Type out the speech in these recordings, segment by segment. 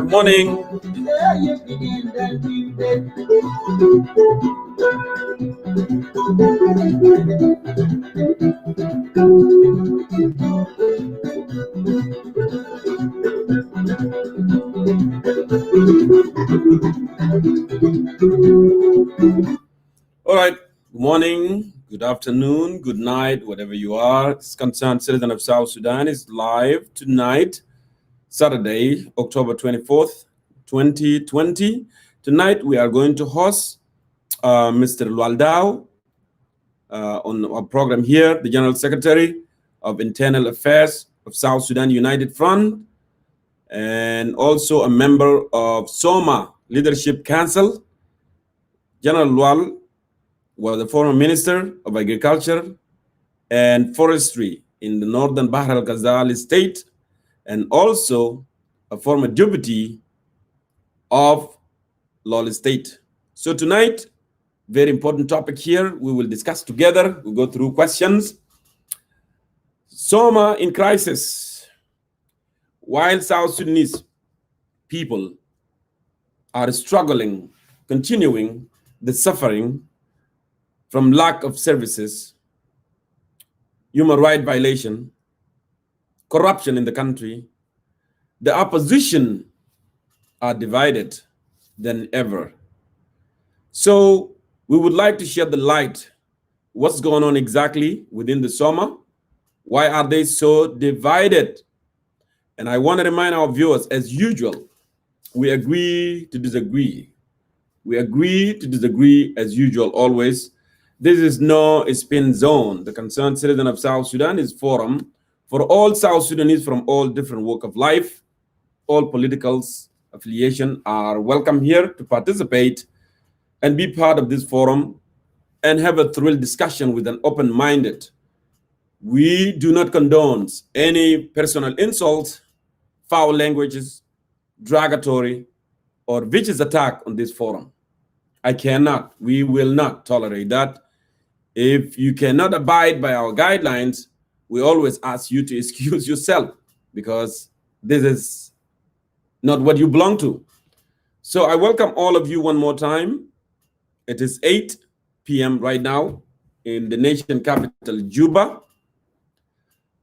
Morning. All right. Good morning, good afternoon, good night, whatever you are. It's concerned citizen of South Sudan is live tonight, Saturday, October 24th, 2020. Tonight we are going to host Mr. Lualdao on our program here, the General Secretary of Internal Affairs of South Sudan United Front, and also a member of SOMA Leadership Council. General Lual was the former Minister of Agriculture and Forestry in the Northern Bahr al-Ghazal state, and also a former deputy of Lol State. So tonight, Very important topic here. We will discuss together. We'll go through questions. Soma in crisis. While South Sudanese people are struggling, continuing the suffering from lack of services, human rights violation, corruption in the country, the opposition are divided than ever. So we would like to shed the light what's going on exactly within the Soma. Why are they so divided? And I want to remind our viewers, as usual, we agree to disagree. We agree to disagree as usual, always. This is no spin zone. The Concerned Citizen of South Sudan is forum for all South Sudanese from all different walk of life. All political affiliation are welcome here to participate and be part of this forum and have a thrilled discussion with an open-minded. We do not condone any personal insults, foul languages, derogatory, or vicious attack on this forum. I cannot, we will not tolerate that. If you cannot abide by our guidelines, we always ask you to excuse yourself because this is not what you belong to. So I welcome all of you one more time. It is 8 p.m. right now in the nation capital, Juba.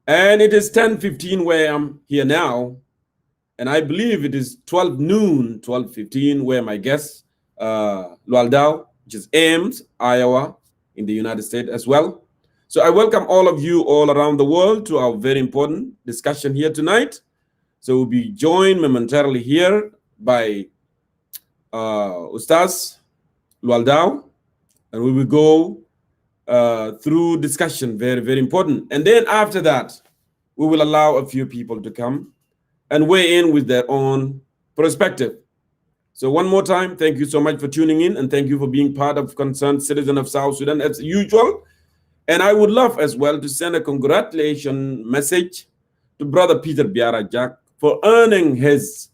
And it is 10:15 where I'm here now. And I believe it is 12 noon, 12:15, where my guest, Lualdao, which is Ames, Iowa, in the United States as well. So I welcome all of you all around the world to our very important discussion here tonight. So we'll be joined momentarily here by Ustaz Lualdao, and we will go through discussion, very, very important. And then after that, we will allow a few people to come and weigh in with their own perspective. So one more time, thank you so much for tuning in, and thank you for being part of Concerned Citizen of South Sudan as usual. And I would love as well to send a congratulation message to Brother Peter Biara Jack for earning his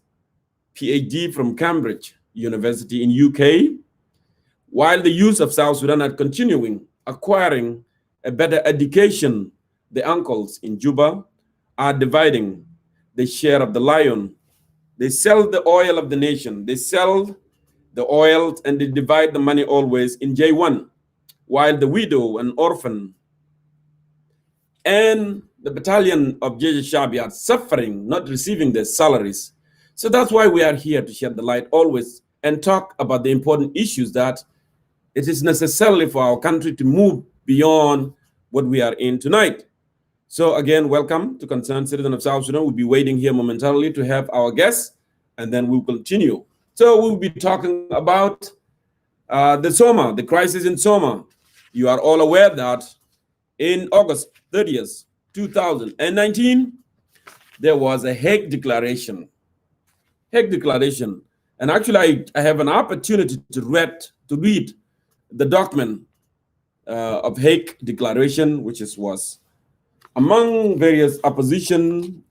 PhD from Cambridge University in UK, while the youth of South Sudan are continuing acquiring a better education. The uncles in Juba are dividing the share of the lion. They sell the oil of the nation. They sell the oil and they divide the money always in J1, while the widow and orphan and the battalion of JJ Shabi are suffering, not receiving their salaries. So that's why we are here to shed the light always and talk about the important issues that it is necessarily for our country to move beyond what we are in tonight. So again, welcome to Concerned Citizen of South Sudan. We'll be waiting here momentarily to have our guests, and then we'll continue. So we'll be talking about the Soma, the crisis in Soma. You are all aware that in August 30th, 2019, there was a Hague Declaration. Hague Declaration. And actually, I have an opportunity to read the document of Hague Declaration, which was among various opposition,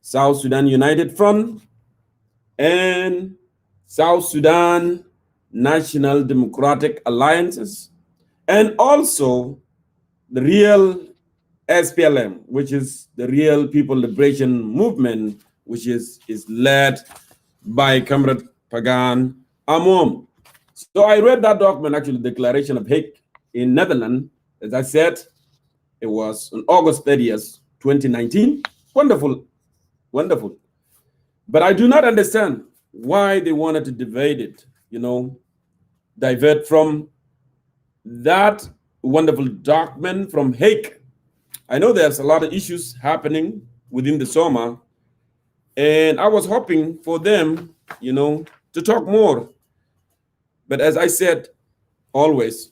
South Sudan United Front, and South Sudan National Democratic Alliances, and also the real SPLM, which is the Real People Liberation Movement, which is led by Comrade Pagan Amom. So I read that document, actually, the Declaration of Hague in Netherlands. As I said, it was on August 30th, 2019. Wonderful, wonderful. But I do not understand why they wanted to divide it, divert from that wonderful document from Hague. I know there's a lot of issues happening within the Soma, and I was hoping for them, to talk more. But as I said, always,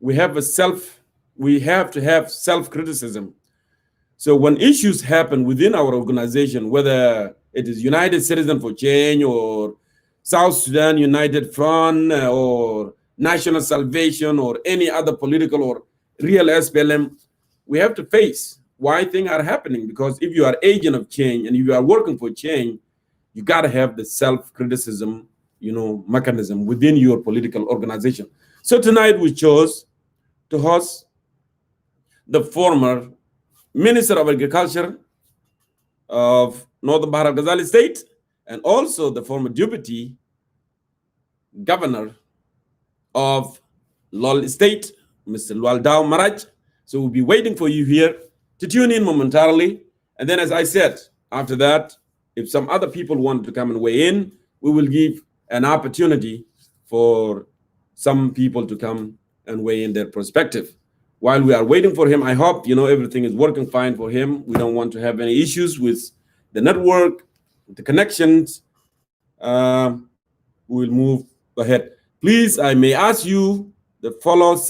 we have to have self-criticism. So when issues happen within our organization, whether it is United Citizens for Change or South Sudan United Front or National Salvation or any other political or real SPLM, we have to face why things are happening. Because if you are agent of change and if you are working for change, you got to have the self-criticism, mechanism within your political organization. So tonight we chose to host the former Minister of Agriculture of Northern Bahar Ghazali State and also the former Deputy Governor of Lol State, Mr. Lualdao Maraj. So we'll be waiting for you here to tune in momentarily. And then, as I said, after that, if some other people want to come and weigh in, we will give an opportunity for some people to come and weigh in their perspective. While we are waiting for him, I hope everything is working fine for him. We don't want to have any issues with the network, the connections. We will move ahead. Please, I may ask you, the followers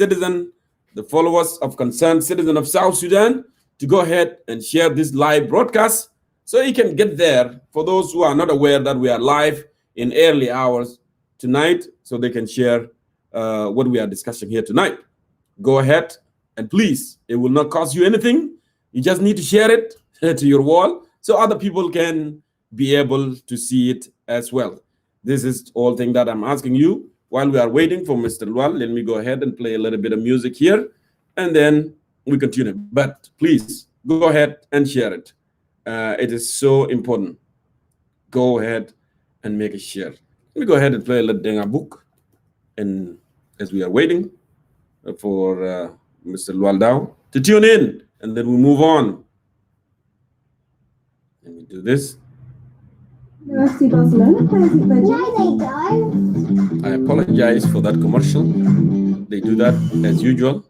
of Concerned Citizen of South Sudan, to go ahead and share this live broadcast so you can get there. For those who are not aware that we are live in early hours tonight, so they can share what we are discussing here tonight. Go ahead and please, it will not cost you anything. You just need to share it to your wall so other people can be able to see it as well. This is all thing that I'm asking you. While we are waiting for Mr. Lual, let me go ahead and play a little bit of music here, and then we continue. But please, go ahead and share it. It is so important. Go ahead and make a share. Let me go ahead and play a little book, and as we are waiting for Mr. Lualdao to tune in, and then we move on. Let me do this. I apologize for that commercial. They do that as usual.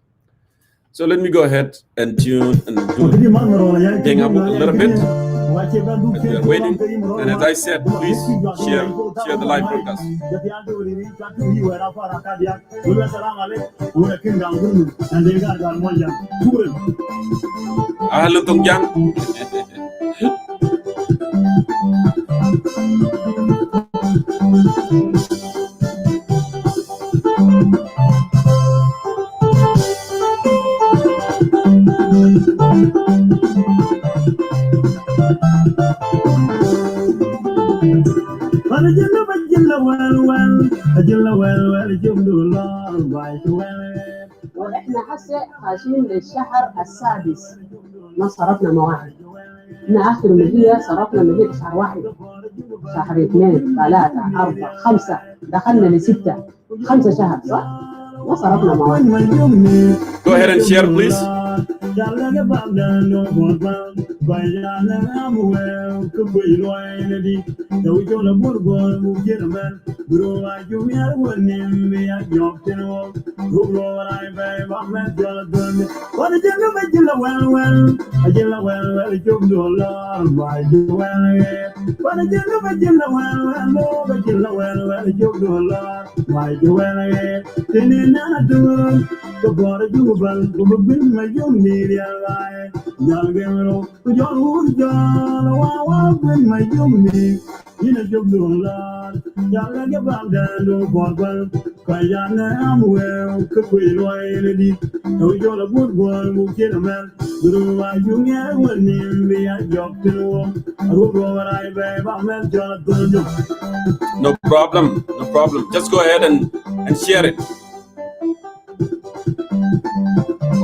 So let me go ahead and tune and do a little bit as we are waiting. And as I said, please share the live broadcast. Hello, Tongjang. واحنا هسه خاشين للشهر السادس ما صرفنا مواعيد. احنا اخر مهية صرفنا مهية شهر واحد، شهر 2 3 4 5 دخلنا ل6 5 شهر صح؟ ما صرفنا مواعيد. Go ahead and share please. No problem, no problem. Just go ahead and share it.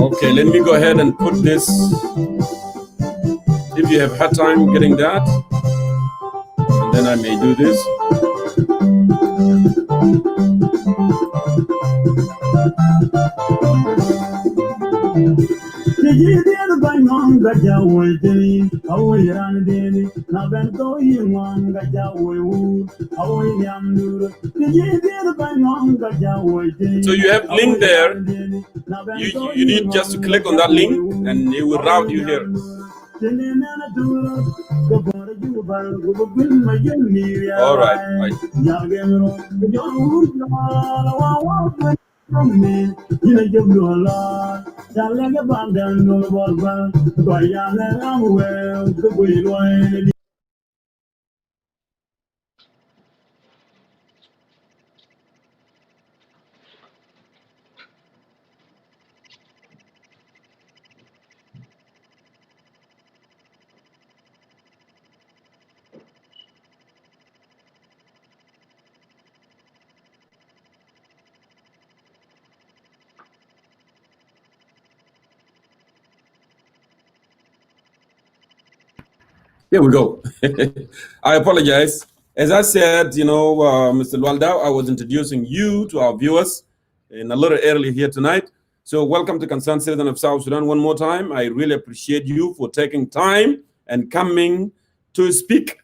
Okay, let me go ahead and put this. If you have had time getting that, and then I may do this. So you have link there. You need just to click on that link and it will route you here. All right. Here we go. I apologize. As I said, Mr. Lualdao, I was introducing you to our viewers in a little early here tonight. So welcome to Concerned Citizen of South Sudan one more time. I really appreciate you for taking time and coming to speak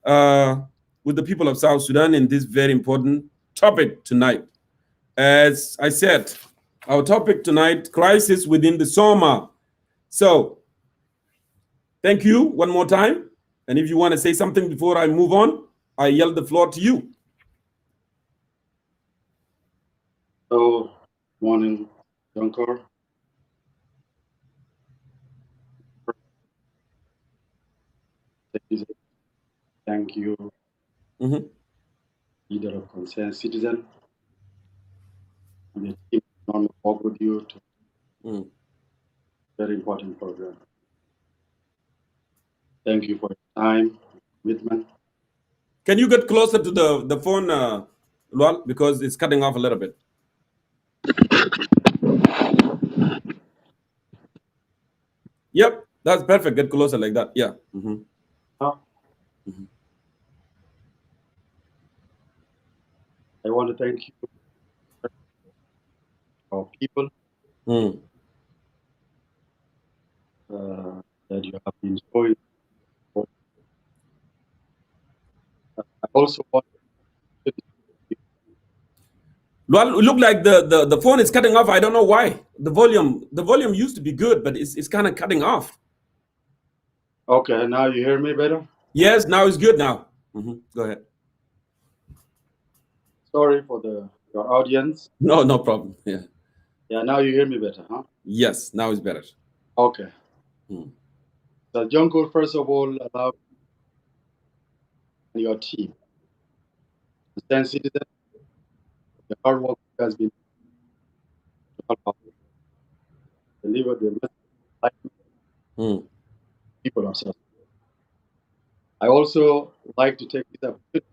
with the people of South Sudan in this very important topic tonight. As I said, our topic tonight, crisis within the Soma. So thank you one more time. And if you want to say something before I move on, I yield the floor to you. Hello, morning, Dunkor. Thank you, leader of Concerned Citizen. And the team on work with you to very important program. Thank you for your time, commitment. Can you get closer to the phone, Lual, because it's cutting off a little bit. Yep, that's perfect. Get closer like that. Yeah. I want to thank you, our people, that you have been showing. I also want to Well, it look like the phone is cutting off. I don't know why. The volume used to be good, but it's kind of cutting off. Okay, now you hear me better? Yes, now it's good now. Go ahead. Sorry for your audience. No problem. Yeah. Yeah, now you hear me better, huh? Yes, now it's better. Okay. So Junko, first of all, allow your team, Concerned Citizen, the hard work has been deliver the message people of South. I also like to take this opportunity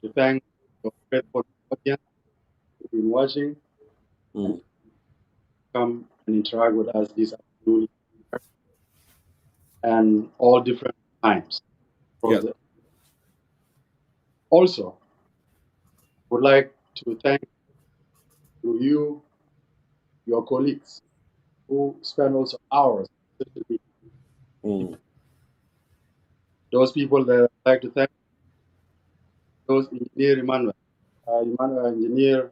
to thank your faithful audience who've been watching and come and interact with us this afternoon and all different times. Yes. Also, would like to thank you, your colleagues, who spend also hours. Those people that I like to thank, those engineer Emmanuel, engineer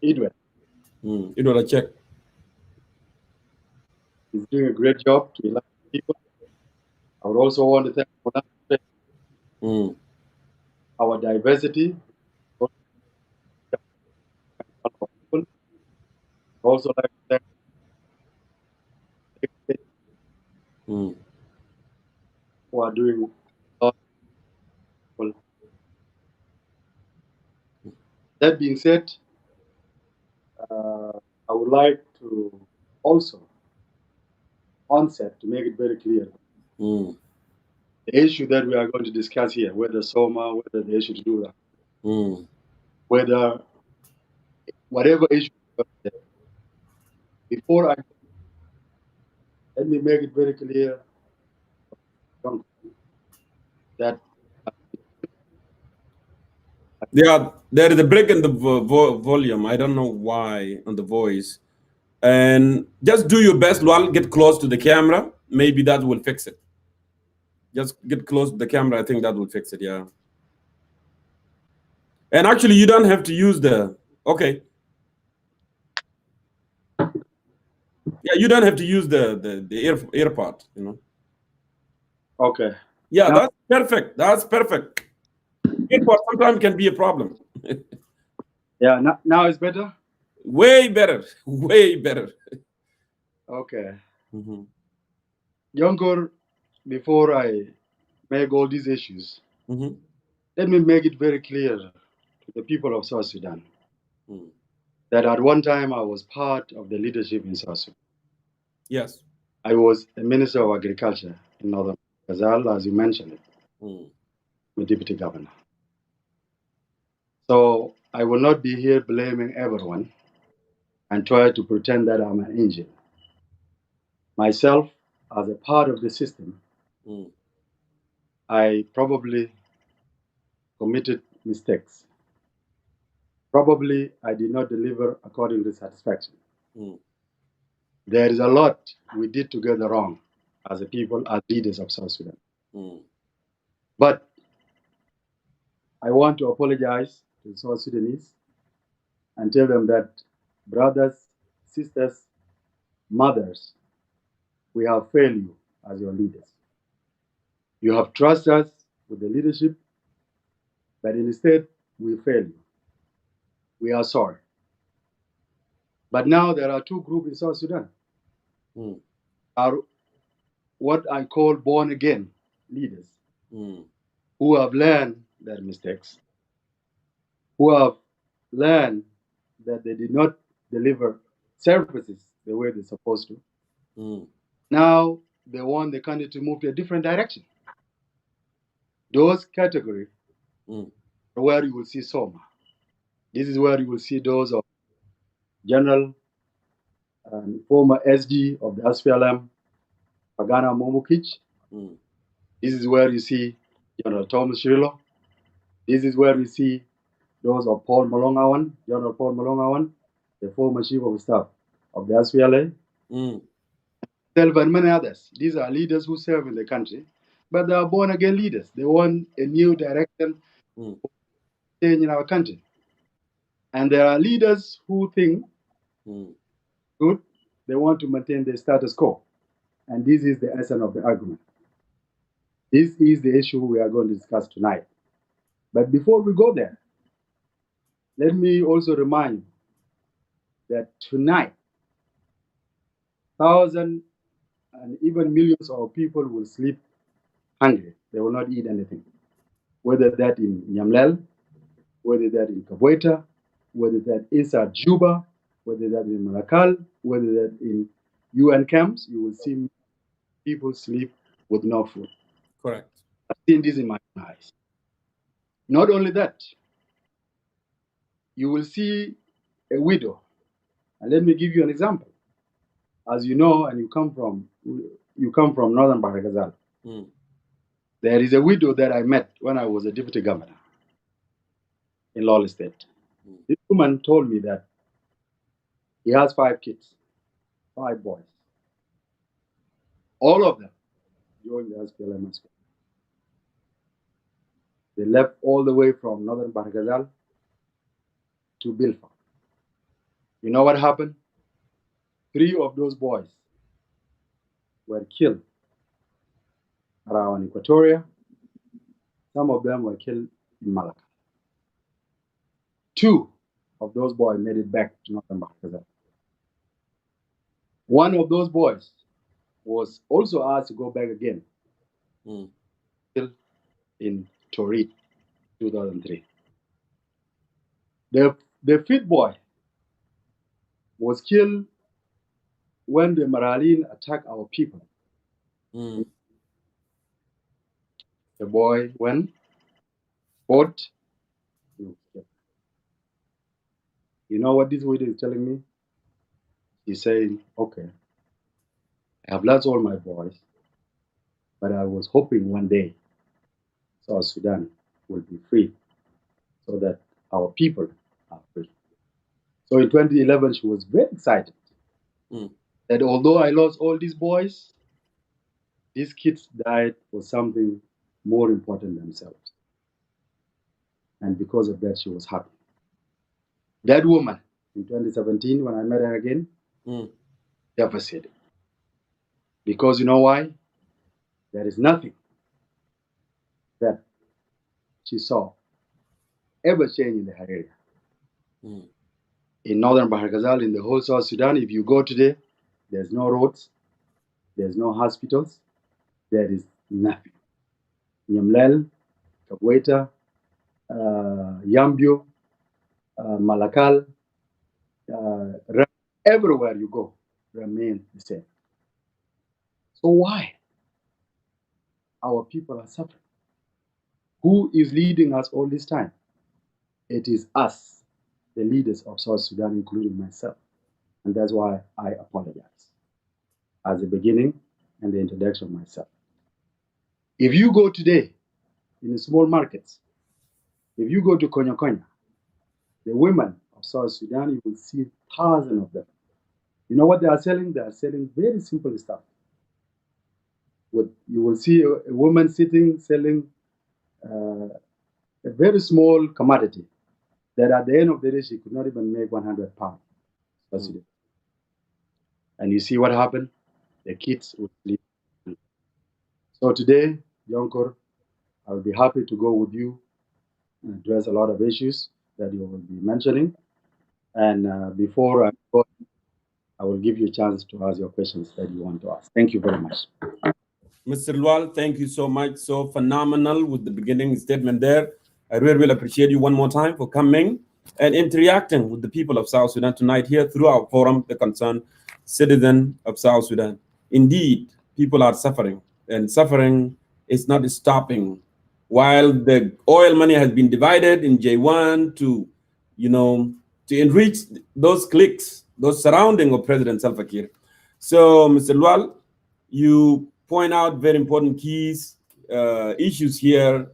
Edwin. Edwin, I check. He's doing a great job to elect people. I would also want to thank our diversity. Also like to thank who are doing a lot. Well, that being said, I would like to also onset to make it very clear the issue that we are going to discuss here, whether Soma, whether the issue to do that, whether whatever issue. Before I let me make it very clear that there is a break in the volume. I don't know why on the voice. And just do your best, Lual, get close to the camera. Maybe that will fix it. Just get close to the camera. I think that will fix it, yeah. And actually, you don't have to use the, okay. Yeah, you don't have to use the earpod, you know. Okay. Yeah, now, that's perfect. That's perfect. Earpod sometimes can be a problem. Yeah, now it's better? Way better. Way better. Okay. Younger, before I make all these issues, let me make it very clear to the people of South Sudan that at one time I was part of the leadership in South Sudan. Yes. I was a Minister of Agriculture in Northern Ghazal, as you mentioned it. I'm a deputy governor. So I will not be here blaming everyone and try to pretend that I'm an angel. Myself, as a part of the system, I probably committed mistakes. Probably I did not deliver according to satisfaction. There is a lot we did together wrong as a people, as leaders of South Sudan. But I want to apologize to the South Sudanese and tell them that, brothers, sisters, mothers, we have failed you as your leaders. You have trusted us with the leadership, but instead we failed you. We are sorry. But now there are two groups in South Sudan. Are what I call born again leaders who have learned their mistakes, who have learned that they did not deliver services the way they're supposed to. Now they want the country to move to a different direction. Those categories are where you will see Soma. This is where you will see those of General and former SD of the SPLM, Pagana Momukich. This is where you see General Thomas Shirilo. This is where we see those of Paul Malongawan, General Paul Malongawan, the former chief of staff of the SPLA, and many others. These are leaders who serve in the country, but they are born again leaders. They want a new direction change in our country. And there are leaders who think good, they want to maintain the status quo. And this is the essence of the argument. This is the issue we are going to discuss tonight. But before we go there, let me also remind you that tonight, thousands and even millions of people will sleep hungry. They will not eat anything. Whether that in Nyamlel, whether that in Kabweta, whether that inside Juba, whether that in Malakal, whether that in UN camps, you will see people sleep with no food. Correct. I've seen this in my eyes. Not only that, you will see a widow. And let me give you an example. As you know, and you come from northern Bahr el Ghazal. There is a widow that I met when I was a deputy governor in Lawley State. This woman told me that he has 5 kids, 5 boys. All of them joined the SPLM. They left all the way from northern Bahr el Ghazal to Bilfa. You know what happened? 3 of those boys were killed around Equatoria. Some of them were killed in Malacca. 2 of those boys made it back to northern Bahr el Ghazal. One of those boys was also asked to go back again, killed in Torit, 2003. The 5th boy was killed when the Maralin attacked our people. The boy went, fought. You know what this widow is telling me? She's saying, okay, I have lost all my boys, but I was hoping one day South Sudan will be free so that our people are free. So in 2011, she was very excited that although I lost all these boys, these kids died for something more important than themselves. And because of that, she was happy. That woman, in 2017, when I met her again, devastated. Because you know why? There is nothing that she saw ever change in the area. In northern Bahr el Ghazal, in the whole South Sudan, if you go today, there's no roads, there's no hospitals, there is nothing. Nyamlel, Kabweta, Yambio, Malakal, everywhere you go, remain the same. So why our people are suffering? Who is leading us all this time? It is us, the leaders of South Sudan, including myself. And that's why I apologize. as a beginning and the introduction of myself. If you go today in the small markets, if you go to Konya Konya, the women of South Sudan, you will see thousands of them. You know what they are selling? They are selling very simple stuff. You will see a woman sitting selling a very small commodity that at the end of the day she could not even make 100 pounds. And you see what happened? The kids would sleep. So today, Yonkor, I will be happy to go with you and address a lot of issues that you will be mentioning. And before I go, I will give you a chance to ask your questions that you want to ask. Thank you very much. Mr. Lual, thank you so much. So phenomenal with the beginning statement there. I really, really appreciate you one more time for coming and interacting with the people of South Sudan tonight here through our forum, the Concerned Citizen of South Sudan. Indeed, people are suffering, and suffering is not stopping. While the oil money has been divided in J1 to enrich those cliques, those surrounding of President Salva Kiir. So, Mr. Lual, you point out very important keys, issues here,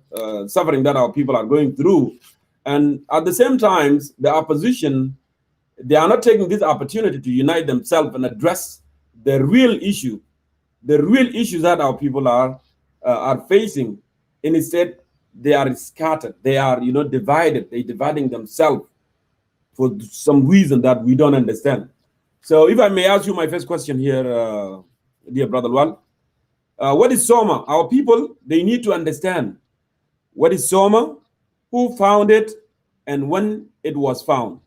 suffering that our people are going through. And at the same time, the opposition, they are not taking this opportunity to unite themselves and address the real issues that our people are facing. And instead, they are scattered. They are, divided. They're dividing themselves for some reason that we don't understand. So if I may ask you my first question here, dear Brother Lual, what is Soma? Our people, they need to understand what is Soma, who found it, and when it was found.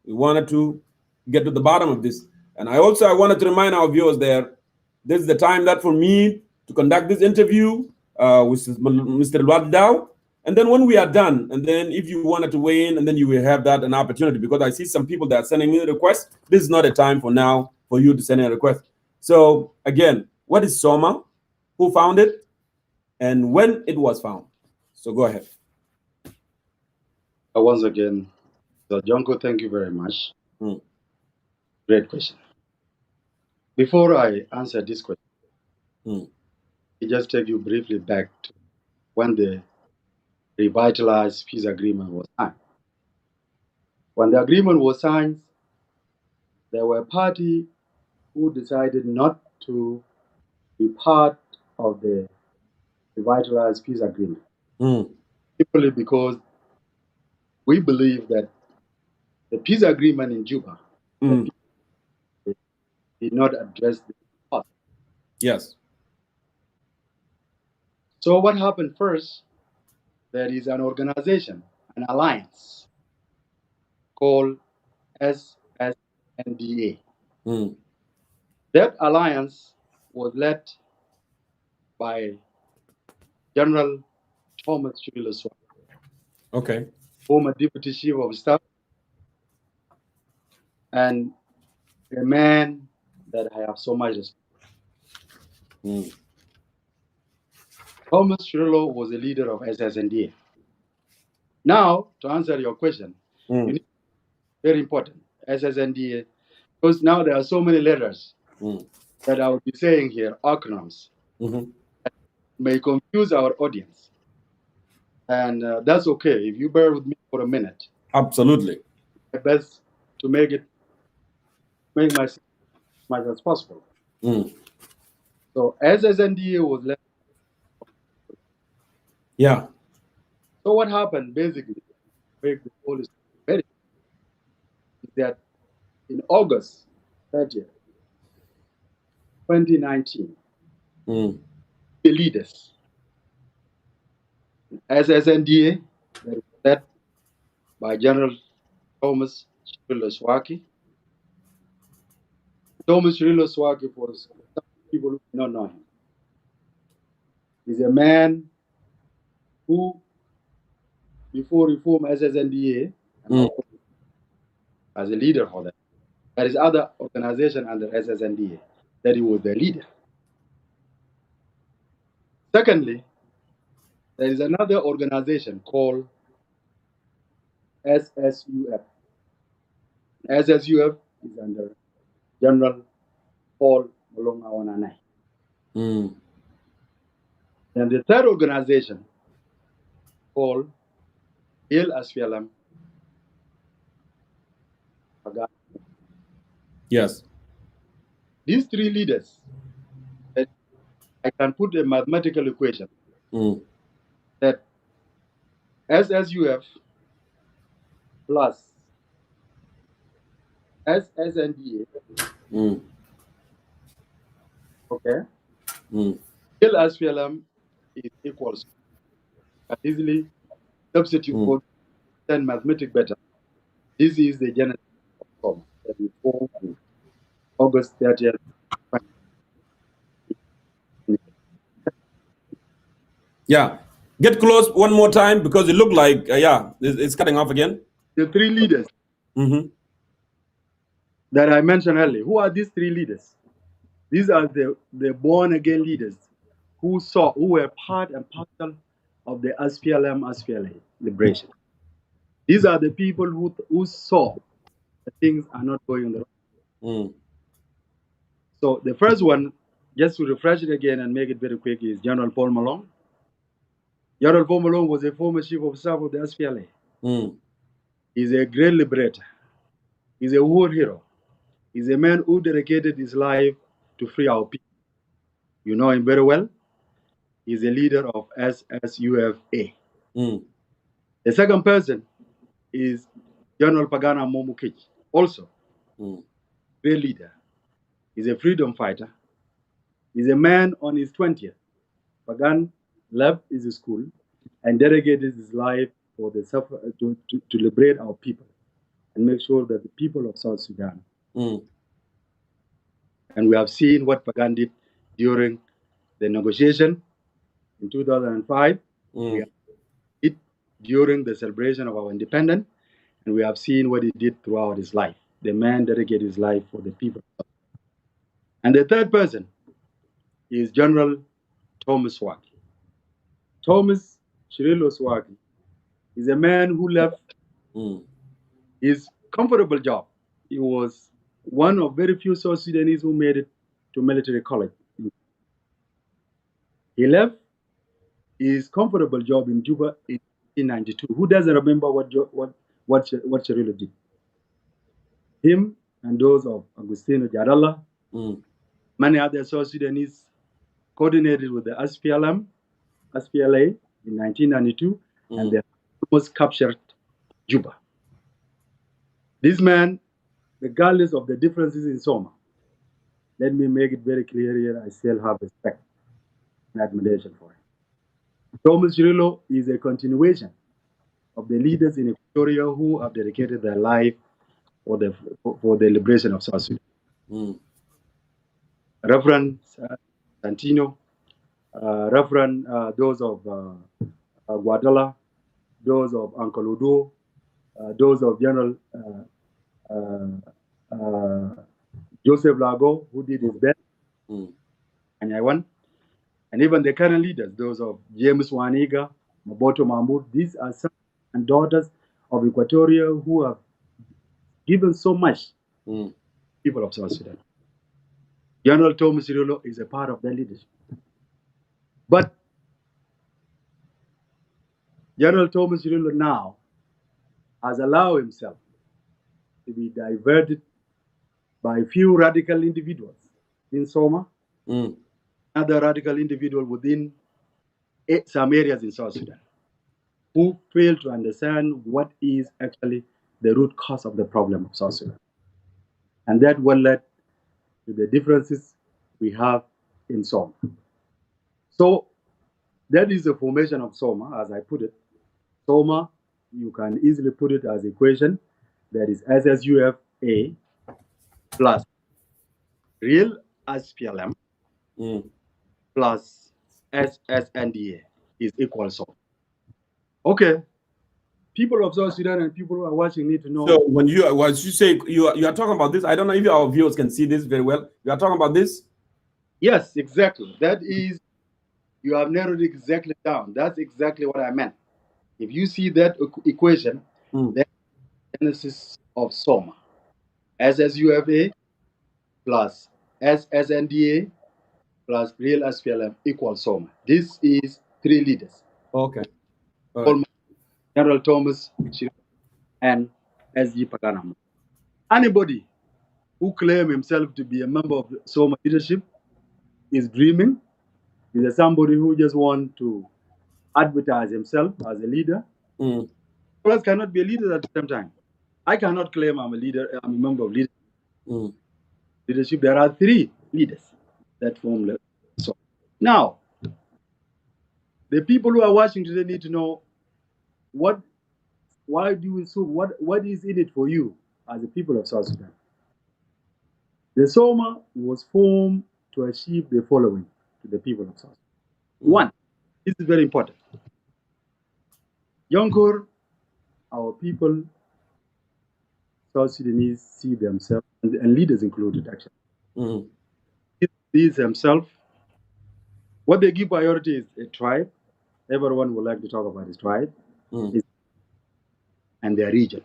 We wanted to get to the bottom of this. And I wanted to remind our viewers there, this is the time that for me to conduct this interview with Mr. Lual Dao. And then when we are done, and then if you wanted to weigh in, and then you will have that an opportunity, because I see some people that are sending me a request. This is not a time for now for you to send in a request. So again, what is Soma? Who found it? And when it was found? So go ahead. Once again, so Jonko, thank you very much. Great question. Before I answer this question, I just take you briefly back to when the revitalized peace agreement was signed. When the agreement was signed, there were parties who decided not to be part of the revitalized peace agreement. Simply because we believe that the peace agreement in Juba did not address the cost. Yes. So what happened first? There is an organization, an alliance called SSNDA. That alliance was led by General Thomas Chirilo Swati, okay, former Deputy Chief of Staff, and a man that I have so much respect. Thomas Chirilo was a leader of SSNDA. Now, to answer your question, you need, very important, SSNDA, because now there are so many letters that I will be saying here, acronyms, that may confuse our audience. And that's okay if you bear with me for a minute. Absolutely. My best to make myself as much as possible. So SSNDA was led. Yeah. So what happened basically, break the whole story, is that in August 30th, 2019, the leaders, SSNDA, that was led by General Thomas Chirilo Swati. Thomas Chirilo Swati, for some people who do not know him, is a man who, before reform SSNDA, as a leader for that, there is other organization under SSNDA that he was the leader. Secondly, there is another organization called SSUF. SSUF is under General Paul Malong Awananai. Mm. And the third organization called Il Asfialam. Yes. These three leaders, I can put a mathematical equation that SSUF plus SSNDA, okay, Il Asfialam is equals. I can easily substitute for then mathematics better. This is the genesis of SOMA that we formed August 30th. Yeah. Get close one more time because it looked like, it's cutting off again. The three leaders that I mentioned earlier, who are these three leaders? These are the born again leaders who were part and parcel of the SPLA liberation. These are the people who saw that things are not going the right. So the first one, just to refresh it again and make it very quick, is General Paul Malone. General Paul Malone was a former chief of staff of the SPLA. He's a great liberator. He's a war hero. He's a man who dedicated his life to free our people. You know him very well. He's a leader of SSUFA. The second person is General Pagana Momukej, also great leader. He's a freedom fighter. He's a man on his 20th. Pagan left his school and dedicated his life for the to liberate our people and make sure that the people of South Sudan. And we have seen what Pagan did during the negotiation in 2005. We have it during the celebration of our independence, and we have seen what he did throughout his life. The man dedicated his life for the people. And the third person is General Thomas Swaki. Thomas Chirilo Swaki is a man who left his comfortable job. He was one of very few South Sudanese who made it to military college. He left his comfortable job in Juba in 1992. Who doesn't remember what Chirilo did? Him and those of Agustino Jadala, many other South Sudanese coordinated with the SPLA in 1992, and they almost captured Juba. This man, regardless of the differences in Soma, let me make it very clear here, I still have respect and admiration for him. Thomas Chirilo is a continuation of the leaders in Equatoria who have dedicated their life for the liberation of South Sudan. Reverend Santino, Reverend those of Guadala, those of Uncle Udo, those of General Joseph Lago, who did his best, and I won. And even the current leaders, those of James Waniga, Moboto Mahmoud, these are sons and daughters of Equatoria who have given so much people of South Sudan. General Thomas Chirilo is a part of their leadership. But General Thomas Chirilo now has allowed himself to be diverted by a few radical individuals in Soma, other radical individuals within some areas in South Sudan, who fail to understand what is actually the root cause of the problem of South Sudan. And that will lead to the differences we have in Soma. So that is the formation of Soma, as I put it. Soma, you can easily put it as equation that is SSUFA plus real SPLM plus SSNDA is equal Soma. Okay. People of South Sudan and people who are watching need to know. So when you say you are talking about this, I don't know if our viewers can see this very well. You are talking about this? Yes, exactly. That is, you have narrowed it exactly down. That's exactly what I meant. If you see that equation, that's the genesis of Soma. SSUFA plus SNDA plus real SPLM equals SOMA. This is 3 leaders. Okay. All right. General Thomas and SG Paganama. Anybody who claims himself to be a member of the SOMA leadership is dreaming. Is somebody who just wants to advertise himself as a leader. Plus cannot be a leader at the same time. I cannot claim I'm a leader. I'm a member of leadership. There are 3 leaders that form the SOMA. Now, the people who are watching today need to know what is in it for you as the people of South Sudan. The SOMA was formed to achieve the following to the people of South Sudan. 1, this is very important. Yonkor, our people, South Sudanese see themselves, and leaders included actually, these themselves, what they give priority is a tribe. Everyone would like to talk about his tribe and their region,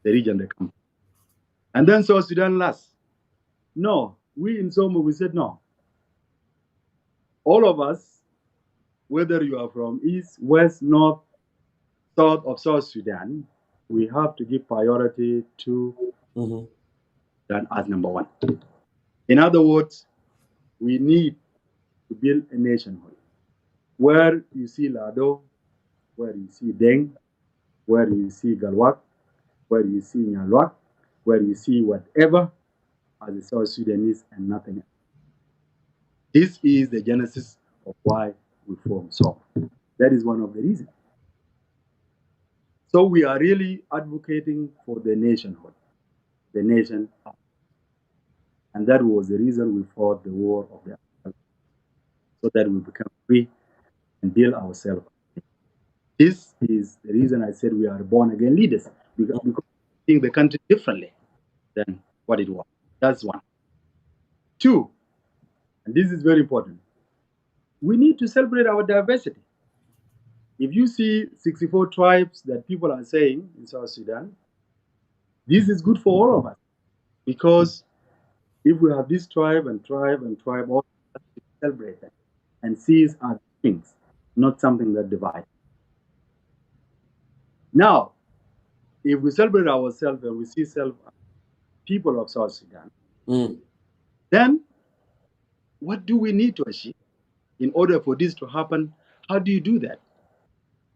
the region they come from. And then South Sudan last. No, we in SOMA, we said no. All of us, whether you are from east, west, north, south of South Sudan, we have to give priority to Sudan as number 1. In other words, we need to build a nationhood where you see Lado, where you see Deng, where you see Galwak, where you see Nyalwak, where you see whatever as a South Sudanese and nothing else. This is the genesis of why we formed SOMA. That is one of the reasons. So we are really advocating for the nationhood, the nation. And that was the reason we fought the war of the so that we become free and build ourselves. This is the reason I said we are born again leaders, because we think the country differently than what it was. That's 1. 2, and this is very important, we need to celebrate our diversity. If you see 64 tribes that people are saying in South Sudan, this is good for all of us, because if we have this tribe and tribe and tribe, all of us celebrate that and see as things, not something that divides. Now, if we celebrate ourselves and we see people of South Sudan, then what do we need to achieve in order for this to happen? How do you do that?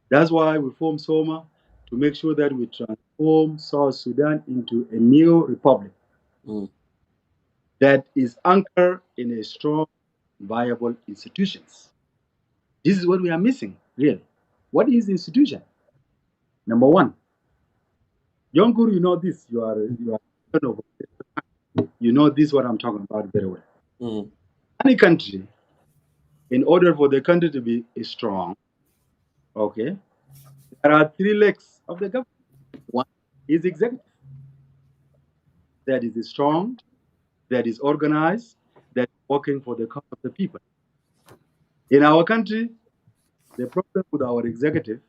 That's why we formed SOMA, to make sure that we transform South Sudan into a new republic that is anchored in a strong, viable institutions. This is what we are missing, really. What is institution? Number 1, Yonkor, you know this. You know this, what I'm talking about very well. Any country, in order for the country to be strong, okay, there are 3 legs of the government. 1 is executive, that is strong, that is organized, that is working for the cause of the people. In our country, the problem with our executive,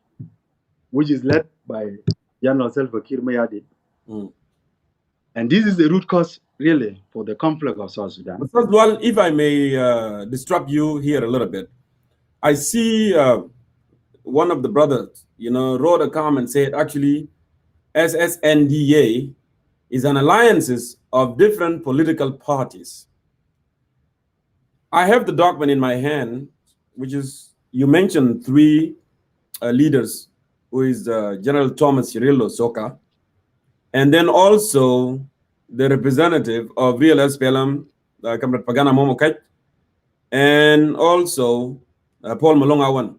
which is led by General Salva Kiir Mayardit, and this is the root cause, really, for the conflict of South Sudan. First of all, if I may disrupt you here a little bit, I see one of the brothers, wrote a comment and said, actually, SSNDA is an alliance of different political parties. I have the document in my hand, which is, you mentioned 3 leaders, who is General Thomas Cirillo Soka, and then also the representative of Real SPLM, Comrade Pagana Momokai, and also Paul Malong Awan.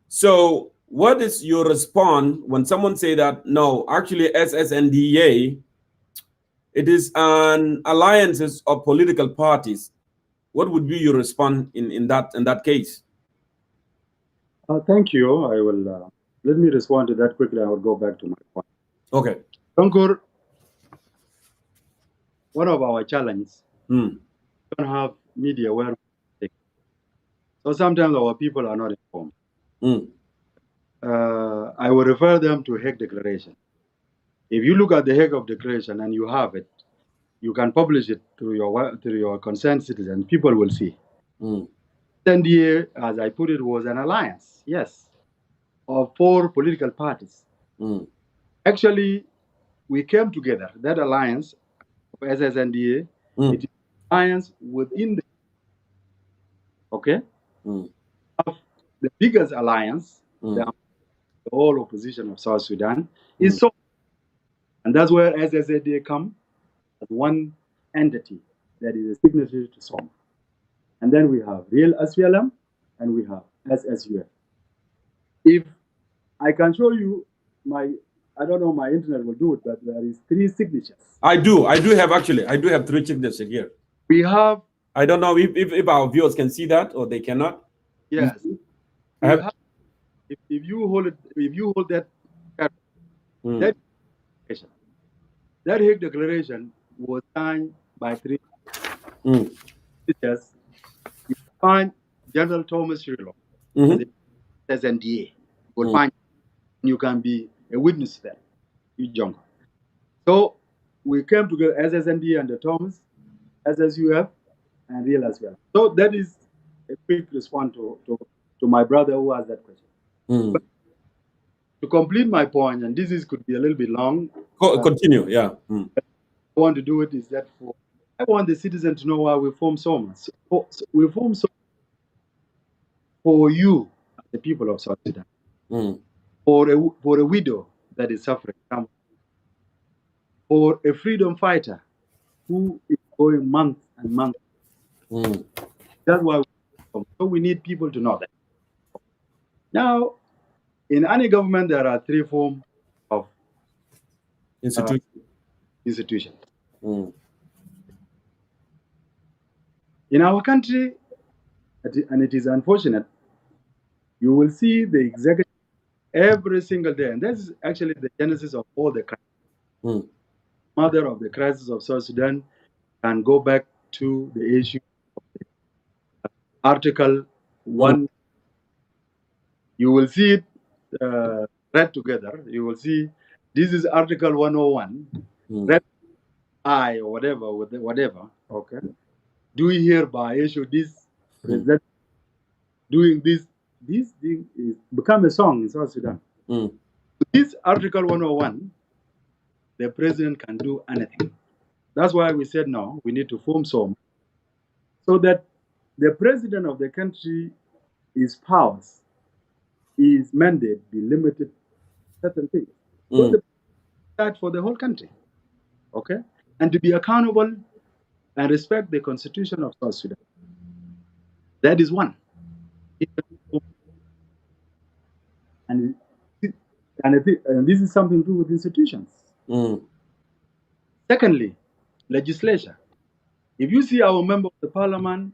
So what is your response when someone say that, no, actually SSNDA, it is an alliance of political parties? What would be your response in that case? Thank you. I will let me respond to that quickly. I will go back to my point. Okay. Yonkor, one of our challenges, we don't have media where so sometimes our people are not informed. I will refer them to Hague Declaration. If you look at the Hague of Declaration and you have it, You can publish it through your concerned citizens. People will see. Mm. NDA, as I put it, was an alliance, yes, of 4 political parties. Mm. Actually, we came together. That alliance of SSNDA, Mm. it is an alliance within the Mm. the biggest alliance, Mm. the whole opposition of South Sudan is so, and that's where SSNDA come as one entity that is a signatory to SOM. And then we have real SPLM and we have SSUF. If I can show you I don't know, my internet will do it, but there is 3 signatures. I do have 3 signatures here. We have. I don't know if our viewers can see that or they cannot. Yes. If you hold that that Hague Declaration was signed by 3 signatures. You find General Thomas Cirillo as NDA. Will find you can be a witness there. You jump. So we came together as SND and the Thomas, SSUF, and Real as well. So that is a quick response to my brother who asked that question. But to complete my point, and could be a little bit long. Continue, yeah. I want to do it is that I want the citizen to know why we form SOMA. We form SOMA for you, the people of South Sudan, for a widow that is suffering, or a freedom fighter who is going months and months. That's why we need people to know that. Now, in any government, there are 3 forms of institutions. In our country, and it is unfortunate, you will see the executive every single day, and that's actually the genesis of all the crisis. Mother of the crisis of South Sudan can go back to the issue of the Article 1. You will see it read together. You will see this is Article 101, read I or whatever. Okay. Do we hereby issue this? President doing this? This thing is become a song in South Sudan. This Article 101, the president can do anything. That's why we said no. We need to form SOM, so that the president of the country, his powers, his mandate be limited to certain things. So that for the whole country, okay, and to be accountable and respect the constitution of South Sudan. That is one. And this is something to do with institutions. Secondly, legislature. If you see our members of the parliament,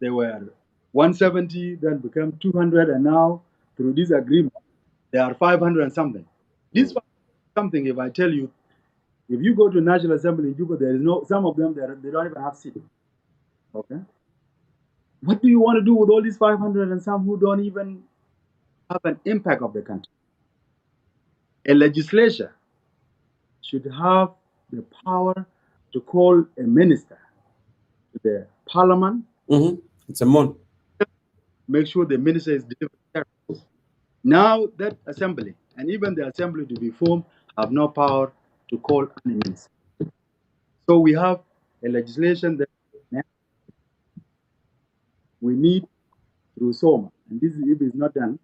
they were 170, then became 200, and now through this agreement, they are 500 and something. This is something, if I tell you, if you go to National Assembly in Juba, there is some of them, they don't even have seats. Okay? What do you want to do with all these 500 and some who don't even have an impact of the country? A legislature should have the power to call a minister to the parliament. It's a month. Make sure the minister is delivered. Now that assembly, and even the assembly to be formed, have no power to call any minister. So we have a legislation that we need through SOMA, and this, if it's not done,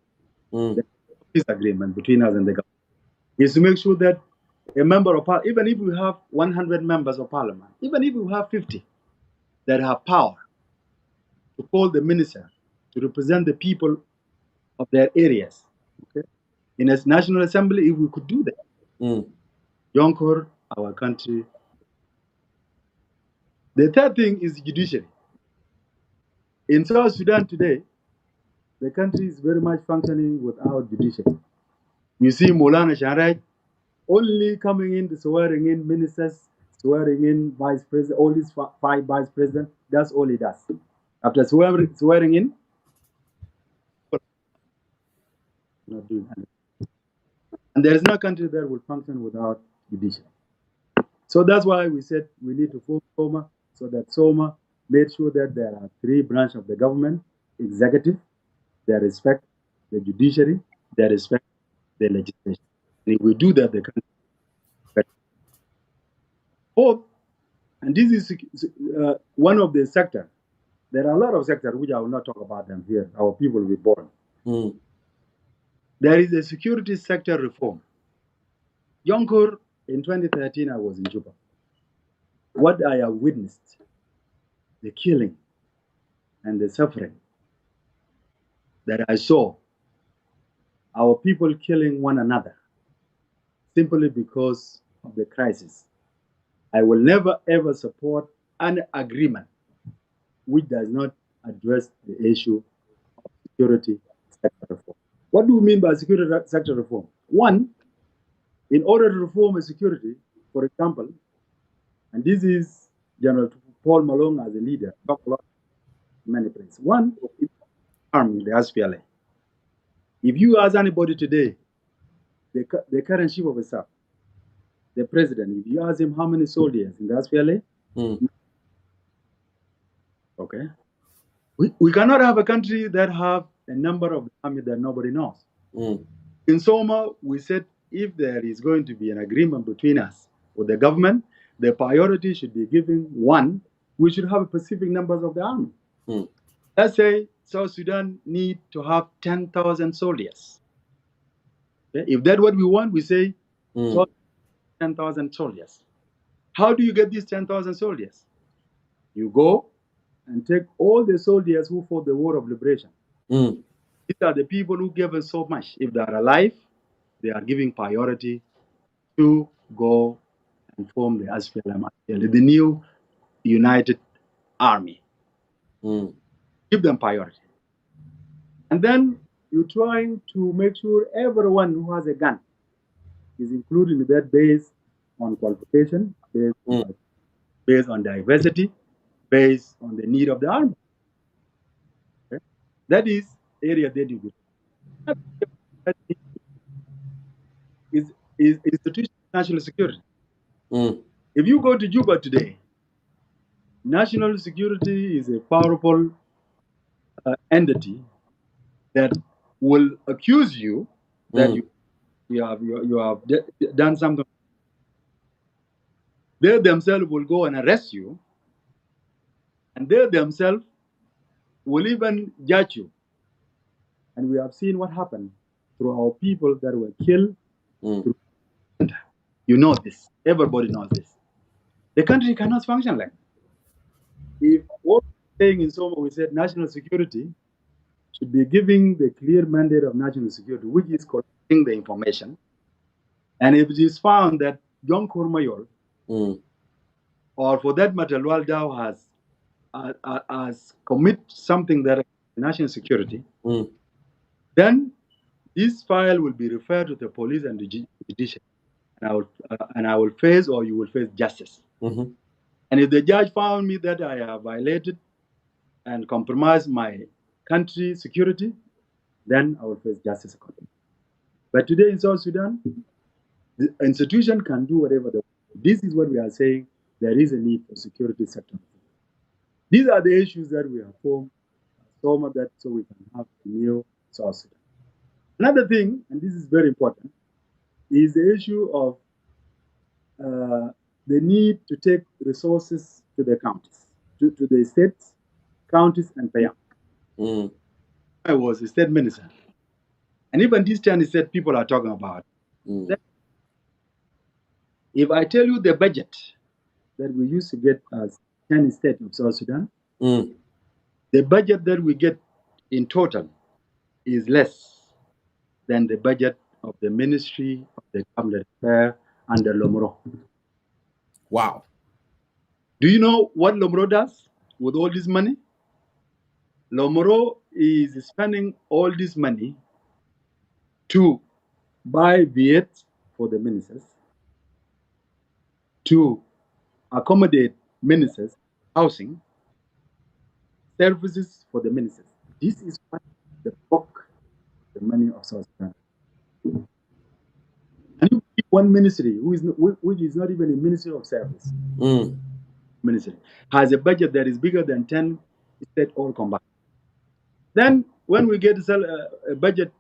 this agreement between us and the government is to make sure that a member of parliament, even if we have 100 members of parliament, even if we have 50 that have power to call the minister to represent the people of their areas, okay, in a national assembly, if we could do that, Yonkor, our country. The third thing is judiciary. In South Sudan today, the country is very much functioning without judiciary. You see Maulana Sharaj only coming in to swearing in ministers, swearing in vice president, all these 5 vice presidents, that's all he does. After swearing in, not doing anything. And there is no country that will function without judiciary. So that's why we said we need to form SOMA, so that SOMA made sure that there are three branches of the government: executive, they respect the judiciary, they respect the legislation. And if we do that, the country will be better. Fourth, and this is one of the sectors. There are a lot of sectors which I will not talk about them here. Our people will be bored. There is a security sector reform. Yonkor, in 2013, I was in Juba. What I have witnessed, the killing and the suffering that I saw, our people killing one another simply because of the crisis. I will never ever support an agreement which does not address the issue of security sector reform. What do we mean by security sector reform? One, in order to reform a security, for example, and this is General Paul Malone as a leader, talk a lot many places. One, army, the SPLA. If you ask anybody today, the current chief of staff, the president, if you ask him how many soldiers in the SPLA, okay, we cannot have a country that have a number of army that nobody knows. In Soma, we said if there is going to be an agreement between us with the government, the priority should be given one, we should have a specific numbers of the army. Let's say South Sudan need to have 10,000 soldiers. Okay? If that's what we want, we say 10,000 soldiers. How do you get these 10,000 soldiers? You go and take all the soldiers who fought the War of Liberation. These are the people who gave us so much. If they are alive, they are giving priority to go and form the SPLM, the new United Army. Give them priority. And then you're trying to make sure everyone who has a gun is included in that based on qualification, based on diversity, based on the need of the army. Okay? That is area that you do. Is institutional national security. If you go to Juba today, national security is a powerful entity that will accuse you that you have done something. They themselves will go and arrest you, and they themselves will even judge you. And we have seen what happened to our people that were killed. You know this. Everybody knows this. The country cannot function like that. If what we're saying in Soma, we said national security should be giving the clear mandate of national security, which is collecting the information. And if it is found that John Kormayol, or for that matter, Lual Dow has commit something that is national security, then this file will be referred to the police and the judiciary, and I will face, or you will face justice. And if the judge found me that I have violated and compromised my country's security, then I will face justice accordingly. But today in South Sudan, the institution can do whatever they want. This is what we are saying. There is a need for security sector. These are the issues that we have formed so we can have a new South Sudan. Another thing, and this is very important, is the issue of the need to take resources to the counties, to the states, counties, and Payam. I was a state minister. And even this Chinese state people are talking about. If I tell you the budget that we used to get as Chinese state of South Sudan, the budget that we get in total is less than the budget of the Ministry of the Cabinet Affairs under Lomoro. Wow. Do you know what Lomoro does with all this money? Lomoro is spending all this money to buy vehicles for the ministers, to accommodate ministers, housing, services for the ministers. This is what the bulk of the money of South Sudan. And you one ministry which is not even a ministry of service. Ministry has a budget that is bigger than 10 states all combined. Then when we get a budget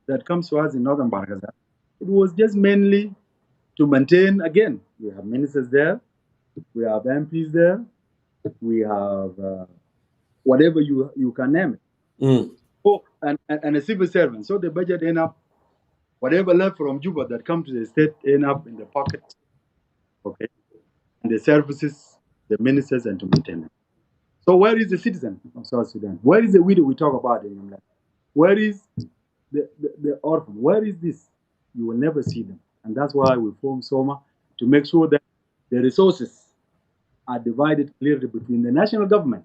that comes to us in Northern Bargaza, it was just mainly to maintain, again, we have ministers there, we have MPs there, we have whatever you can name it. Oh, and a civil servant. So the budget end up, whatever left from Juba that come to the state end up in the pocket, okay, and the services, the ministers, and to maintain them. So where is the citizen of South Sudan? Where is the widow we talk about in Yamla? Where is the orphan? Where is this? You will never see them. And that's why we formed SOMA, to make sure that the resources are divided clearly between the national government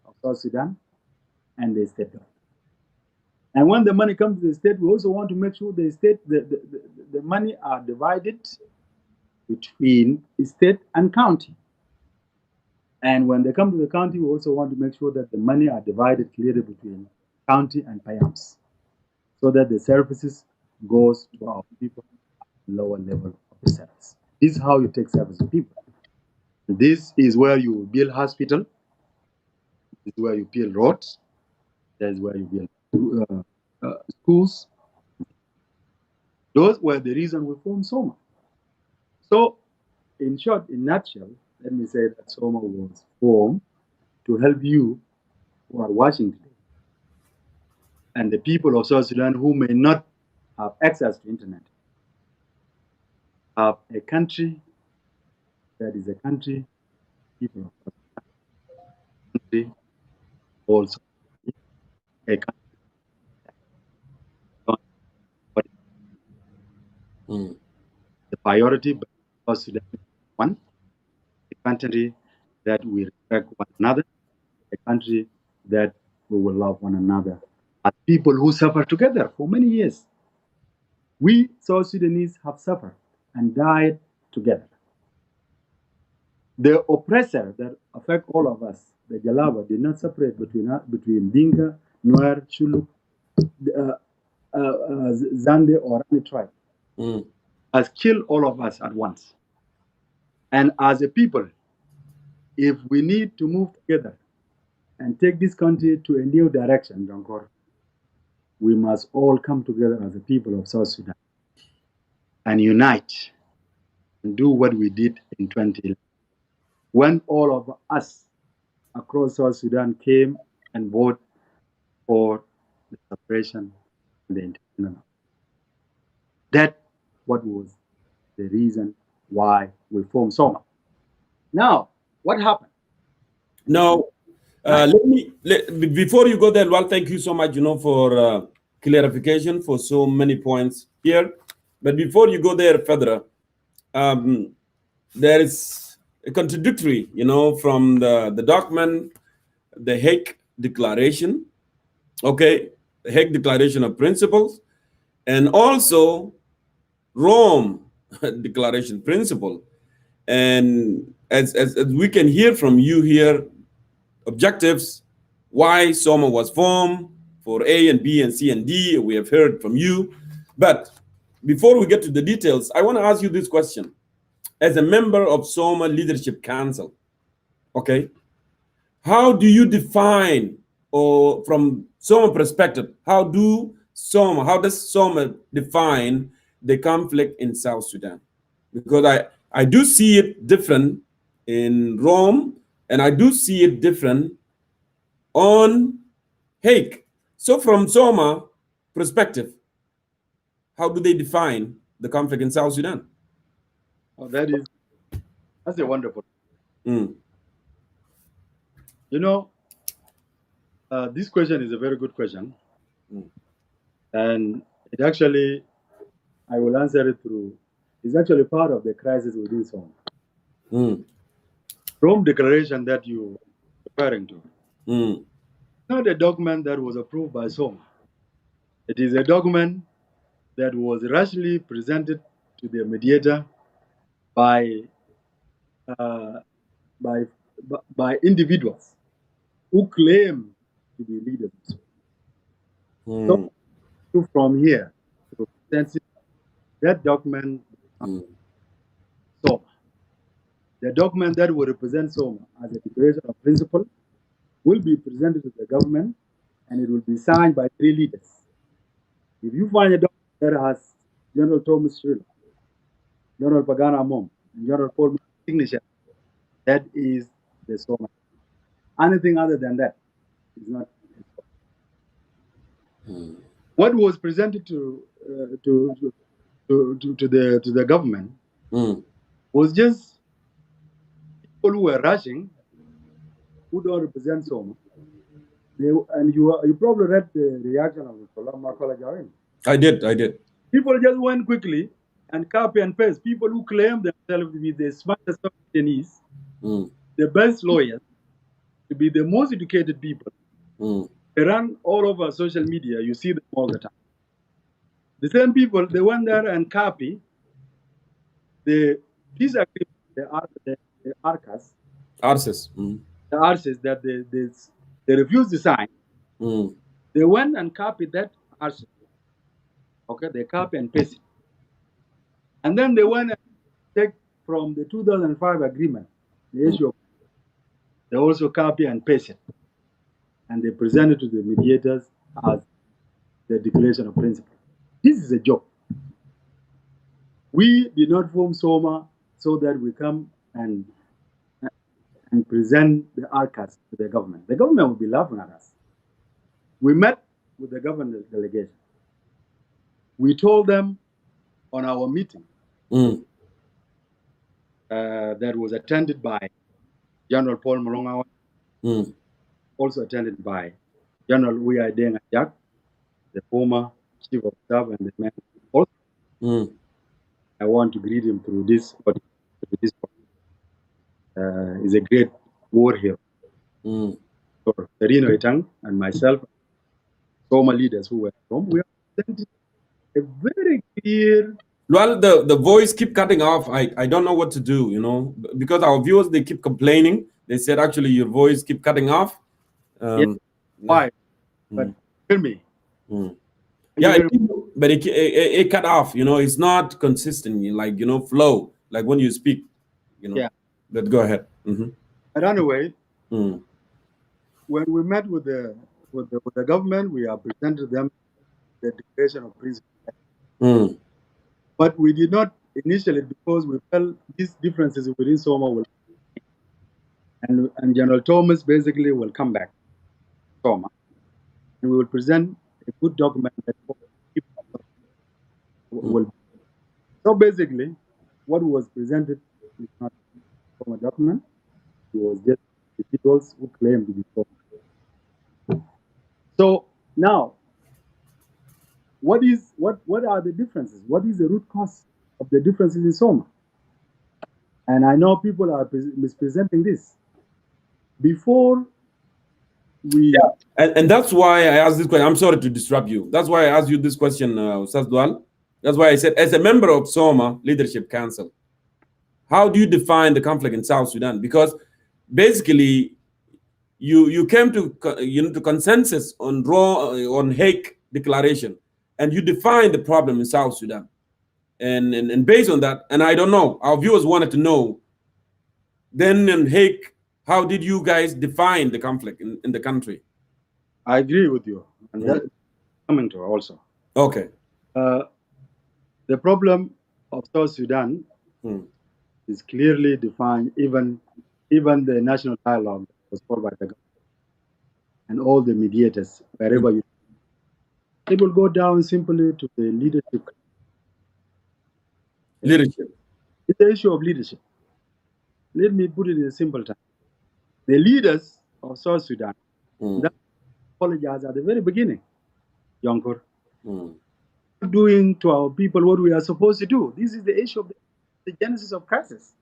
of South Sudan and the state government. And when the money comes to the state, we also want to make sure the state, the money are divided between state and county. And when they come to the county, we also want to make sure that the money are divided clearly between county and PAYAMS, so that the services goes to our people at the lower level of the service. This is how you take service to people. This is where you build hospital. This is where you build roads. That is where you build schools. Those were the reason we formed SOMA. So, in short, in nutshell, let me say that SOMA was formed to help you who are watching today, and the people of South Sudan who may not have access to internet, have a country that is a country, people of South Sudan, country also a country. The priority of South Sudan is one, a country that we respect one another, a country that we will love one another as people who suffer together for many years. We South Sudanese have suffered and died together. The oppressor that affect all of us, the Jalaba, did not separate between Dinka, Nuer, Shuluk, Zande, or any tribe. Has killed all of us at once. And as a people, if we need to move together and take this country to a new direction, Donkor, we must all come together as a people of South Sudan and unite and do what we did in 2011, when all of us across South Sudan came and voted for the separation and the independence. That what was the reason why we formed SOMA. Now, what happened? Now, before you go there, well, thank you so much, for clarification for so many points here. But before you go there further, there is a contradictory, from the document, the Hague Declaration, okay, the Hague Declaration of Principles, and also Rome Declaration Principle. And as we can hear from you here, objectives, why SOMA was formed for A and B and C and D, we have heard from you. But before we get to the details, I want to ask you this question. As a member of SOMA Leadership Council, okay, how do you define, or from SOMA perspective, how does SOMA define the conflict in South Sudan? Because I do see it different in Rome, and I do see it different on Hague. So from SOMA perspective, how do they define the conflict in South Sudan? Oh, that's a wonderful. This question is a very good question. And it actually, I will answer it through, it's actually part of the crisis within SOMA. Rome Declaration that you're referring to, not a document that was approved by SOMA. It is a document that was rashly presented to the mediator by individuals who claim to be leaders. So from here, that document So the document that will represent SOMA as a declaration of principle will be presented to the government, and it will be signed by 3 leaders. If you find a document that has General Thomas Shriller, General Pagana Mom, and General Paul signature, that is the SOMA. Anything other than that is not. What was presented to the government was just people who were rushing, who don't represent SOMA. And you probably read the reaction of Makola Jarin. I did. People just went quickly and copy and paste. People who claim themselves to be the smartest Sudanese, the best lawyers, to be the most educated people. They run all over social media. You see them all the time. The same people, they went there and copy the peace agreement, the ARCAS. The ARCAS that they refused to sign. They went and copied that ARCAS. Okay, they copy and paste it. And then they went and take from the 2005 agreement, the issue of, they also copy and paste it. And they present it to the mediators as the declaration of principle. This is a joke. We did not form SOMA so that we come and present the ARCAS to the government. The government will be laughing at us. We met with the government delegation. We told them on our meeting that was attended by General Paul Malonga, also attended by General Wiyai Deng Ajak, the former chief of staff, and the man. Also, I want to greet him through this. He's a great war hero. So, Serino Itang and myself, former leaders who were from, we are presenting a very clear. Well, the voice keep cutting off. I don't know what to do, you know, because our viewers, they keep complaining. They said, actually, your voice keep cutting off. Why? But hear me. Yeah, but it cut off, you know, it's not consistent, like, you know, flow, like when you speak, you know. Yeah. But go ahead. But anyway, when we met with the government, we have presented them the declaration of principle. But we did not initially, because we felt these differences within SOMA will, and General Thomas basically will come back to SOMA, and we will present a good document that will. So basically, what was presented is not a SOMA document. It was just individuals who claim to be SOMA. So now, what are the differences? What is the root cause of the differences in SOMA? And I know people are mispresenting this. Before we... And that's why I asked this question. I'm sorry to disrupt you. That's why I asked you this question, Ustaz Dwal. That's why I said, as a member of SOMA Leadership Council, how do you define the conflict in South Sudan? Because basically, you came to to consensus on Hague Declaration, and you defined the problem in South Sudan. And based on that, and I don't know, our viewers wanted to know, then in Hague, how did you guys define the conflict in the country? I agree with you, and that's coming to also. Okay. The problem of South Sudan is clearly defined. Even the national dialogue was called by the government and all the mediators, wherever you. It will go down simply to the leadership. Leadership. It's the issue of leadership. Let me put it in a simple term. The leaders of South Sudan that apologize at the very beginning, Yonkor, doing to our people what we are supposed to do. This is the issue of the genesis of crisis.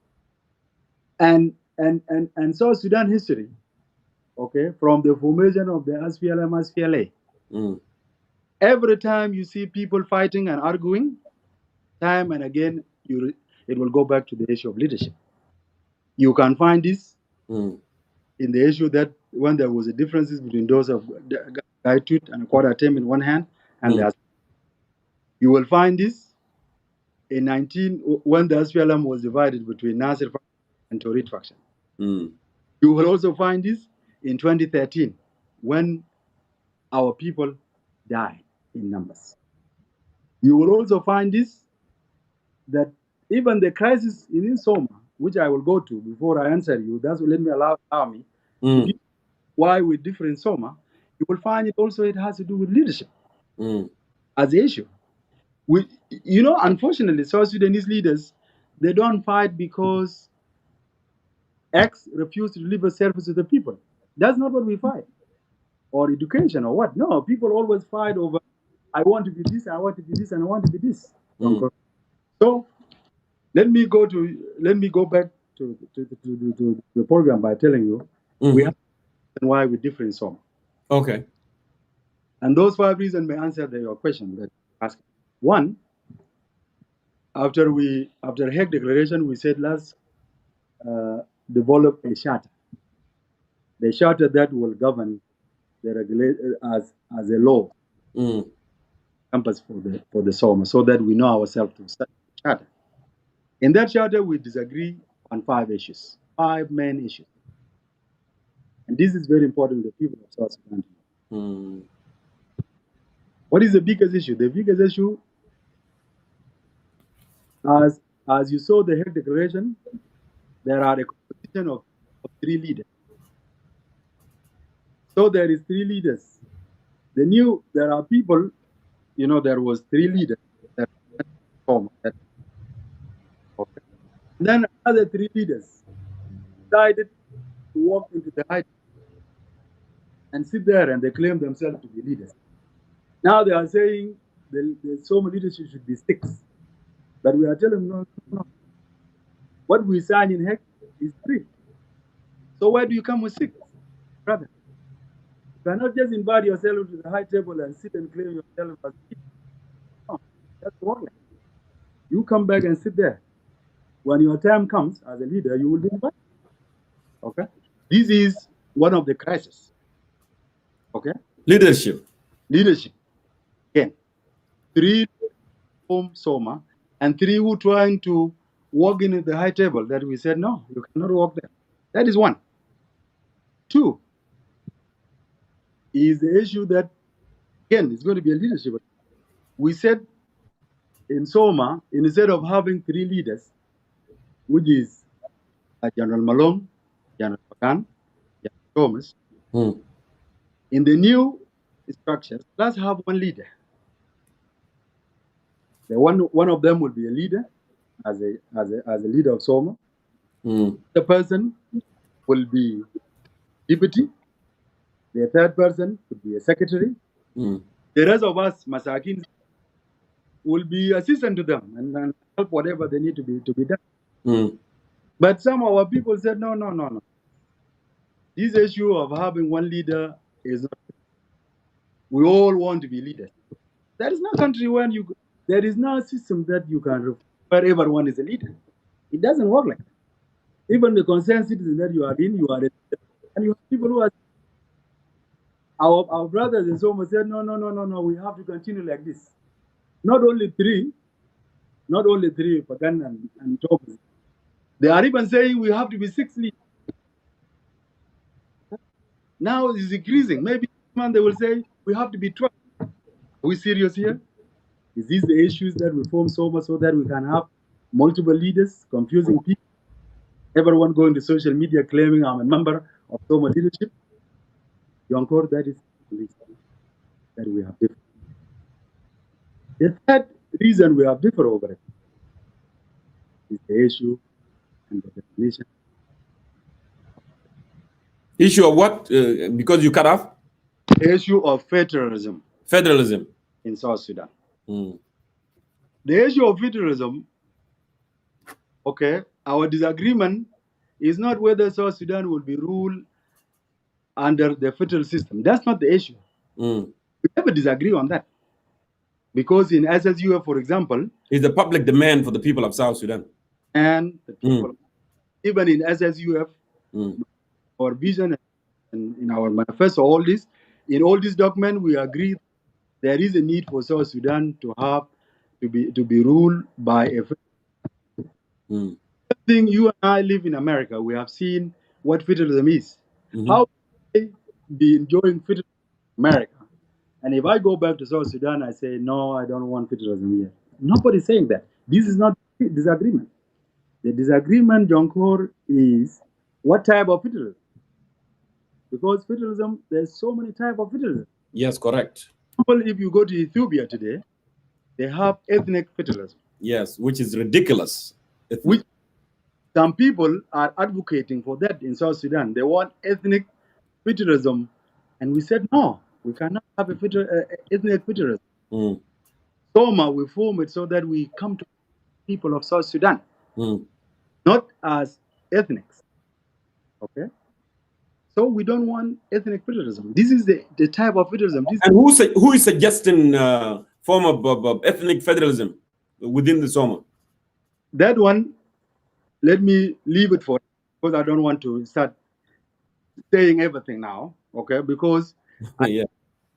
And South Sudan history, okay, from the formation of the SPLM, SPLA. Every time you see people fighting and arguing, time and again, it will go back to the issue of leadership. You can find this in the issue that when there was a differences between those of Gaitut and Quadatem in one hand, and you will find this when the SPLM was divided between Nasser and Torit faction. Mm. You will also find this in 2013 when our people died in numbers. You will also find this that even the crisis in Soma, which I will go to before I answer you, let me allow me to give why we differ in Soma. You will find it has to do with leadership as the issue. Unfortunately, South Sudanese leaders, they don't fight because X refused to deliver service to the people. That's not what we fight. Or education or what. No, people always fight over, I want to be this, I want to be this, and I want to be this. So let me go back to the program by telling you we have why we differ in some. Okay. And those 5 reasons may answer your question that you asked. One, after Hague Declaration, we said let's develop a charter. The charter that will govern the regulator as a law compass for the Soma, so that we know ourselves to set the charter. In that charter, we disagree on 5 issues, 5 main issues. And this is very important to the people of South Sudan. What is the biggest issue? The biggest issue, as you saw the Hague Declaration, there are a composition of 3 leaders. So there is 3 leaders. There are people, there was 3 leaders. Okay. Then other 3 leaders decided to walk into the height and sit there, and they claim themselves to be leaders. Now they are saying the Soma leadership should be 6. But we are telling them, no. What we sign in Hague is 3. So why do you come with 6, brother? You cannot just invite yourself to the high table and sit and claim yourself as leader. No, that's wrong. You come back and sit there. When your time comes as a leader, you will be invited. Okay? This is one of the crises. Okay? Leadership. Again, 3 form Soma and 3 who trying to walk in at the high table that we said, no, you cannot walk there. That is 1. 2 is the issue that, again, it's going to be a leadership. We said in Soma, instead of having 3 leaders, which is General Malone, General Pagan, General Thomas, in the new structure, let's have 1 leader. The one of them will be a leader as a leader of Soma. The person will be deputy. The 3rd person could be a secretary. The rest of us, Masakin, will be assistant to them and help whatever they need to be done. But some of our people said, no. This issue of having 1 leader is not. We all want to be leaders. There is no country where there is no system that you can where everyone is a leader. It doesn't work like that. Even the concerned citizen that you are in, you are a leader. And you have people who are our brothers in Soma said, no, we have to continue like this. Not only 3, Pagan and Thomas. They are even saying we have to be 6 leaders. Now it's increasing. Maybe they will say we have to be 12. Are we serious here? Is these the issues that we form Soma so that we can have multiple leaders, confusing people? Everyone going to social media claiming I'm a member of Soma leadership? Yonkor, that is the reason that we have different. The 3rd reason we have different over it is the issue and the definition. Issue of what? Because you cut off? The issue of federalism. Federalism. In South Sudan. The issue of federalism, okay, our disagreement is not whether South Sudan will be ruled under the federal system. That's not the issue. We never disagree on that. Because in SSUF, for example, it's the public demand for the people of South Sudan. And the people, even in SSUF, our vision and in our manifesto, in all these documents, we agree there is a need for South Sudan to have to be ruled by a thing. You and I live in America. We have seen what federalism is. How can I be enjoying federalism in America? And if I go back to South Sudan, I say, no, I don't want federalism here. Nobody's saying that. This is not disagreement. The disagreement, Jonkor, is what type of federalism? Because federalism, there's so many types of federalism. Yes, correct. If you go to Ethiopia today, they have ethnic federalism. Yes, which is ridiculous. Which some people are advocating for that in South Sudan. They want ethnic federalism. And we said, no, we cannot have ethnic federalism. SOMA, we form it so that we come to people of South Sudan, not as ethnics. Okay? So we don't want ethnic federalism. This is the type of federalism. And who is suggesting form of ethnic federalism within the SOMA? That one, let me leave it for, because I don't want to start saying everything now, okay? Because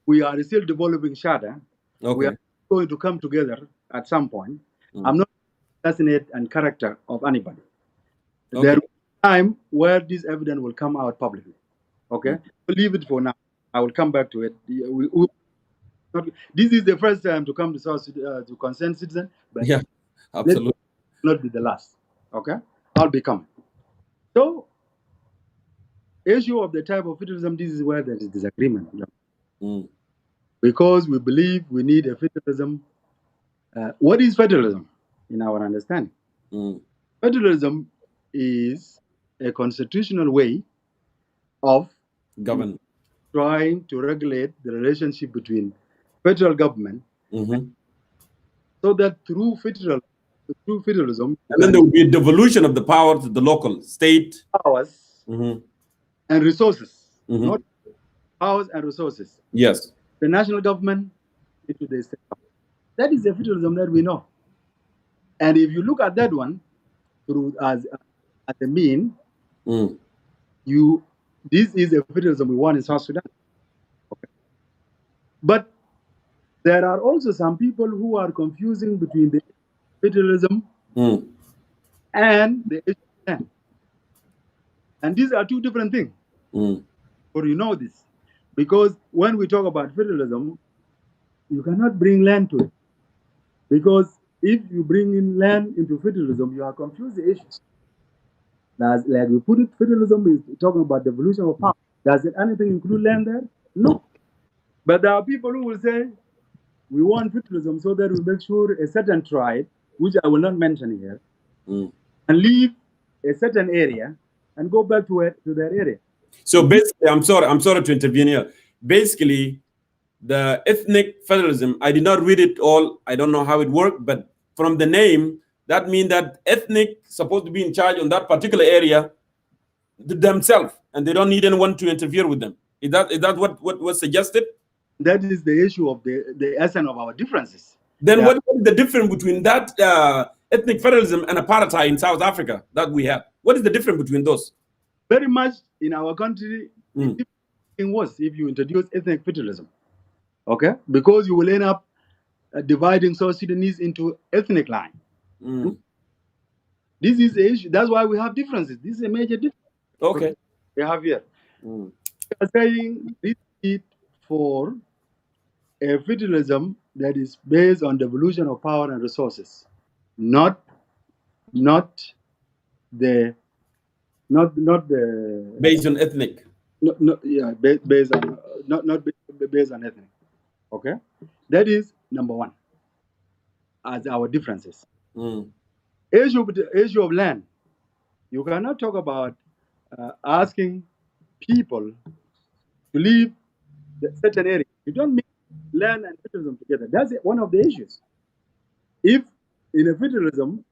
we are still developing Shada. Okay. We are going to come together at some point. I'm not assassinate and character of anybody. Okay. There will be a time where this evidence will come out publicly. Okay? We'll leave it for now. I will come back to it. This is the first time to come to South Sudan to concerned citizen, but yeah, absolutely. Not be the last. Okay? I'll be coming. So, issue of the type of federalism, this is where there is disagreement. Because we believe we need a federalism. What is federalism in our understanding? Federalism is a constitutional way of trying to regulate the relationship between federal government, so that through federalism, and then there will be a devolution of the power to the local state powers and resources, not powers and resources. Yes, the national government into the state. That is the federalism that we know. And if you look at that one through as a mean, this is the federalism we want in South Sudan. Okay. But there are also some people who are confusing between the federalism and the issue of land. And these are two different things. Or you know this. Because when we talk about federalism, you cannot bring land to it. Because if you bring in land into federalism, you are confused the issues. Like we put it, federalism is talking about devolution of power. Does it anything include land there? No. But there are people who will say, we want federalism so that we make sure a certain tribe, which I will not mention here, and leave a certain area and go back to their area. So basically, I'm sorry to intervene here. Basically, the ethnic federalism, I did not read it all. I don't know how it worked, but from the name, that means that ethnic supposed to be in charge on that particular area themselves, and they don't need anyone to interfere with them. Is that what was suggested? That is the issue of the essence of our differences. Then what is the difference between that ethnic federalism and apartheid in South Africa that we have? What is the difference between those? Very much in our country, it was if you introduce ethnic federalism. Okay? Because you will end up dividing South Sudanese into ethnic line. This is the issue. That's why we have differences. This is a major difference. Okay. We have here. We are saying this is for a federalism that is based on devolution of power and resources, not the based on ethnic. Based on not based on ethnic. Okay, that is number one. As our differences, issue of land, you cannot talk about asking people to leave the certain area. You don't mix land and federalism together. That's one of the issues. If in a federalism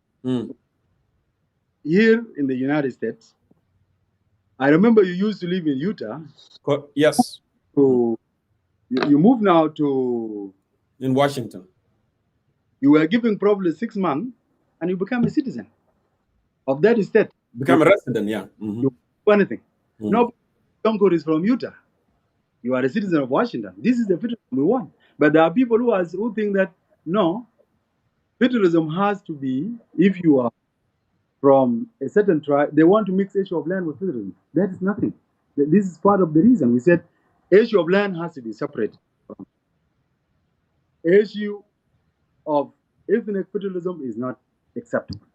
here in the United States, I remember you used to live in Utah. Yes. So you move now to in Washington. You were given probably 6 months, and you become a citizen of that state. Become a resident, yeah. You do anything. No, Jonkor is from Utah. You are a citizen of Washington. This is the federalism we want. But there are people who think that no, Federalism has to be, if you are from a certain tribe, they want to mix issue of land with federalism. That is nothing. This is part of the reason we said issue of land has to be separate from issue of ethnic federalism is not acceptable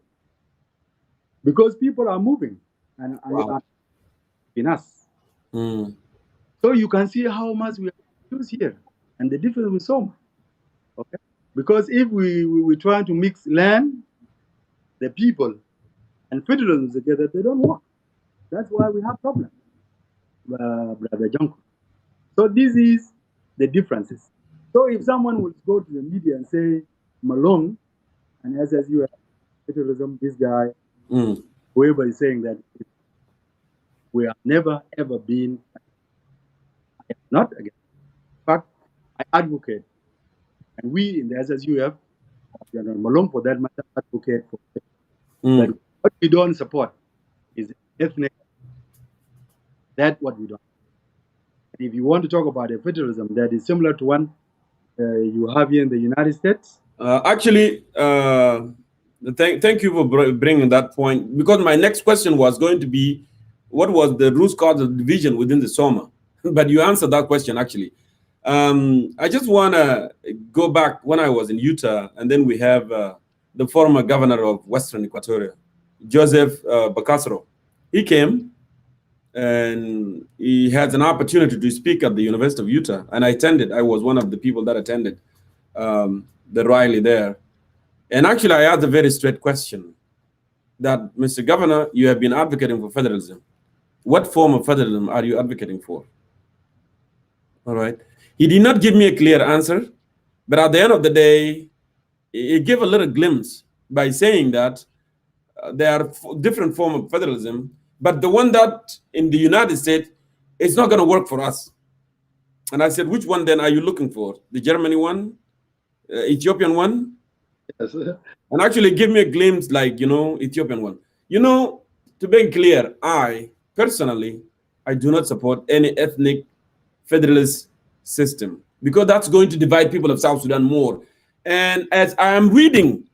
because people are moving and Wow. in us. So you can see how much we are here and the difference with Soma. Okay, because if we try to mix land, the people, and federalism together, they don't work. That's why we have problems, Brother Junko. So this is the differences. So if someone would go to the media and say Malone and SSU federalism, this guy, whoever is saying that we have never ever been, not again. In fact, I advocate, and we in the SSUF, General Malone for that matter, advocate for that. What we don't support is ethnic. That's what we don't. And if you want to talk about a federalism that is similar to one you have here in the United States. Thank you for bringing that point, because my next question was going to be, what was the root cause of division within the Soma? But you answered that question, actually. I just want to go back when I was in Utah, and then we have the former governor of Western Equatoria, Joseph Bacasro. He came, and he had an opportunity to speak at the University of Utah, and I attended. I was one of the people that attended the rally there. And actually, I asked a very straight question that, Mr. Governor, you have been advocating for federalism. What form of federalism are you advocating for? All right. He did not give me a clear answer, but at the end of the day, he gave a little glimpse by saying that there are different forms of federalism, but the one that in the United States is not going to work for us. And I said, which one then are you looking for? The Germany one? Ethiopian one? Yes. And actually give me a glimpse like, Ethiopian one. To be clear, I personally, I do not support any ethnic federalist system, because that's going to divide people of South Sudan more. And as I am reading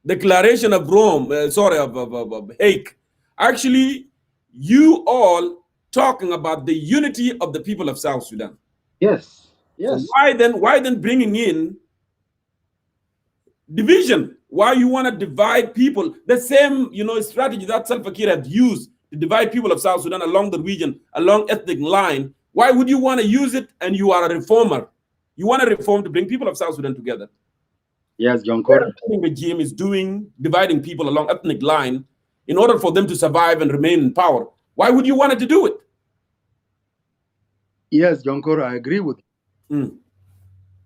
the Declaration of Rome, of Hague, actually, you all talking about the unity of the people of South Sudan. Yes. So why then bringing in division? Why you want to divide people? The same, strategy that Salva Kiir had used to divide people of South Sudan along the region, along ethnic line. Why would you want to use it? And you are a reformer. You want to reform to bring people of South Sudan together. Yes, John Corey. The regime is dividing people along ethnic line in order for them to survive and remain in power. Why would you want to do it? Yes, John Corey, I agree with you.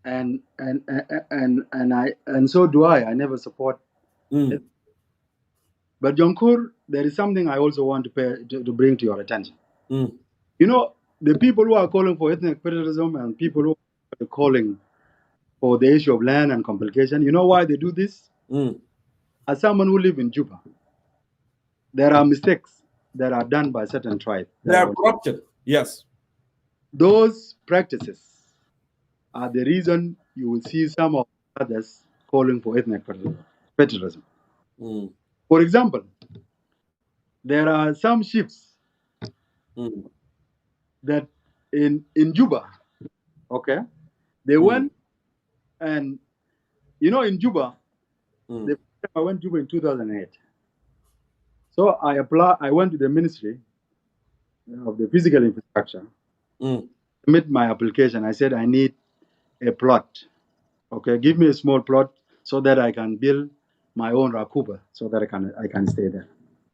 And so do I. I never support it. But John Corey, there is something I also want to bring to your attention. The people who are calling for ethnic federalism and people who are calling for the issue of land and complication, you know why they do this? As someone who lives in Juba, there are mistakes that are done by certain tribes. They are corrupted, yes. Those practices are the reason you will see some of others calling for ethnic federalism. For example, there are some chiefs that in Juba, okay, they went and, in Juba, I went to Juba in 2008. So I went to the Ministry of the Physical Infrastructure, submit my application. I said, I need a plot. Okay, give me a small plot so that I can build my own Rakuba so that I can stay there.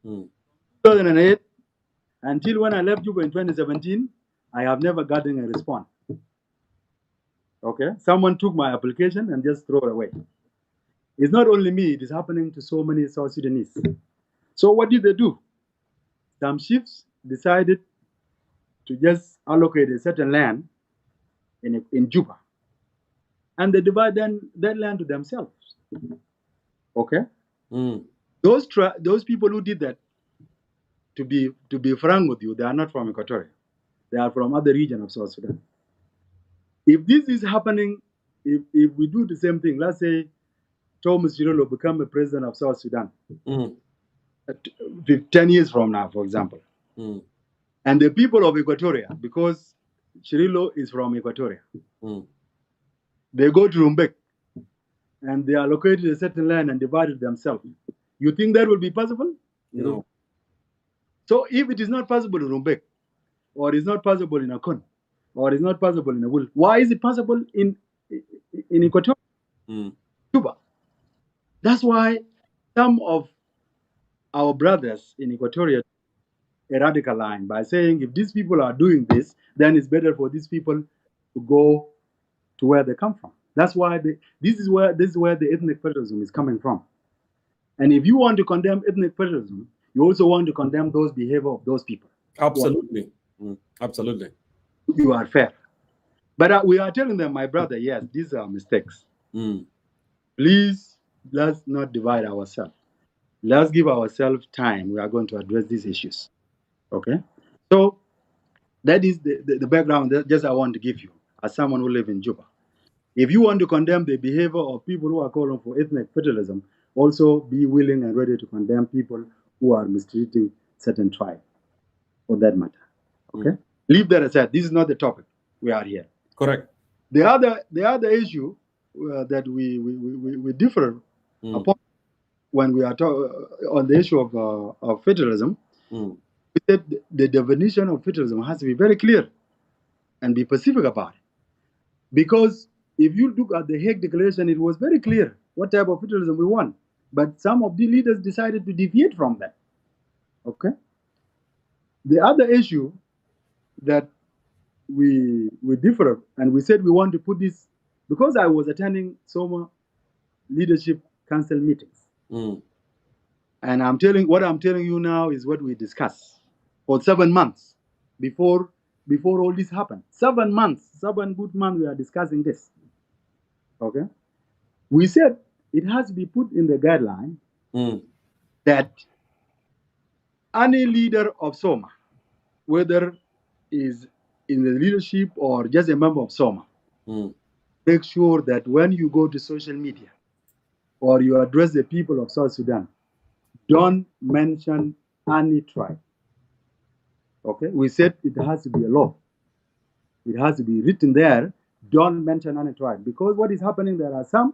2008 until when I left Juba in 2017, I have never gotten a response. Okay, someone took my application and just threw it away. It's not only me; it is happening to so many South Sudanese. So what did they do? Some chiefs decided to just allocate a certain land in Juba, and they divide that land to themselves. Okay, those people who did that, to be frank with you, they are not from Equatoria. They are from other regions of South Sudan. If this is happening, if we do the same thing, let's say Thomas Chirilo become a president of South Sudan, Mm. 10 years from now, for example, Mm. and the people of Equatoria, because Chirilo is from Equatoria, they go to Rumbek and they allocated a certain land and divided themselves. You think that will be possible? No. So if it is not possible in Rumbek, or it's not possible in Akon, or it's not possible in Awul, why is it possible in Equatoria? Cuba. That's why some of our brothers in Equatoria a radical line by saying if these people are doing this, then it's better for these people to go to where they come from. That's why this is where the ethnic federalism is coming from. And if you want to condemn ethnic federalism, you also want to condemn those behavior of those people. Absolutely. Absolutely. You are fair. But we are telling them, my brother, yes, these are mistakes. Please, let's not divide ourselves. Let's give ourselves time. We are going to address these issues. Okay? So that is the background that just I want to give you as someone who lives in Juba. If you want to condemn the behavior of people who are calling for ethnic federalism, also be willing and ready to condemn people who are mistreating certain tribes, for that matter. Okay? Leave that aside. This is not the topic. We are here. Correct. The other issue that we differ upon when we are on the issue of federalism, we said the definition of federalism has to be very clear and be specific about it. Because if you look at the Hague Declaration, it was very clear what type of federalism we want. But some of the leaders decided to deviate from that. Okay? The other issue that we differ, and we said we want to put this, because I was attending SOMA Leadership Council meetings. And what I'm telling you now is what we discussed for 7 months before all this happened. 7 months, 7 good months we are discussing this. Okay? We said it has to be put in the guideline that any leader of SOMA, whether is in the leadership or just a member of SOMA, make sure that when you go to social media or you address the people of South Sudan, don't mention any tribe. Okay? We said it has to be a law. It has to be written there, don't mention any tribe. Because what is happening, there are some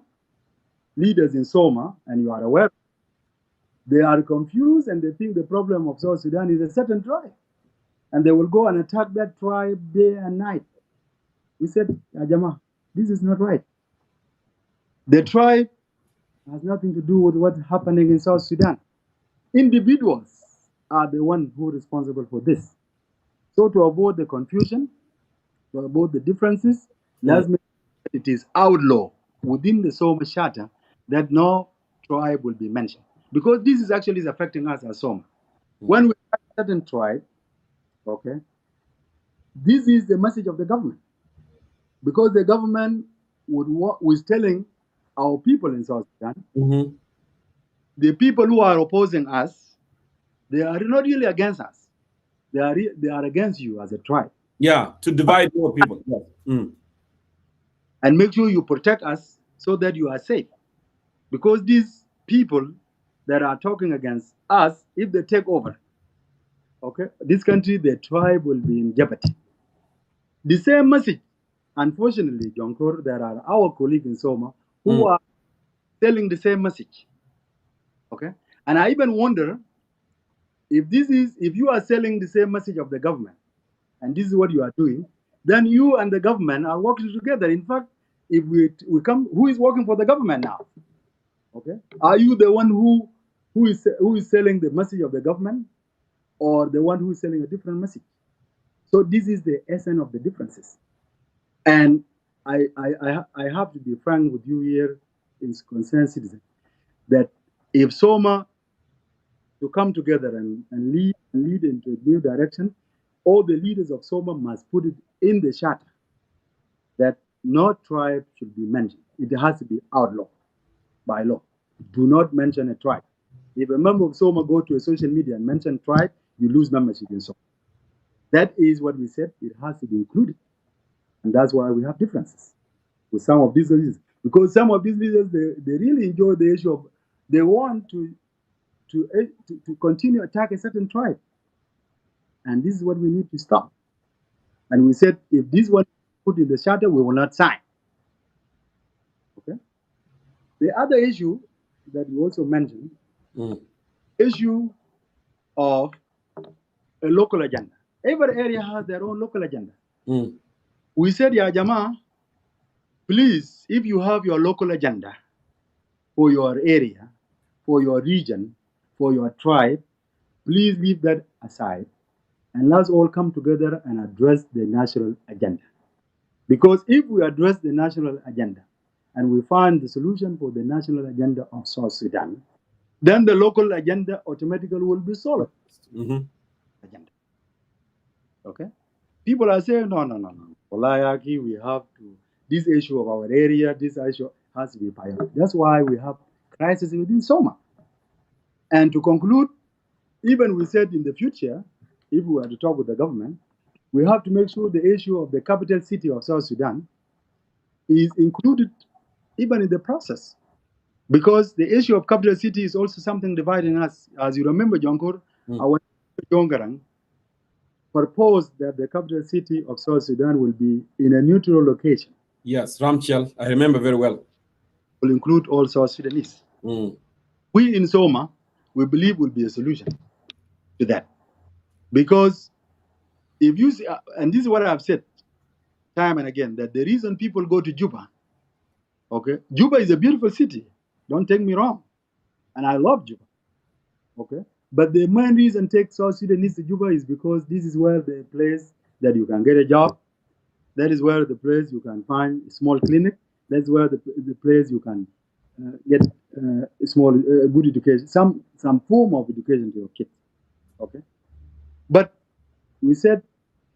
leaders in SOMA, and you are aware, they are confused and they think the problem of South Sudan is a certain tribe. And they will go and attack that tribe day and night. We said, Ajama, this is not right. The tribe has nothing to do with what's happening in South Sudan. Individuals are the ones who are responsible for this. So to avoid the confusion, to avoid the differences, let's make sure it is outlaw within the SOMA Charter that no tribe will be mentioned. Because this is actually affecting us as SOMA. When we have a certain tribe, okay, this is the message of the government. Because the government was telling our people in South Sudan, the people who are opposing us, they are not really against us. They are against you as a tribe. Yeah, to divide more people. And make sure you protect us so that you are safe. Because these people that are talking against us, if they take over, okay, this country, the tribe will be in jeopardy. The same message, unfortunately, Jonkor, there are our colleagues in SOMA who are telling the same message. Okay? And I even wonder if you are selling the same message of the government, and this is what you are doing, then you and the government are working together. In fact, if we come, who is working for the government now? Okay? Are you the one who is selling the message of the government, or the one who is selling a different message? So this is the essence of the differences. And I have to be frank with you here, in concerned citizen, that if SOMA to come together and lead into a new direction, all the leaders of SOMA must put it in the charter that no tribe should be mentioned. It has to be outlawed by law. Do not mention a tribe. If a member of SOMA go to a social media and mention tribe, you lose membership in SOMA. That is what we said. It has to be included. And that's why we have differences with some of these issues. Because some of these leaders, they really enjoy the issue of, they want to continue attack a certain tribe. And this is what we need to stop. And we said, if this one put in the charter, we will not sign. Okay. The other issue that you also mentioned, issue of a local agenda. Every area has their own local agenda. We said, Ya Jama, please, if you have your local agenda for your area, for your region, for your tribe, please leave that aside and let's all come together and address the national agenda. Because if we address the national agenda and we find the solution for the national agenda of South Sudan, then the local agenda automatically will be solved. Agenda. Okay? People are saying, no. Wallahi, we have to, this issue of our area, this issue has to be priority. That's why we have crisis within Soma. And to conclude, even we said in the future, if we were to talk with the government, we have to make sure the issue of the capital city of South Sudan is included even in the process. Because the issue of capital city is also something dividing us. As you remember, Jonkor, our Jongarang proposed that the capital city of South Sudan will be in a neutral location. Yes, Ramchal, I remember very well. Will include all South Sudanese. We in Soma, we believe will be a solution to that. Because if you see, and this is what I've said time and again, that the reason people go to Juba, okay, Juba is a beautiful city. Don't take me wrong. And I love Juba. Okay. But the main reason take South Sudanese to Juba is because this is where the place that you can get a job. That is where the place you can find a small clinic. That's where the place you can get a small good education, some form of education to your kids. Okay. But we said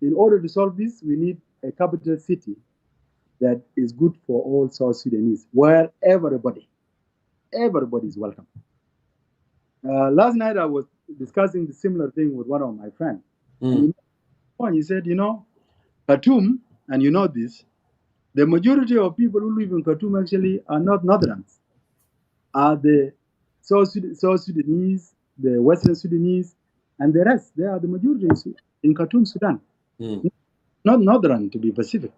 in order to solve this, we need a capital city that is good for all South Sudanese, where everybody is welcome. Last night I was discussing the similar thing with one of my friends. And he said, Khartoum, and you know this, the majority of people who live in Khartoum actually are not Northerns, are the South Sudanese, the Western Sudanese, and the rest. They are the majority in Khartoum, Sudan. Not Northern, to be specific.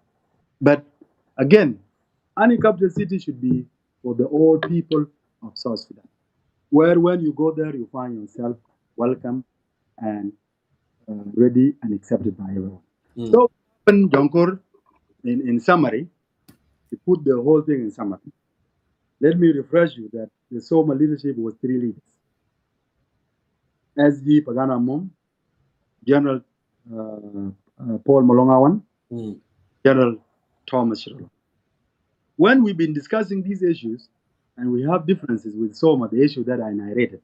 But again, any capital city should be for the old people of South Sudan, where when you go there, you find yourself welcome and ready and accepted by everyone. So, Jonkor, in summary, to put the whole thing in summary, let me refresh you that the Soma leadership was 3 leaders. SG Pagana Mom, General Paul Malongawan, General Thomas Shirolo. When we've been discussing these issues, and we have differences with Soma, the issue that I narrated.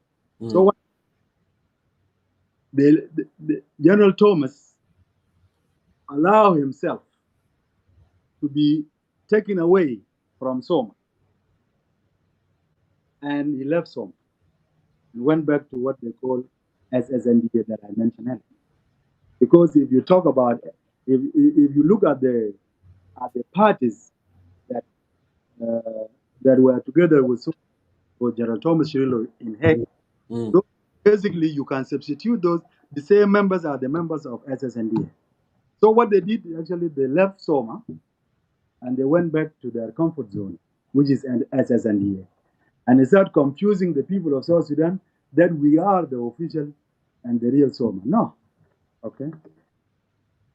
So the General Thomas allowed himself to be taken away from Soma. And he left Soma and went back to what they call SSNDA that I mentioned earlier. Because if you talk about, if you look at the parties that were together with General Thomas Shirilo in Hague, basically you can substitute those. The same members are the members of SSNDA. So what they did, actually, they left Soma and they went back to their comfort zone, which is SSNDA. And they start confusing the people of South Sudan that we are the official and the real Soma. No. Okay?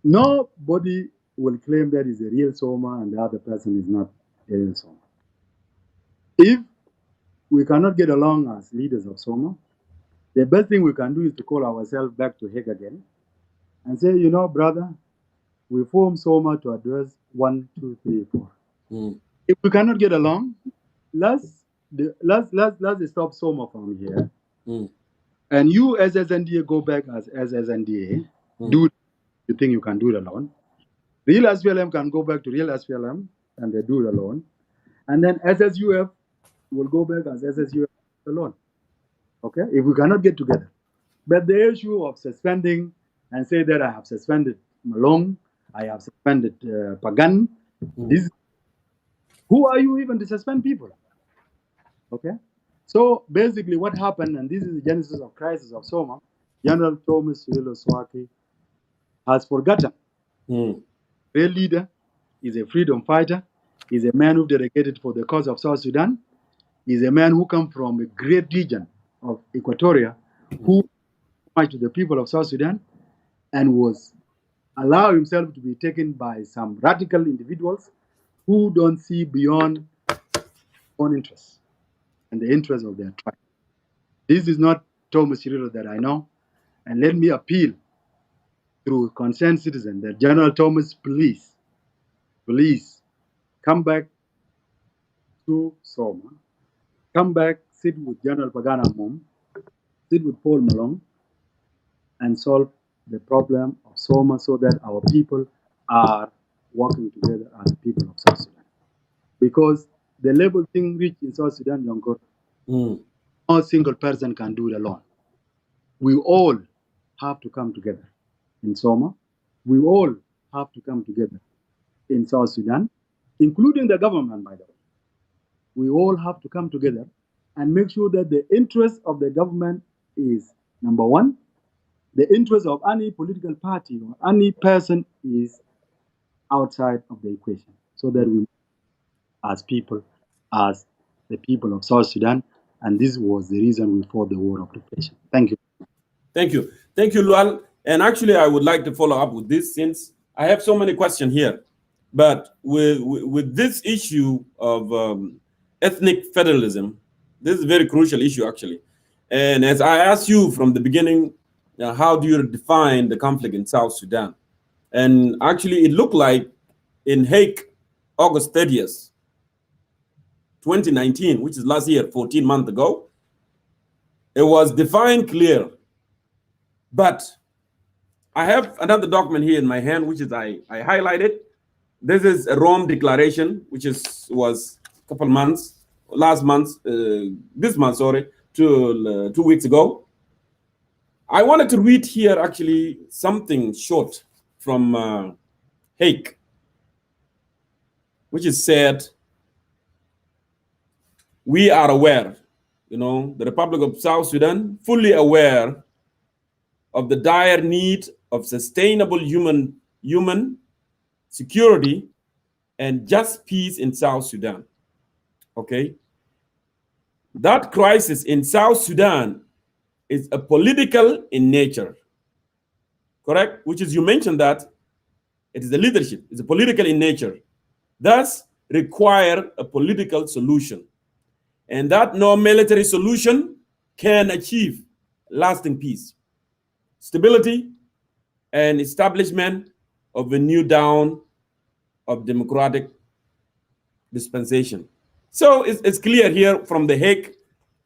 Nobody will claim that is a real Soma and the other person is not a real Soma. If we cannot get along as leaders of Soma, the best thing we can do is to call ourselves back to Hague again and say, brother, we formed Soma to address 1, 2, 3, 4. If we cannot get along, let's stop Soma from here. And you, as SNDA, go back as SNDA. Do you think you can do it alone? Real SPLM can go back to real SPLM and they do it alone. And then SSUF will go back as SSUF alone. Okay? If we cannot get together. But the issue of suspending and say that I have suspended Malong, I have suspended Pagan, this Who are you even to suspend people? Okay. So basically, what happened, and this is the genesis of crisis of Soma, General Thomas Cirillo Swaki has forgotten. Real leader is a freedom fighter. He's a man who dedicated for the cause of South Sudan. He's a man who comes from a great region of Equatoria, who fight to the people of South Sudan, and was allow himself to be taken by some radical individuals who don't see beyond own interests and the interests of their tribe. This is not Thomas Cirillo that I know, and let me appeal through concerned citizen that General Thomas, please come back to Soma, come back, sit with General Pagana Mom, sit with Paul Malone, and solve the problem of Soma so that our people are working together as the people of South Sudan. Because the level thing reached in South Sudan, Yonkor, no single person can do it alone. We all have to come together in Soma. We all have to come together in South Sudan, including the government, by the way. We all have to come together and make sure that the interest of the government is, number one, the interest of any political party or any person is outside of the equation, so that we, as people, as the people of South Sudan, and this was the reason we fought the war of repression. Thank you. Thank you. Thank you, Lual. And actually, I would like to follow up with this since I have so many questions here. But with this issue of ethnic federalism, this is a very crucial issue, actually. And as I asked you from the beginning, how do you define the conflict in South Sudan? And actually, it looked like in Hague, August 30th, 2019, which is last year, 14 months ago, it was defined clear. But I have another document here in my hand, which is I highlighted. This is a Rome Declaration, which was a couple months, this month, sorry, 2 weeks ago. I wanted to read here actually something short from Hague, which is said, we are aware, the Republic of South Sudan, fully aware of the dire need of sustainable human security and just peace in South Sudan. Okay? That crisis in South Sudan is a political in nature. Correct? Which is, you mentioned that it is a leadership, it's a political in nature. Thus, require a political solution. And that no military solution can achieve lasting peace, stability, and establishment of a new dawn of democratic dispensation. So it's clear here from the Hague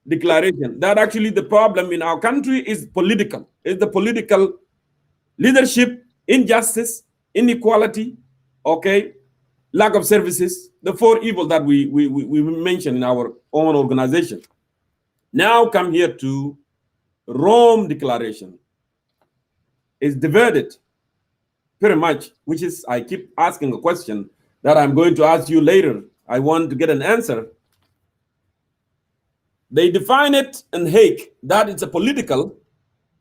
Declaration that actually the problem in our country is political. It's the political leadership, injustice, inequality, okay, lack of services, the four evils that we mentioned in our own organization. Now come here to Rome Declaration. It's diverted pretty much, which is, I keep asking a question that I'm going to ask you later. I want to get an answer. They define it in Hague that it's a political,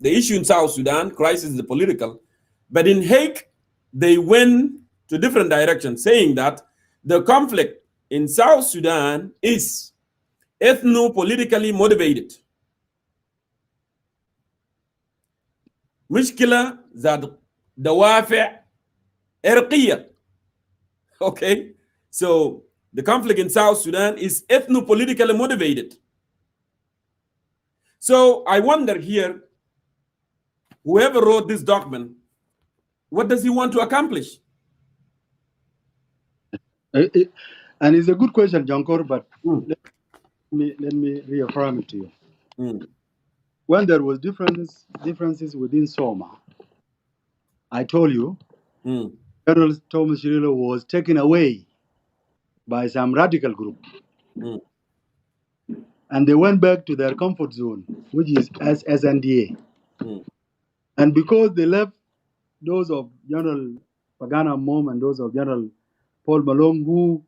the issue in South Sudan, crisis is political. But in Hague, they went to different directions, saying that the conflict in South Sudan is ethno-politically motivated. مشكلة ذات دوافع عرقية. Okay, so the conflict in South Sudan is ethno-politically motivated. So I wonder here, whoever wrote this document, what does he want to accomplish? And it's a good question, Jankor, but let me reaffirm it to you. When there was differences within Soma, I told you, General Thomas Cirillo was taken away by some radical group. And they went back to their comfort zone, which is SNDA. And because they left those of General Pagana Mom and those of General Paul Malone, who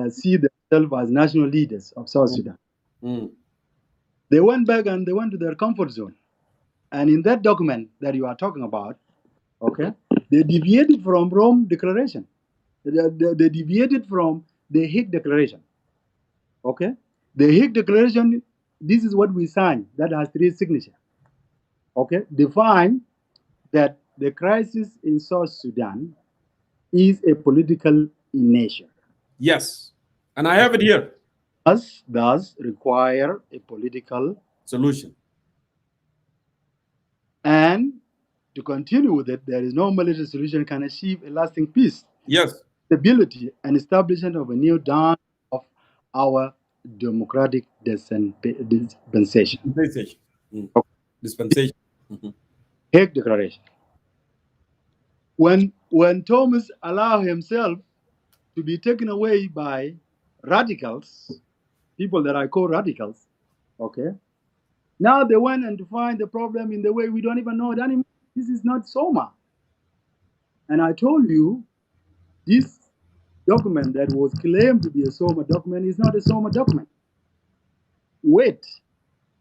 see themselves as national leaders of South Sudan. They went back and they went to their comfort zone. And in that document that you are talking about, okay, they deviated from Rome Declaration. They deviated from the Hague Declaration. Okay? The Hague Declaration, this is what we signed, that has 3 signatures. Okay? Define that the crisis in South Sudan is a political in nature. Yes. And I have it here. Does require a political solution. And to continue with it, there is no military solution can achieve a lasting peace. Yes. Stability and establishment of a new dawn of our democratic dispensation. Dispensation. Hague Declaration. When Thomas allowed himself to be taken away by radicals, people that I call radicals, okay, now they went and to find the problem in the way we don't even know it anymore. This is not SOMA. And I told you, this document that was claimed to be a SOMA document is not a SOMA document. Wait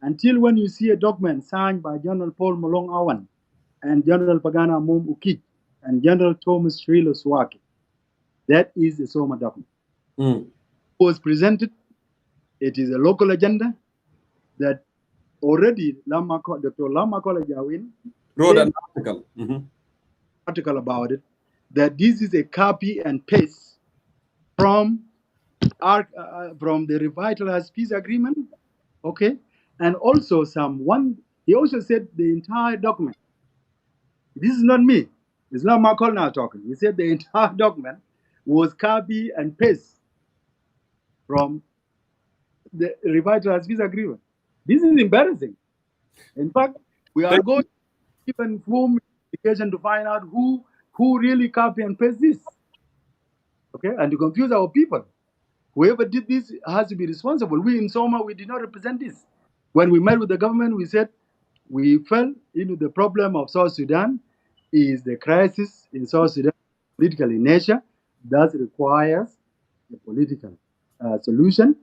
until when you see a document signed by General Paul Malong Awan and General Pagana Mom Ukit and General Thomas Shrilo Swaki. That is a SOMA document. It was presented. It is a local agenda that already Dr. Lama Kolajawin wrote an article about it, that this is a copy and paste from the revitalized peace agreement, okay, and also he also said the entire document. This is not me. It's not Marcol now talking. He said the entire document was copy and paste from the revitalized peace agreement. This is embarrassing. In fact, we are going to even form investigation to find out who really copy and paste this. Okay, and to confuse our people. Whoever did this has to be responsible. We in SOMA, we did not represent this. When we met with the government, we said we felt the problem of South Sudan is the crisis in South Sudan, political in nature, that requires a political solution.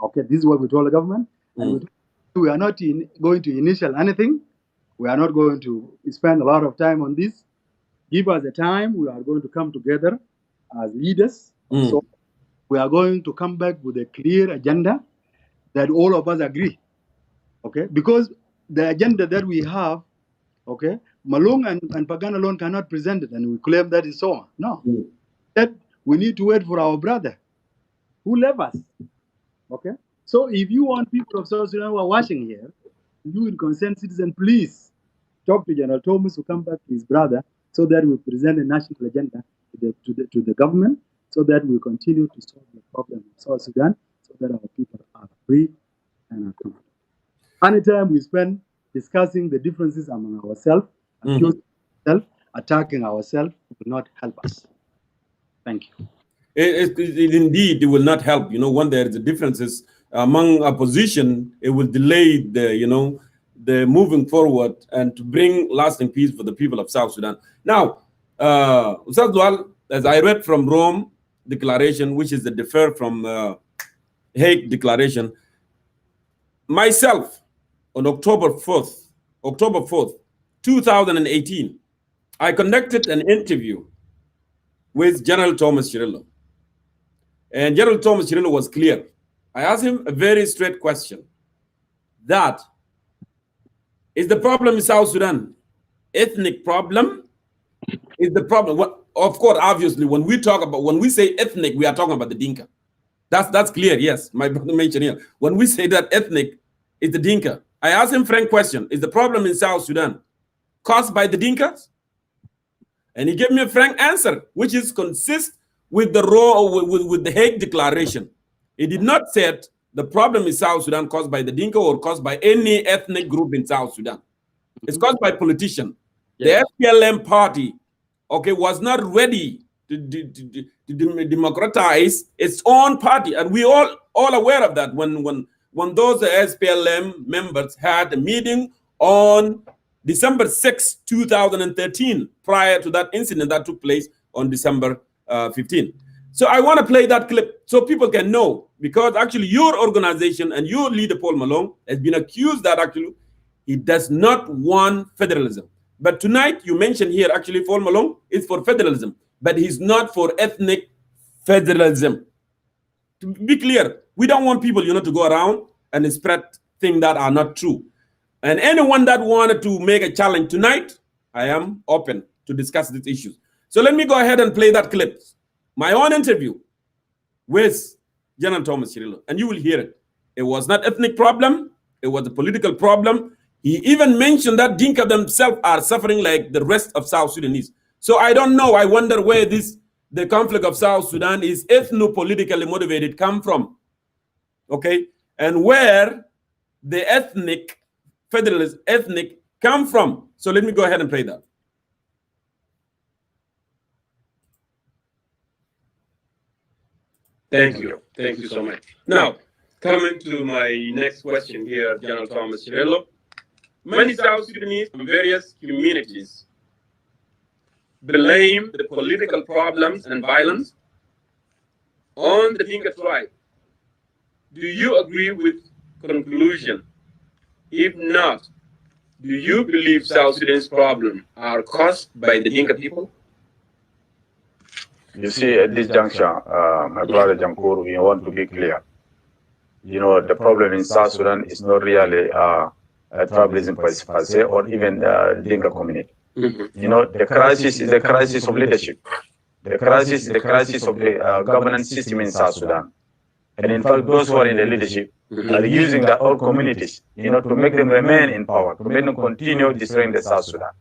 Okay, this is what we told the government. And we are not going to initial anything. We are not going to spend a lot of time on this. Give us the time. We are going to come together as leaders. So we are going to come back with a clear agenda that all of us agree. Okay, because the agenda that we have, okay, Malong and Pagan alone cannot present it, and we claim that is SOMA. No, that we need to wait for our brother who left us. Okay, so if you want people of South Sudan who are watching here, you in concerned citizen, please talk to General Thomas to come back to his brother, so that we present a national agenda to the government, so that we continue to solve the problem of South Sudan, so that our people are free and are comfortable. Anytime we spend discussing the differences among ourselves, attacking ourselves will not help us. Thank you. Indeed, it will not help. When there is differences among opposition, it will delay the moving forward and to bring lasting peace for the people of South Sudan. Now, Ustaz Dual, as I read from Rome Declaration, which is the defer from Hague Declaration, myself, on October 4th, 2018, I conducted an interview with General Thomas Cirillo. And General Thomas Cirillo was clear. I asked him a very straight question. That is the problem in South Sudan. Ethnic problem is the problem. Of course, obviously, when we say ethnic, we are talking about the Dinka. That's clear, yes. My brother mentioned here. When we say that ethnic is the Dinka, I asked him frank question. Is the problem in South Sudan caused by the Dinkas? And he gave me a frank answer, which is consist with the Hague Declaration. He did not say the problem in South Sudan caused by the Dinka or caused by any ethnic group in South Sudan. It's caused by politician. Yes. The SPLM party, okay, was not ready to democratize its own party, and we all aware of that. When those SPLM members had a meeting on December 6, 2013, prior to that incident that took place on December 15. So I want to play that clip so people can know, because actually your organization and your leader, Paul Malone, has been accused that actually he does not want federalism. But tonight you mentioned here actually Paul Malone is for federalism, but he's not for ethnic federalism. To be clear, we don't want people, to go around and spread things that are not true. And anyone that wanted to make a challenge tonight, I am open to discuss these issues. So let me go ahead and play that clip. My own interview with General Thomas Cirillo, and you will hear it. It was not ethnic problem. It was a political problem. He even mentioned that Dinka themselves are suffering like the rest of South Sudanese. So I don't know. I wonder where the conflict of South Sudan is ethno-politically motivated come from. Okay? And where the ethnic, federalist ethnic come from. So let me go ahead and play that. Thank you. Thank you so much. Now, coming to my next question here, General Thomas Cirillo. Many South Sudanese from various communities blame the political problems and violence on the Dinka tribe. Do you agree with conclusion? If not, do you believe South Sudan's problems are caused by the Dinka people? You see, at this juncture, my brother Jankur, we want to be clear. The problem in South Sudan is not really tribalism per se, or even the Dinka community. The crisis is the crisis of leadership. The crisis is the crisis of the governance system in South Sudan. And in fact, those who are in the leadership are using the old communities, to make them remain in power, to make them continue destroying the South Sudan.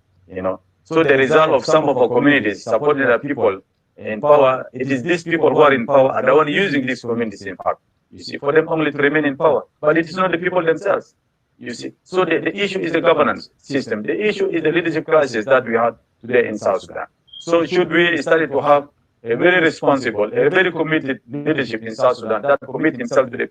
So the result of some of our communities supporting the people in power, it is these people who are in power are the one using these communities in fact. You see, for them only to remain in power. But it is not the people themselves. You see. So the issue is the governance system. The issue is the leadership crisis that we have today in South Sudan. So should we start to have a very responsible, a very committed leadership in South Sudan that commit himself to the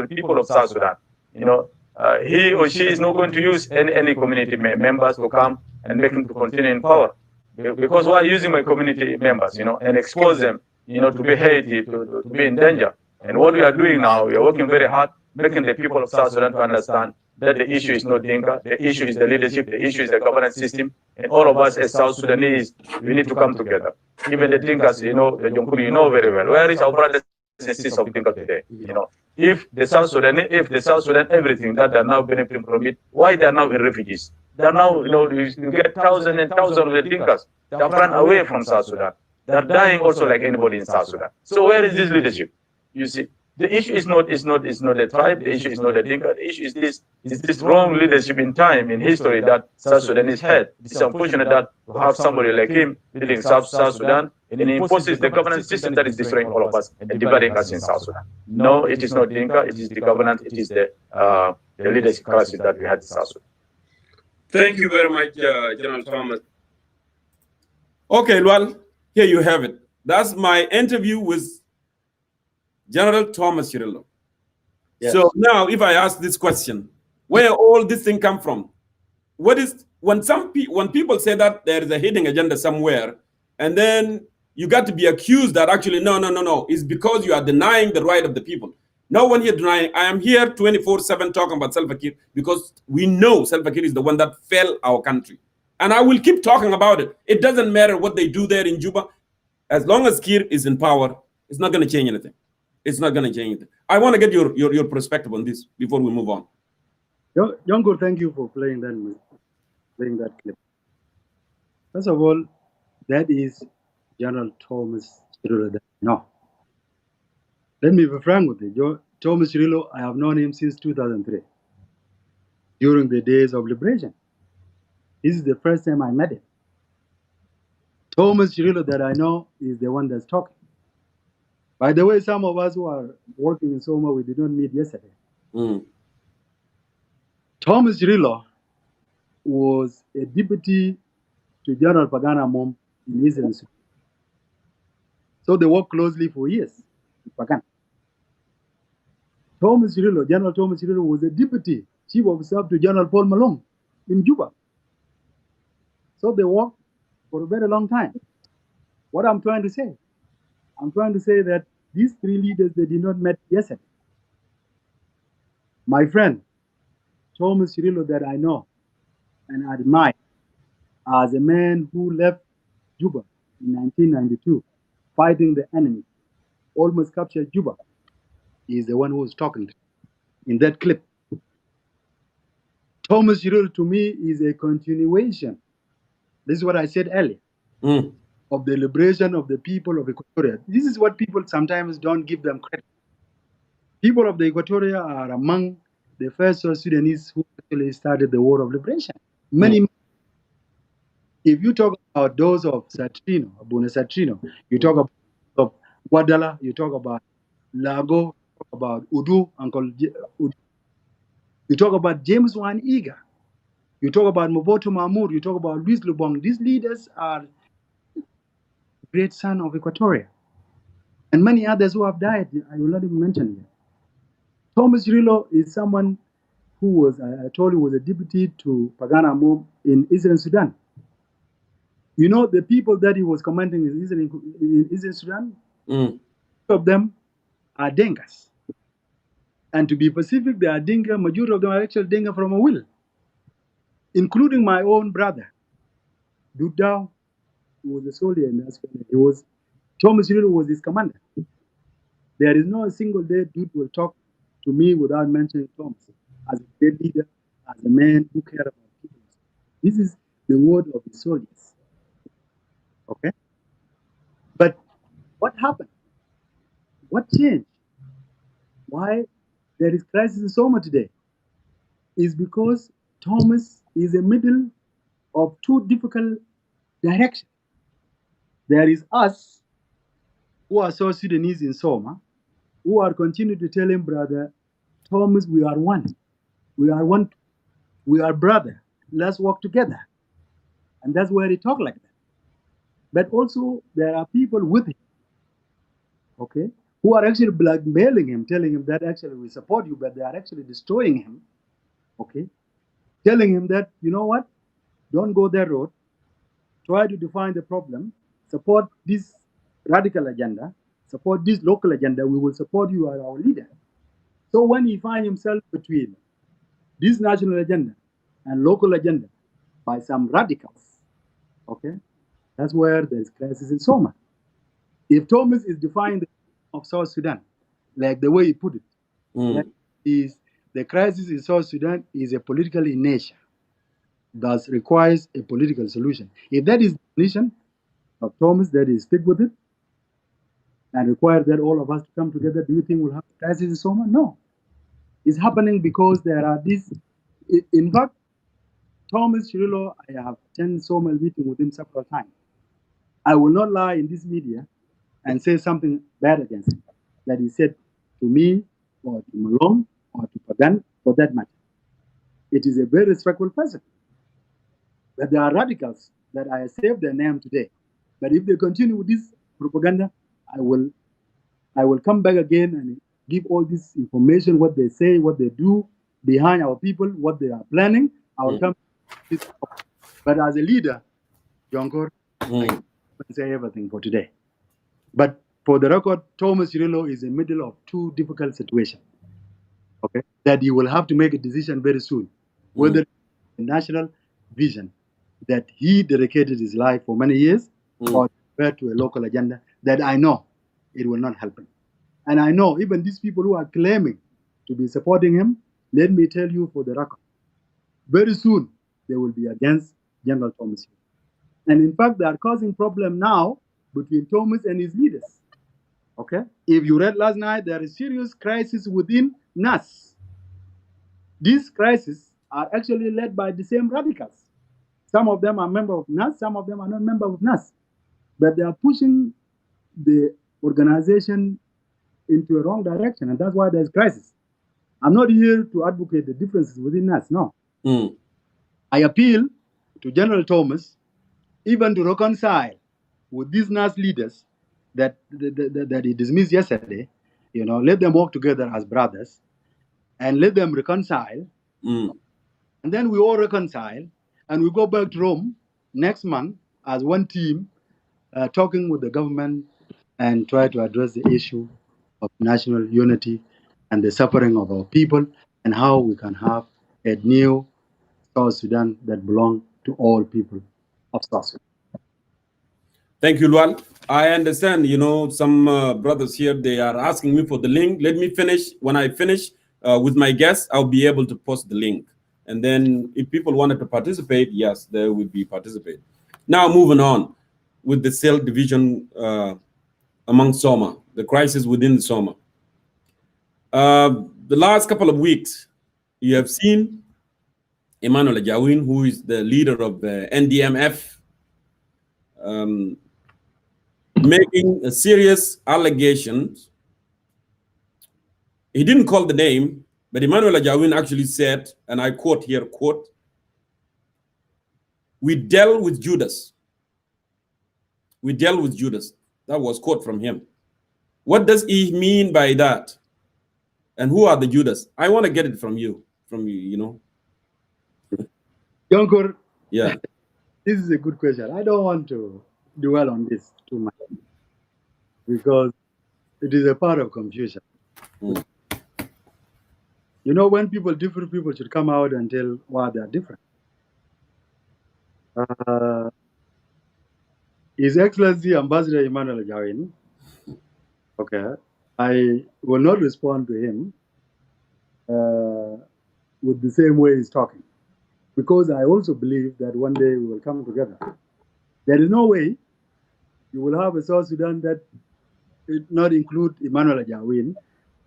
people of South Sudan. He or she is not going to use any community members to come and make him to continue in power. Because we're using my community members, and expose them, to be hated, to be in danger. And what we are doing now, we are working very hard, making the people of South Sudan to understand that the issue is not Dinka, the issue is the leadership, the issue is the governance system, and all of us as South Sudanese, we need to come together. Even the Dinkas, the Jonkuri, very well. Where is our brothers and sisters of Dinka today? If the South Sudan, everything that they are now benefiting from it, why they are now in refugees? They are now, you get thousands and thousands of the Dinkas that have run away from South Sudan. They are dying also like anybody in South Sudan. So where is this leadership? You see, the issue is not the tribe. The issue is not the Dinka. The issue is this wrong leadership in time, in history that South Sudan has had. It's unfortunate that to have somebody like him leading South Sudan, and he imposes the governance system that is destroying all of us and dividing us in South Sudan. No, it is not Dinka. It is the governance. It is the leadership crisis that we had in South Sudan. Thank you very much, General Thomas. Okay, well, here you have it. That's my interview with General Thomas Cirillo. Yes. So now, if I ask this question, where all this thing come from? What is when people say that there is a hidden agenda somewhere, and then you got to be accused that actually no, it's because you are denying the right of the people. No one here denying. I am here 24/7 talking about Salva Kiir because we know Salva Kiir is the one that fell our country, and I will keep talking about it. It doesn't matter what they do there in Juba, as long as Kiir is in power, it's not going to change anything. It's not going to change anything. I want to get your perspective on this before we move on. Jongo, thank you for playing that clip. First of all, that is General Thomas Cirillo. No. Let me be frank with you. Thomas Cirillo, I have known him since 2003, during the days of liberation. This is the first time I met him. Thomas Cirillo that I know is the one that's talking. By the way, some of us who are working in Soma, we did not meet yesterday. Thomas Cirillo was a deputy to General Pagana Mom in Eastern Sudan. So they worked closely for years with Pagana. General Thomas Cirillo was a deputy chief of staff to General Paul Malone in Juba. So they worked for a very long time. What I'm trying to say, I'm trying to say that these three leaders, they did not meet yesterday. My friend, Thomas Cirillo, that I know and admire as a man who left Juba in 1992, fighting the enemy, almost captured Juba, is the one who was talking in that clip. Thomas Cirillo, to me, is a continuation. This is what I said earlier. Of the liberation of the people of Equatoria. This is what people sometimes don't give them credit. People of the Equatoria are among the first South Sudanese who actually started the war of liberation. Many, if you talk about those of Satrino, Abuna Satrino, you talk about Guadala, you talk about Lago, you talk about Udu, Uncle Udu. You talk about James Wan Iga, you talk about Mobotu Mahmoud, you talk about Luis Lubong. These leaders are great son of Equatoria. And many others who have died, I will not even mention here. Thomas Cirillo is someone who was, I told you, was a deputy to Pagana Amom in Eastern Sudan. You know, the people that he was commanding in Eastern Sudan, two of them are Dengas. And to be specific, they are Dinka, majority of them are actually Dinka from a will, including my own brother, Dudao, who was a soldier in that. Thomas Cirillo was his commander. There is no single day Dude will talk to me without mentioning Thomas as a great leader, as a man who cared about people. This is the word of the soldiers. Okay? But what happened? What changed? Why there is crisis in Soma today? Is because Thomas is in the middle of two difficult directions. There is us, who are South Sudanese in Soma, who are continuing to tell him, brother Thomas, we are one. We are one. We are brother. Let's work together. And that's where he talk like that. But also there are people with him, okay, who are actually blackmailing him, telling him that actually we support you, but they are actually destroying him, okay, telling him that, you know what, don't go that road, try to define the problem, support this radical agenda, support this local agenda, we will support you as our leader. So when he finds himself between this national agenda and local agenda by some radicals, okay, that's where there's crisis in Soma. If Thomas is defining the of South Sudan, like the way he put it, that is the crisis in South Sudan is a political in nature, thus requires a political solution. If that is the definition of Thomas, that is stick with it and require that all of us to come together, do you think we'll have a crisis in Soma? No. It's happening because there are these. In fact, Thomas Cirillo, I have attended Soma meeting with him several times. I will not lie in this media and say something bad against him that he said to me or to Malone or to Pagan for that matter. It is a very respectful person. But there are radicals that I saved their name today. But if they continue with this propaganda, I will come back again and give all this information, what they say, what they do behind our people, what they are planning. I will come. But as a leader, Jonkor, I can say everything for today. But for the record, Thomas Cirillo is in the middle of two difficult situations. Okay, that he will have to make a decision very soon, whether the national vision that he dedicated his life for many years, or compared to a local agenda that I know it will not help him. And I know even these people who are claiming to be supporting him, let me tell you for the record, very soon they will be against General Thomas. And in fact, they are causing problem now between Thomas and his leaders. Okay? If you read last night, there is serious crisis within NAS. These crises are actually led by the same radicals. Some of them are members of NAS, some of them are not members of NAS. But they are pushing the organization into a wrong direction, and that's why there's crisis. I'm not here to advocate the differences within NAS, no. I appeal to General Thomas even to reconcile with these NAS leaders that he dismissed yesterday. You know, let them work together as brothers and let them reconcile. And then we all reconcile and we go back to Rome next month as one team talking with the government and try to address the issue of national unity and the suffering of our people, and how we can have a new South Sudan that belongs to all people of South Sudan. Thank you, Lual. I understand, some brothers here, they are asking me for the link. Let me finish. When I finish with my guests, I'll be able to post the link. And then if people wanted to participate, yes, they will be participate. Now, moving on with the cell division among Soma, the crisis within the Soma. The last couple of weeks, you have seen Emmanuel Ajawin, who is the leader of the NDMF, making a serious allegations. He didn't call the name, but Emmanuel Ajawin actually said, and I quote here, quote, "We dealt with Judas. We dealt with Judas." That was quote from him. What does he mean by that? And who are the Judas? I want to get it from you, Yonkor, Yeah. this is a good question. I don't want to dwell on this too much because it is a part of confusion. Mm. When different people should come out and tell why they are different. His Excellency Ambassador Emmanuel Ajawin, okay, I will not respond to him with the same way he's talking, because I also believe that one day we will come together. There is no way you will have a South Sudan that it not include Emmanuel Ajawin,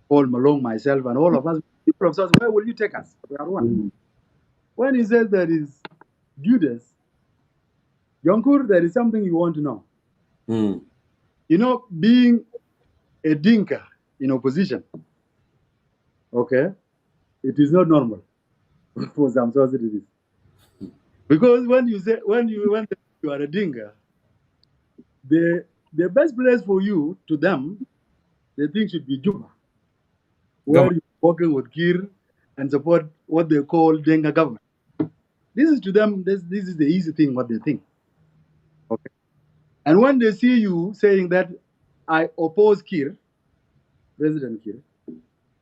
Paul Malone, myself, and all of us. People of South Sudan, where will you take us? We are one. When he says there is Judas, Yonkur, there is something you want to know. Being a Dinka in opposition, okay, it is not normal for some South Sudanese. Because when you are a Dinka, the best place for you, to them, they think should be Juba, where you're working with Kir and support what they call Dinka government. This is to them, this is the easy thing, what they think. Okay. And when they see you saying that I oppose Kir, President Kir,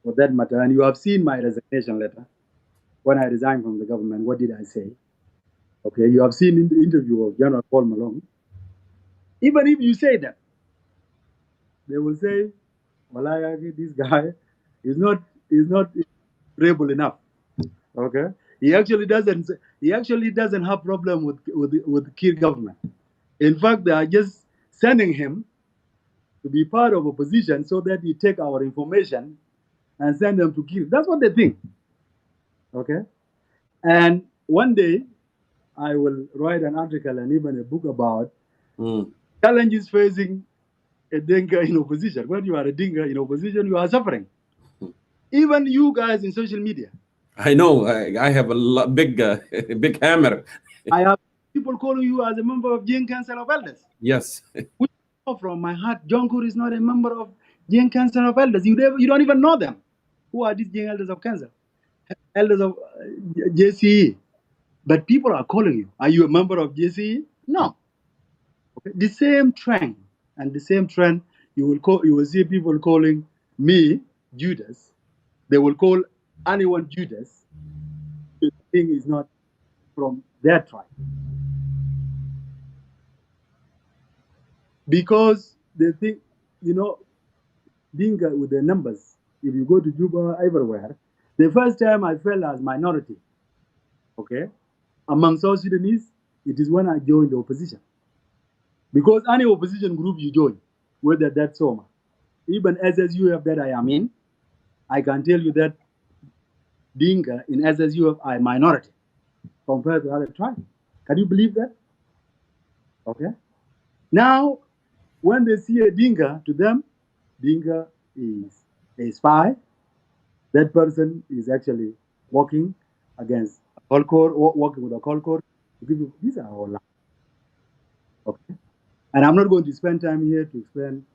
for that matter, and you have seen my resignation letter, when I resigned from the government, what did I say? Okay, you have seen in the interview of General Paul Malone. Even if you say that, they will say, well, this guy is not rebel enough. Okay, he actually doesn't have problem with Kir government. In fact, they are just sending him to be part of opposition so that he take our information and send them to Kir. That's what they think. Okay, and one day I will write an article and even a book about challenges facing a Dinka in opposition. When you are a Dinka in opposition, you are suffering. Even you guys in social media. I know. I have a big hammer. I have people calling you as a member of Jane Council of Elders. Yes. Which from my heart, Jonkur is not a member of Jane Council of Elders. You don't even know them. Who are these Jane Elders of Council? Elders of JCE. But people are calling you. Are you a member of JCE? No. Okay. The same trend you will see people calling me Judas. They will call anyone Judas. The thing is not from their tribe. Because they think, Dinka with the numbers, if you go to Juba, everywhere, the first time I felt as minority, okay, among South Sudanese, it is when I joined the opposition. Because any opposition group you join, whether that's Soma, even SSUF that I am in, I can tell you that Dinka in SSUF are a minority compared to other tribes. Can you believe that? Okay. Now, when they see a Dinka, to them, Dinka is a spy. That person is actually working against a Kolkor, or working with a Kolkor. These are all lies. Okay. And I'm not going to spend time here to explain,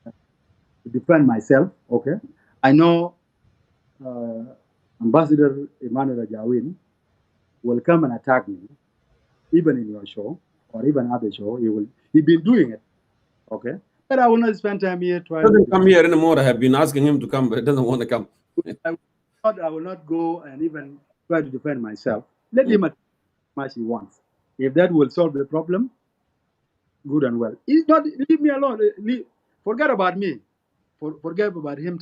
to defend myself. Okay. I know Ambassador Emmanuel Ajawin will come and attack me, even in your show or even other show. He's been doing it. Okay. But I will not spend time here He trying doesn't to come here anymore. I have been asking him to come, but he doesn't want to come. I will not go and even try to defend myself. Let him attack as much he wants. If that will solve the problem, good and well. He's not, leave me alone. Forget about me. Forget about him.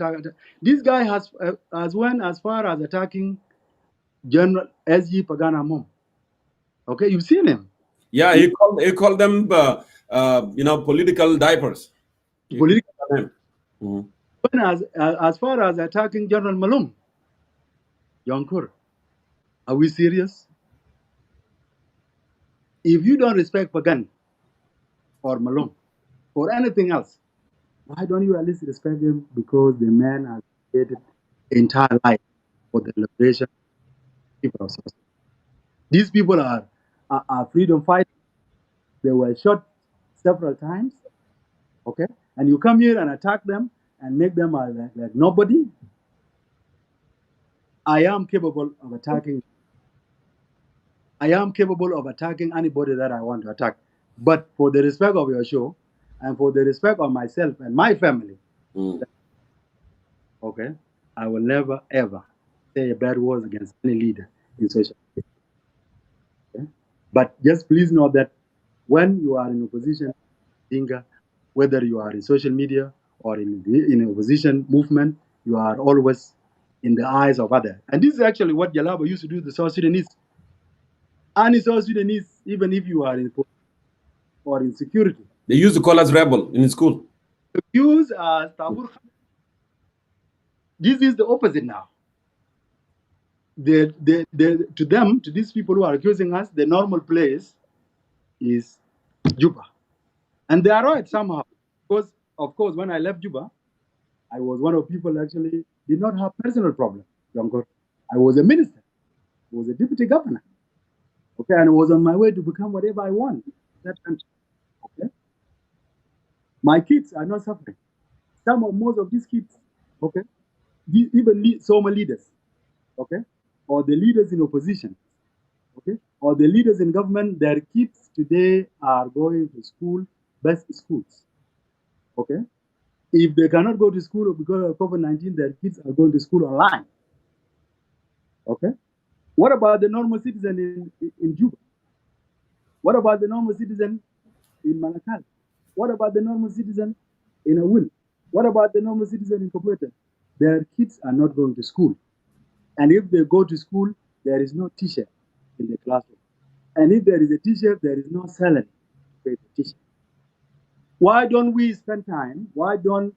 This guy has went as far as attacking General S.G. Pagana Mom. Okay, you've seen him. Yeah, he called them, political diapers. Political. Mm-hmm. As far as attacking General Malum, Yonkur, are we serious? If you don't respect Pagan or Malum or anything else, why don't you at least respect him? Because the man has created entire life for the liberation of people of South Sudan. These people are freedom fighters. They were shot several times. Okay, and you come here and attack them and make them like nobody. I am capable of attacking. I am capable of attacking anybody that I want to attack. But for the respect of your show and for the respect of myself and my family, okay, I will never ever say a bad word against any leader in social media. Okay? But just please know that when you are in opposition, whether you are in social media or in opposition movement, you are always in the eyes of others. And this is actually what Jalaba used to do to the South Sudanese. And the South Sudanese, even if you are in or in security, they used to call us rebel in school. Use as tabur. This is the opposite now. To these people who are accusing us, the normal place is Juba. And they are right somehow. Because, of course, when I left Juba, I was one of people actually did not have personal problem. I was a minister. I was a deputy governor. Okay, and I was on my way to become whatever I want in that country. Okay. My kids are not suffering. Most of these kids, okay, even some leaders, okay, or the leaders in opposition, okay, or the leaders in government, their kids today are going to school, best schools, okay. If they cannot go to school because of COVID-19, their kids are going to school online, okay. What about the normal citizen in Juba? What about the normal citizen in Malakal? What about the normal citizen in Awil? What about the normal citizen in Kokwete? Their kids are not going to school. And if they go to school, there is no teacher in the classroom. And if there is a teacher, there is no salary to pay the teacher. Why don't we spend time? Why don't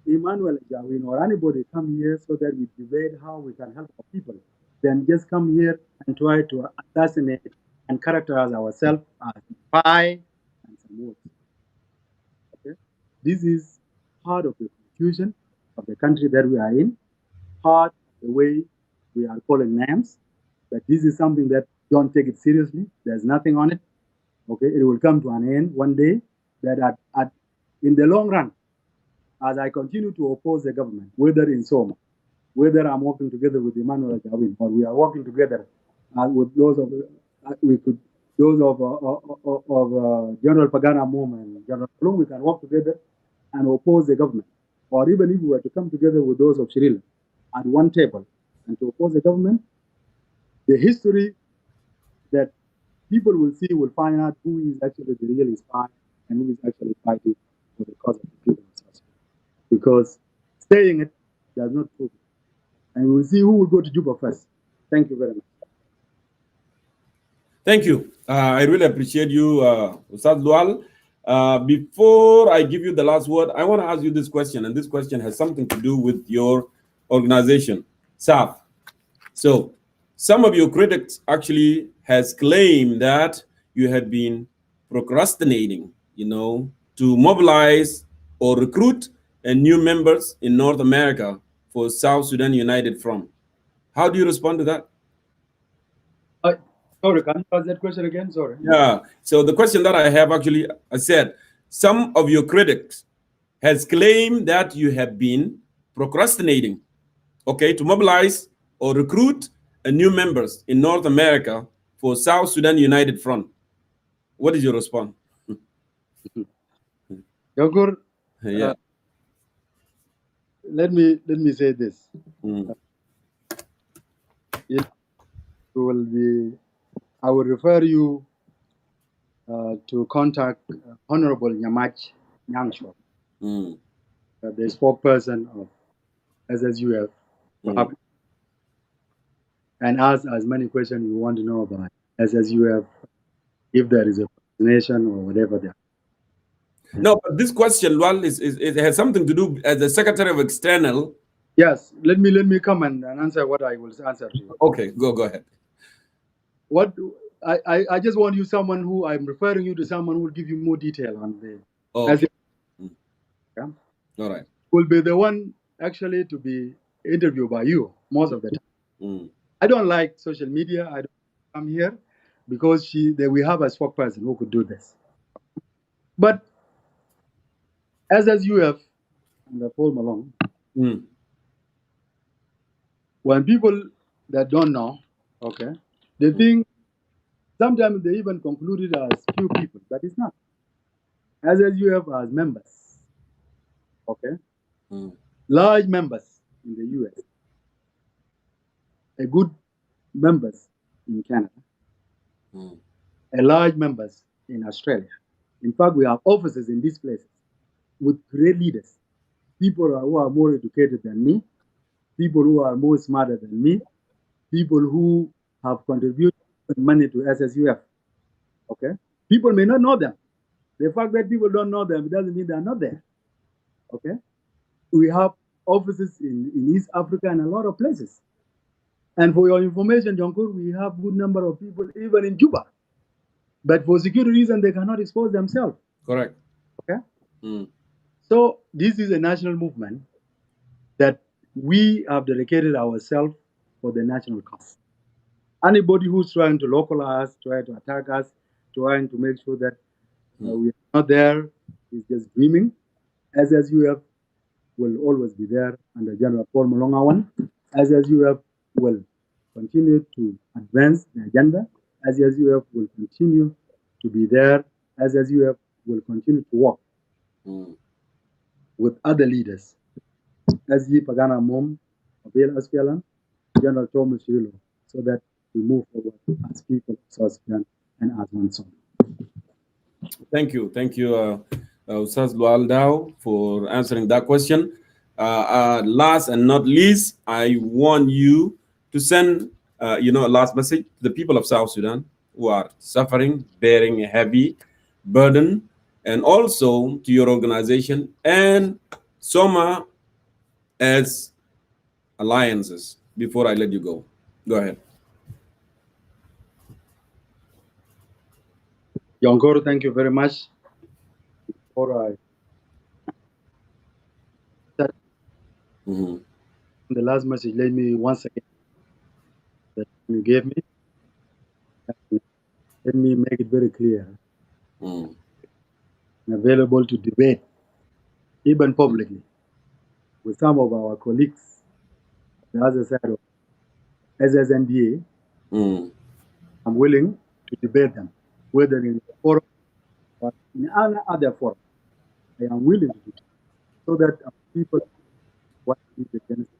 Emmanuel Jawin or anybody come here so that we debate how we can help our people? Then just come here and try to assassinate and characterize ourselves as spy and some words. Okay? This is part of the confusion of the country that we are in, part of the way we are calling names, but this is something that don't take it seriously. There's nothing on it. Okay, it will come to an end one day. That in the long run, as I continue to oppose the government, whether in Soma, whether I'm working together with Emmanuel Jawin, or we are working together with those of General Pagana Mom and General Plum, we can work together and oppose the government. Or even if we were to come together with those of Shirila at one table and to oppose the government, the history that people will see will find out who is actually the real spy and who is actually fighting for the cause of the people of South Sudan. Because saying it does not prove it. And we'll see who will go to Juba first. Thank you very much. Thank you. I really appreciate you, Ustad Lual. Before I give you the last word, I want to ask you this question, and this question has something to do with your organization, SAF. So, some of your critics actually has claimed that you had been procrastinating, to mobilize or recruit new members in North America for South Sudan United Front. How do you respond to that? Sorry, can you ask that question again? Sorry. Yeah. So the question that I have actually, I said, some of your critics has claimed that you have been procrastinating, okay, to mobilize or recruit new members in North America for South Sudan United Front. What is your response? Yogurt, Yeah. Let me say this. I will refer you to contact Honorable Nyamach Nyangsho, the spokesperson of SSUF, and ask as many questions you want to know about SSUF, if there is a vaccination or whatever there. No, but this question, well, it has something to do as the Secretary of External. Yes, let me come and answer what I will answer to you. Okay, go ahead. What I just want you someone who I'm referring you to someone who will give you more detail on the. Okay. Yeah? All right. Will be the one actually to be interviewed by you most of the time. I don't like social media. I don't come here because we have a spokesperson who could do this. But SSUF and Paul Malone, when people that don't know, okay, they think sometimes they even conclude it as few people, but it's not. SSUF as members, okay, large members in the US, a good members in Canada, a large members in Australia. In fact, we have offices in these places with great leaders, people who are more educated than me, people who are more smarter than me, people who have contributed money to SSUF. Okay, people may not know them. The fact that people don't know them doesn't mean they're not there. Okay, we have offices in East Africa and a lot of places. And for your information, Jonkur, we have good number of people even in Cuba. But for security reasons, they cannot expose themselves. Correct. Okay. So this is a national movement that we have dedicated ourselves for the national cause. Anybody who's trying to localize, trying to attack us, trying to make sure that we are not there is just dreaming. SSUF will always be there under General Paul Malongawan. SSUF will continue to advance the agenda. SSUF will continue to be there. SSUF will continue to work with other leaders. SG Pagana Mom, Abel Askelan, General Thomas Shirilo, so that we move forward as people of South Sudan and as one song. Thank you. Ustaz Lualdao, for answering that question. Last and not least, I want you to send, a last message to the people of South Sudan who are suffering, bearing a heavy burden, and also to your organization and SOMA as alliances. Before I let you go, go ahead. Yonkoro, thank you very much. Before the last message, let me once again that you gave me. Let me make it very clear. And available to debate, even publicly, with some of our colleagues on the other side of SSNDA. I'm willing to debate them, whether in the forum or in any other forum. I am willing to do it, so that people what is against.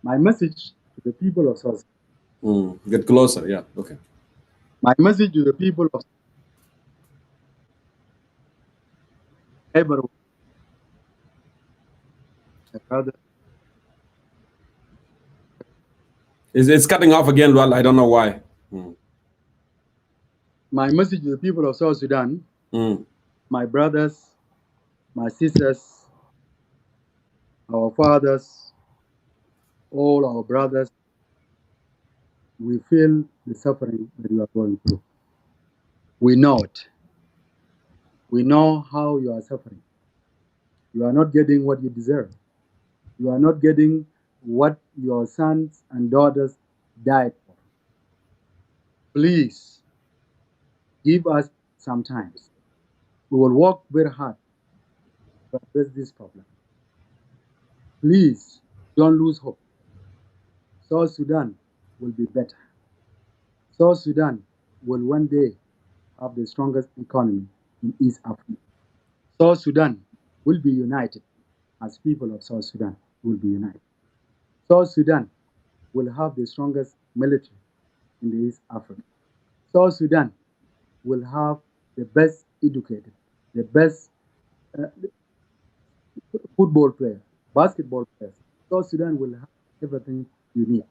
My message to the people of South Sudan. Get closer, yeah. Okay. My message to the people of everyone. It's cutting off again, Well, I don't know why. My message to the people of South Sudan, my brothers, my sisters, our fathers, all our brothers, we feel the suffering that you are going through. We know it. We know how you are suffering. You are not getting what you deserve. You are not getting what your sons and daughters died for. Please give us some time. We will work very hard to address this problem. Please don't lose hope. South Sudan will be better. South Sudan will one day have the strongest economy in East Africa. South Sudan will be united. As people of South Sudan will be united. South Sudan will have the strongest military in the East Africa. South Sudan will have the best educated, the best football players, basketball players. South Sudan will have everything you need.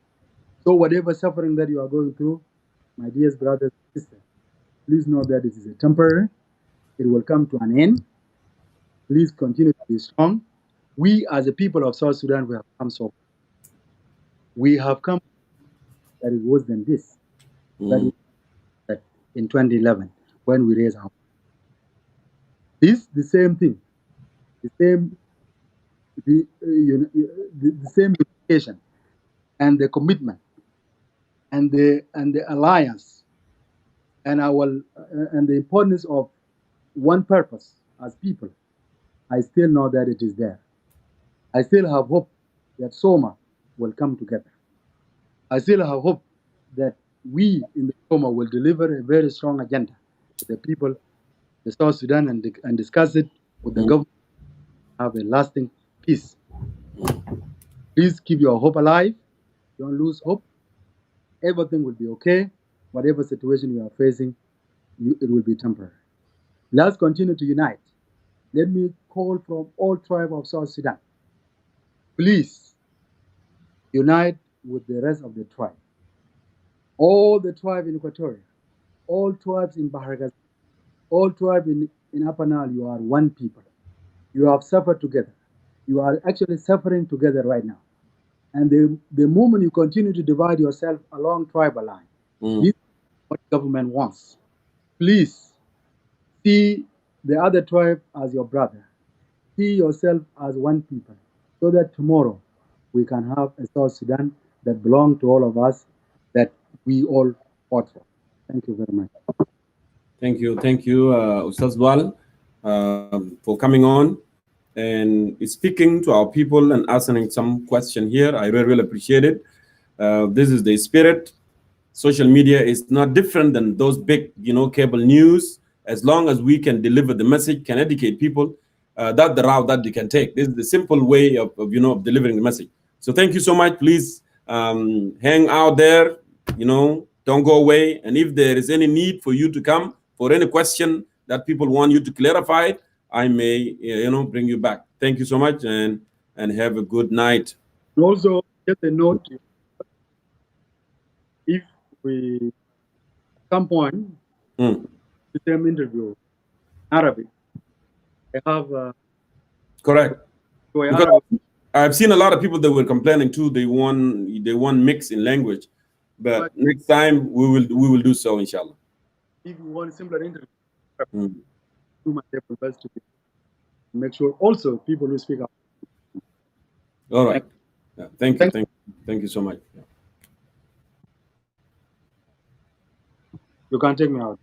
So whatever suffering that you are going through, my dear brothers and sisters, please know that it is a temporary. It will come to an end. Please continue to be strong. We, as a people of South Sudan, we have come so far. We have come that it was than this. That in 2011, when we raised our the same thing, the same education and the commitment and the alliance and the importance of one purpose as people. I still know that it is there. I still have hope that Soma will come together. I still have hope that we in the Soma will deliver a very strong agenda to the people, the South Sudan, and discuss it with the government. Have a lasting peace. Please keep your hope alive. Don't lose hope. Everything will be okay. Whatever situation you are facing, it will be temporary. Let's continue to unite. Let me call from all tribes of South Sudan. Please unite with the rest of the tribe. All the tribes in Equatoria, all tribes in Bahar Gaza, all tribes in Upper Nile, you are one people. You have suffered together. You are actually suffering together right now. And the moment you continue to divide yourself along tribal line, this is what government wants. Please see the other tribe as your brother. See yourself as one people, so that tomorrow we can have a South Sudan that belongs to all of us, that we all fought for. Thank you very much. Thank you, Ustaz Dwal, for coming on and speaking to our people and answering some question here. I really appreciate it. This is the spirit. Social media is not different than those big, cable news. As long as we can deliver the message, can educate people, that's the route that you can take. This is the simple way of delivering the message. So thank you so much. Please hang out there, don't go away. And if there is any need for you to come for any question that people want you to clarify, I may, bring you back. Thank you so much, and have a good night. Also, just a note, if we, at some point, the same interview, Arabic, I have... Correct. I've seen a lot of people that were complaining too. They want mix in language, but next time we will do so, inshallah. If you want a simpler interview, do my level best to make sure also people who speak up. All right. Yeah, thank you so much. Yeah. You can take me out.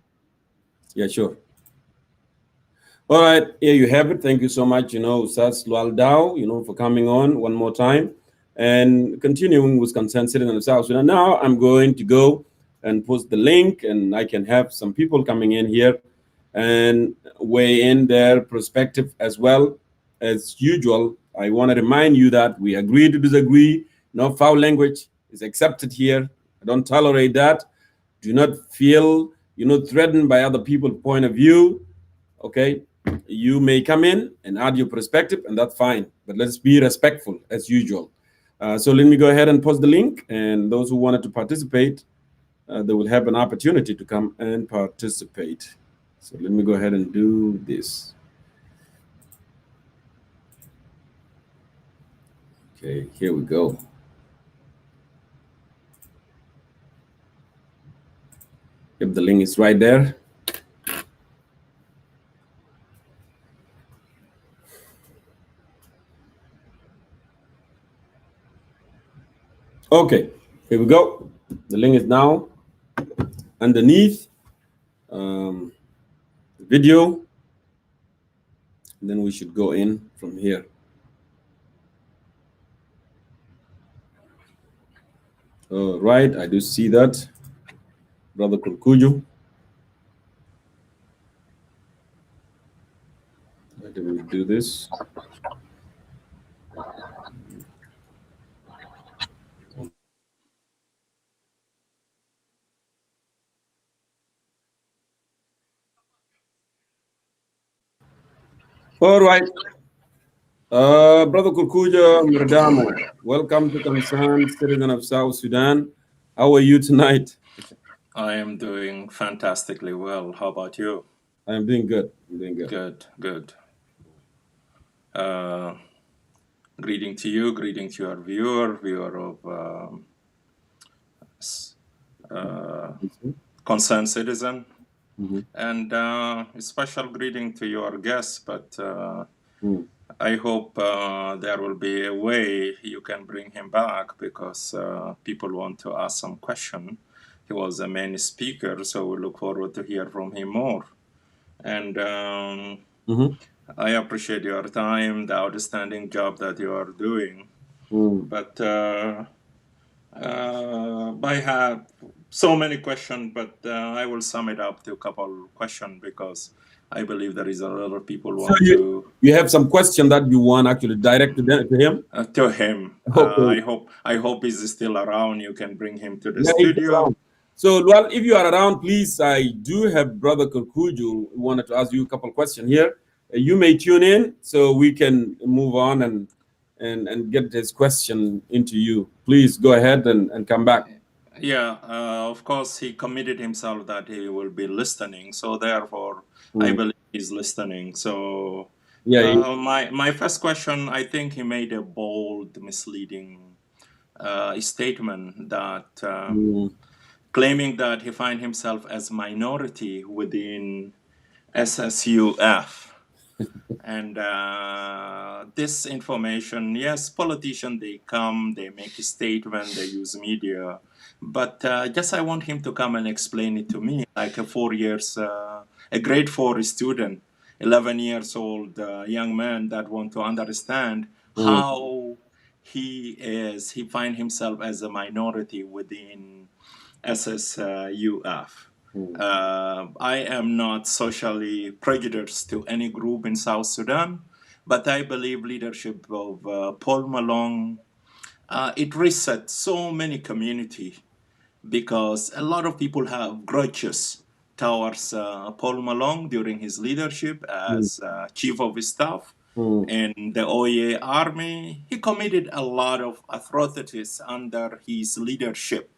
Yeah, sure. All right, here you have it. Thank you so much, Ustaz Lual Dao, for coming on one more time and continuing with Concerned Citizen of South Sudan. Now I'm going to go and post the link, and I can have some people coming in here and weigh in their perspective as well. As usual, I want to remind you that we agree to disagree. No foul language is accepted here. I don't tolerate that. Do not feel, threatened by other people's point of view. Okay, you may come in and add your perspective, and that's fine. But let's be respectful as usual. So let me go ahead and post the link, and those who wanted to participate, they will have an opportunity to come and participate. So let me go ahead and do this. Okay, here we go. If the link is right there. Okay, here we go. The link is now underneath the video. And then we should go in from here. All right, I do see that. Brother Kurkuju. Let me do this. All right. Brother Kukuja Mradamo, welcome to Concerned Citizen of South Sudan. How are you tonight? I am doing fantastically well. How about you? I am doing good. I'm doing good. Good. Greeting to you, greeting to your viewer of Concerned Citizen. Mm-hmm. And a special greeting to your guest, but I hope there will be a way you can bring him back, because people want to ask some question. He was a main speaker, so we look forward to hear from him more. And I appreciate your time, the outstanding job that you are doing. But I have so many questions, but I will sum it up to a couple questions, because I believe there is a lot of people want to. You have some question that you want actually direct to him? To him. Okay. I hope he's still around. You can bring him to the studio. So, well, if you are around, please, I do have Brother Kurkuju who wanted to ask you a couple questions here. You may tune in so we can move on and get this question into you. Please go ahead and come back. Yeah, of course, he committed himself that he will be listening. So therefore, I believe he's listening. So my first question, I think he made a bold, misleading statement that claiming that he finds himself as minority within SSUF. And this information, yes, politicians, they come, they make a statement, they use media. But just I want him to come and explain it to me, like a grade 4 student, 11 years old young man that want to understand how he finds himself as a minority within SSUF. I am not socially prejudiced to any group in South Sudan, but I believe leadership of Paul Malong, it reset so many community, because a lot of people have grudges towards Paul Malong during his leadership as chief of staff in the Oye army. He committed a lot of atrocities under his leadership.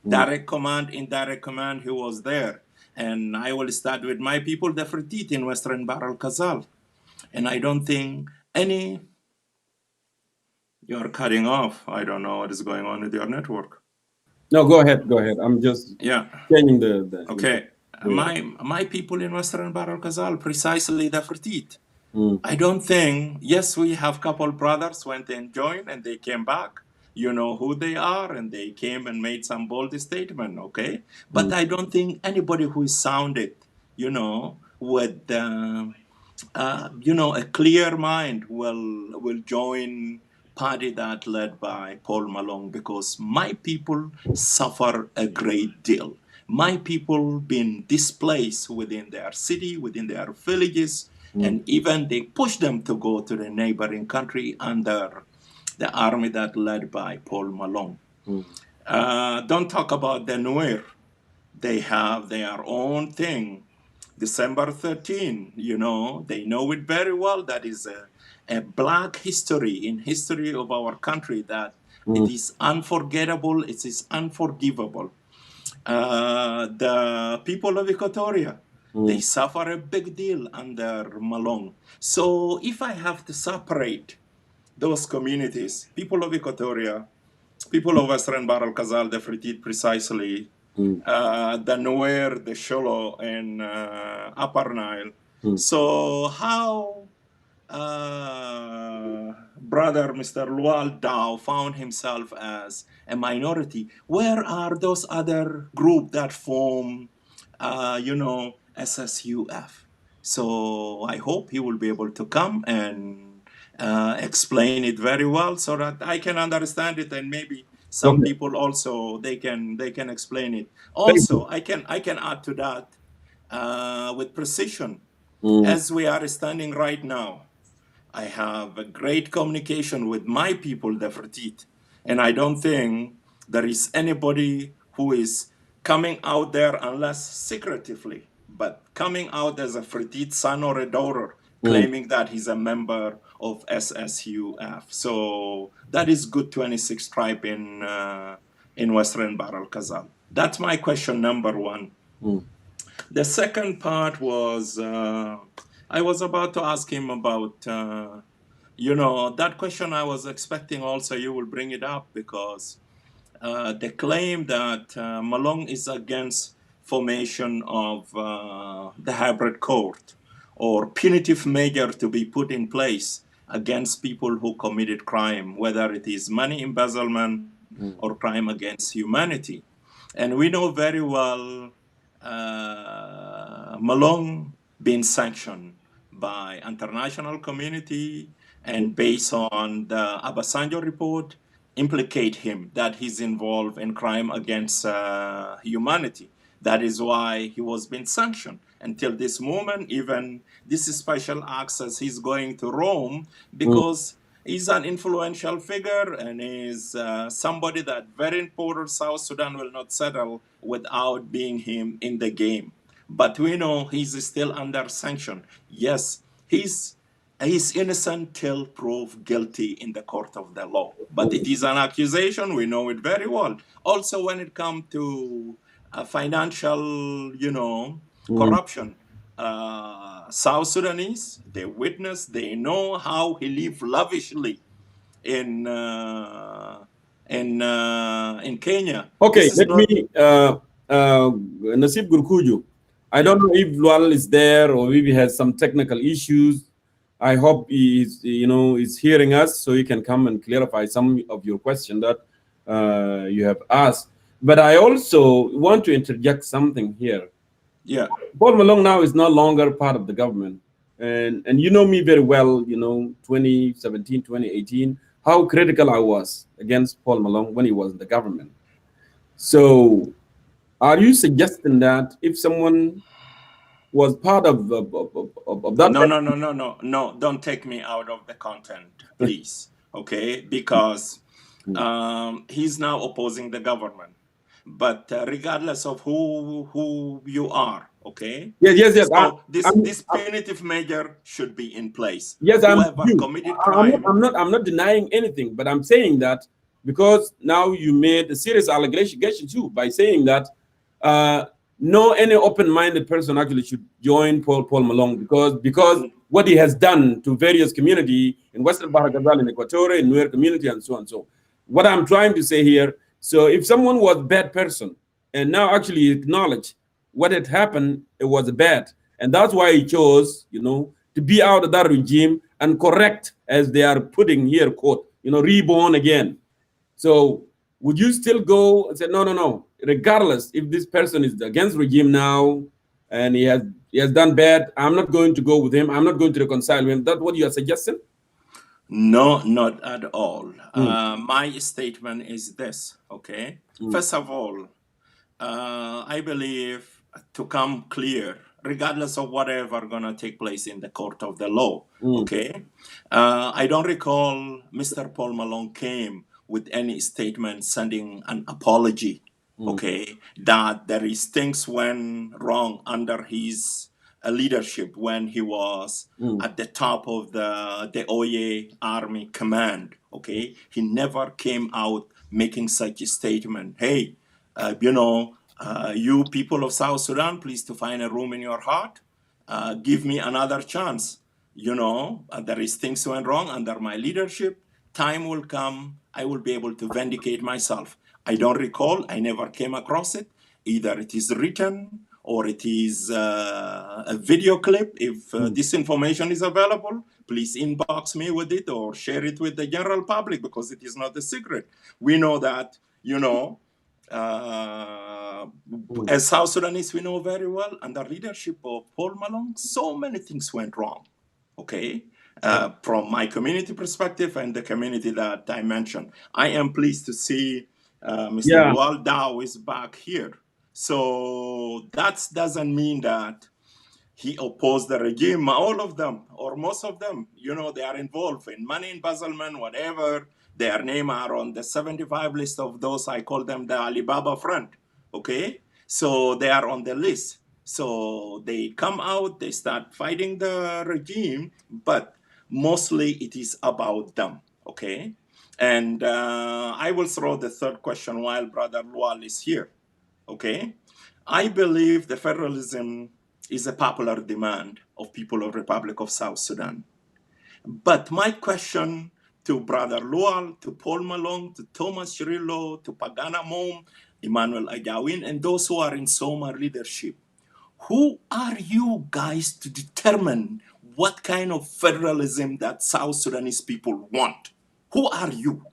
Direct command, indirect command, he was there. And I will start with my people, the Fertit in Western Bahr el Ghazal. And I don't think you're cutting off. I don't know what is going on with your network. No, go ahead. I'm just changing the okay. My people in Western Bahr el Ghazal, precisely the Fertit. I don't think, yes, we have couple brothers went and joined and they came back. You know who they are, and they came and made some bold statement, okay? But I don't think anybody who is sounded, with, a clear mind will join party that led by Paul Malong, because my people suffer a great deal. My people been displaced within their city, within their villages, and even they push them to go to the neighboring country under the army that led by Paul Malong. Don't talk about the Nuer. They have their own thing. December 13, they know it very well. That is a black history in history of our country that it is unforgettable, it is unforgivable. The people of Equatoria, they suffer a big deal under Malong. So if I have to separate those communities, people of Equatoria, people of Western Bahr el Ghazal, the Fertit precisely, the Nuer, the Sholo, and Upper Nile. So how brother Mr. Lual Dow found himself as a minority? Where are those other groups that form, SSUF? So I hope he will be able to come and explain it very well, so that I can understand it, and maybe some people also they can explain it. Also, I can add to that with precision. As we are standing right now, I have a great communication with my people, the Fertit, and I don't think there is anybody who is coming out there unless secretively, but coming out as a Fertit son or a daughter, claiming that he's a member of SSUF. So that is good 26 tribe in Western Bahr el Ghazal. That's my question number one. The second part was, I was about to ask him about, that question I was expecting also you will bring it up because the claim that Malong is against formation of the hybrid court or punitive measure to be put in place against people who committed crime, whether it is money embezzlement or crime against humanity. And we know very well Malong being sanctioned by international community and based on the Abasanjo report, implicate him that he's involved in crime against humanity. That is why he was being sanctioned. Until this moment, even this special access, he's going to Rome because he's an influential figure and is somebody that very important South Sudan will not settle without being him in the game. But we know he's still under sanction. Yes, he's innocent till proved guilty in the court of the law. But it is an accusation, we know it very well. Also, when it comes to financial, corruption, South Sudanese, they witness, they know how he lived lavishly in Kenya. Okay, let me, Nasib Gurkuju. I don't know if Lual is there or if he has some technical issues. I hope he's hearing us so he can come and clarify some of your question that you have asked. But I also want to interject something here. Yeah. Paul Malong now is no longer part of the government. And you know me very well, 2017, 2018, how critical I was against Paul Malong when he was in the government. So are you suggesting that if someone was part of that? No, don't take me out of the content, please. Okay, because he's now opposing the government. But regardless of who you are, okay? Yes. So this punitive measure should be in place. Yes, whoever committed crime. I'm not denying anything, but I'm saying that because now you made a serious allegation too by saying that no any open-minded person actually should join Paul Malong because what he has done to various community in Western Bahr el Ghazal, in Equatorial, in Nuer community, and so on. So what I'm trying to say here, so if someone was a bad person and now actually acknowledge what had happened, it was bad. And that's why he chose, to be out of that regime and correct, as they are putting here, quote, reborn again. So would you still go and say, no, regardless if this person is against regime now and he has done bad, I'm not going to go with him, I'm not going to reconcile with him? That's what you are suggesting? No, not at all. My statement is this, okay? First of all, I believe to come clear, regardless of whatever gonna take place in the court of the law, okay? I don't recall Mr. Paul Malong came with any statement sending an apology, okay? That there is things went wrong under his leadership when he was at the top of the Oye Army Command, okay? He never came out making such a statement. Hey, you people of South Sudan, please to find a room in your heart. Give me another chance. There is things went wrong under my leadership. Time will come, I will be able to vindicate myself. I don't recall, I never came across it. Either it is written or it is a video clip. If this information is available, please inbox me with it or share it with the general public because it is not a secret. We know that, as South Sudanese, we know very well under leadership of Paul Malong, so many things went wrong, okay? From my community perspective and the community that I mentioned. I am pleased to see Mr. Lual Dow is back here. So that doesn't mean that he opposed the regime. All of them, or most of them, they are involved in money embezzlement, whatever. Their name are on the 75 list of those, I call them the Alibaba front, okay? So they are on the list. So they come out, they start fighting the regime, but mostly it is about them, okay? And I will throw the third question while Brother Lual is here, okay? I believe the federalism is a popular demand of people of Republic of South Sudan. But my question to Brother Lual, to Paul Malong, to Thomas Cirillo, to Pagana Mom, Emmanuel Ajawin, and those who are in Soma leadership, who are you guys to determine what kind of federalism that South Sudanese people want? Who are you?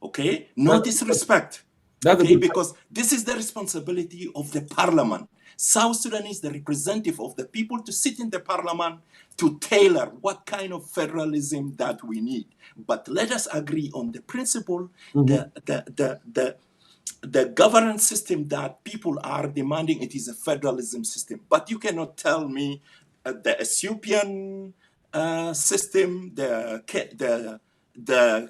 Okay? No disrespect. Okay, because this is the responsibility of the parliament. South Sudan is the representative of the people to sit in the parliament to tailor what kind of federalism that we need. But let us agree on the principle, the governance system that people are demanding. It is a federalism system. But you cannot tell me the Ethiopian system, the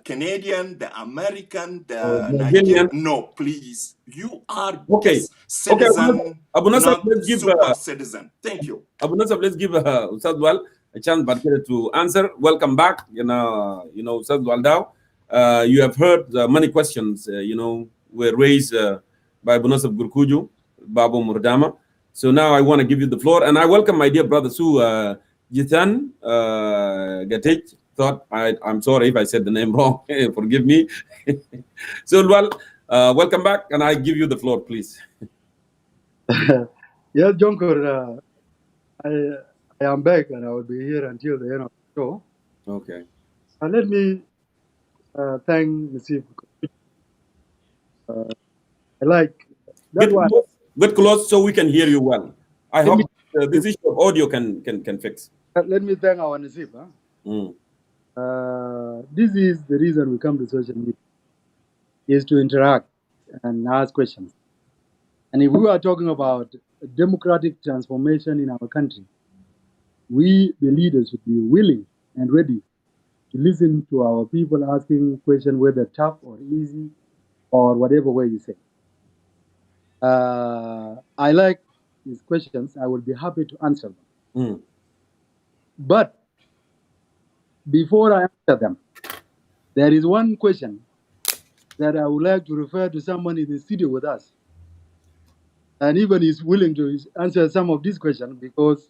Canadian, the American, the Nigerian. No, please. You are just citizen, Abu Nasser, not let's give super citizen. Thank you. Abu Nasser, let's give Ustad Wal a chance to answer. Welcome back. Ustad Wal Dao. You have heard many questions, were raised by Abu Nasser Gurkuju, Babu Murdama. So now I want to give you the floor. And I welcome my dear brother, Su Jithan Gatej. I'm sorry if I said the name wrong. Forgive me. So, welcome back, and I give you the floor, please. Yeah, Jonkor, I am back, and I will be here until the end of the show. Okay. Let me thank Nasib. I like that get close so we can hear you well. I hope this issue of audio can fix. Let me thank our Nasib. This is the reason we come to social media, is to interact and ask questions. And if we are talking about democratic transformation in our country, we, the leaders, should be willing and ready to listen to our people asking questions, whether tough or easy or whatever way you say. I like these questions. I will be happy to answer them. But before I answer them, there is one question that I would like to refer to someone in the studio with us. And even is willing to answer some of these questions because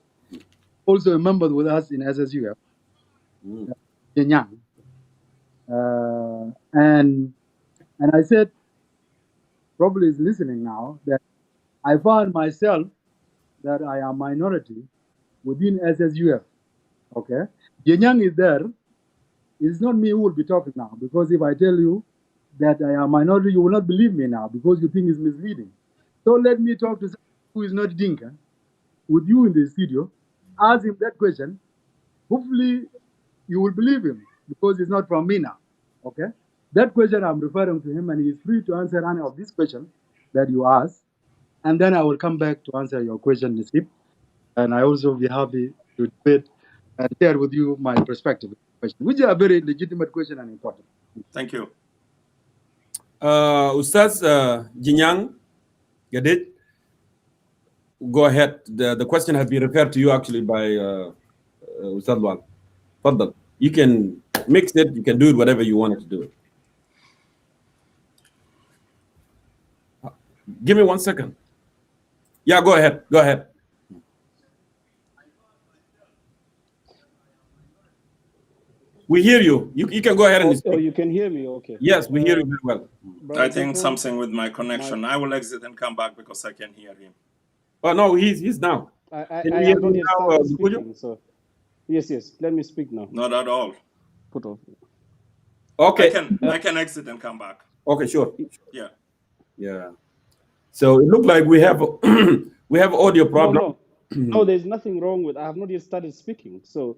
also a member with us in SSU, Kenyang. And I said, probably is listening now, that I found myself that I am minority within SSUF. Okay? Kenyang is there. It's not me who will be talking now, because if I tell you that I am minority, you will not believe me now because you think it's misleading. So let me talk to someone who is not Dinka, with you in the studio, ask him that question. Hopefully, you will believe him because it's not from me now. Okay? That question I'm referring to him, and he is free to answer any of these questions that you ask. And then I will come back to answer your question, Nasib. And I also be happy to debate and share with you my perspective, which is a very legitimate question and important. Thank you. Ustaz Jinyang Gadit, go ahead. The question has been referred to you actually by Ustaz Wal. Fadal. You can mix it, you can do it whatever you wanted to do it. Give me 1 second. Yeah, go ahead. Go ahead. We hear you. You can go ahead and speak. Oh, you can hear me? Okay. Yes, we hear you very well. I think something with my connection. I will exit and come back because I can hear him. Oh, no, he's now. I have not yet started speaking, so... Yes. Let me speak now. Not at all. Put off. Okay. I can exit and come back. Okay, sure. Yeah. So it looked like we have we have audio problem. No, there's nothing wrong with. I have not yet started speaking, so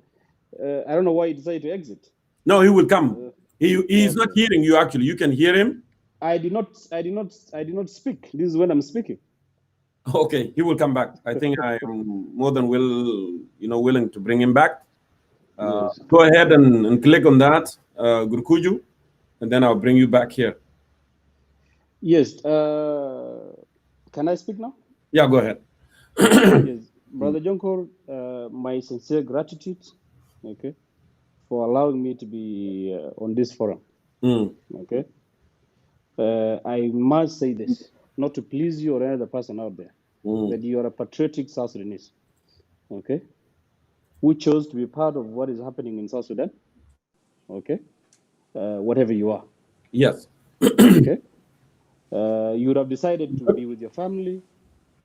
I don't know why he decided to exit. No, he will come. He's not hearing you. Actually, you can hear him. I did not speak. This is when I'm speaking. Okay, he will come back. I think I am more than willing to bring him back. Yes. Go ahead and click on that, Gurkuju, and then I'll bring you back here. Yes. Can I speak now? Yeah, go ahead. Yes, Brother Jonkor, my sincere gratitude, okay, for allowing me to be on this forum. Okay, I must say this, not to please you or any other person out there, that you are a patriotic South Sudanese, okay, who chose to be part of what is happening in South Sudan, okay, whatever you are. Yes. Okay, you would have decided to be with your family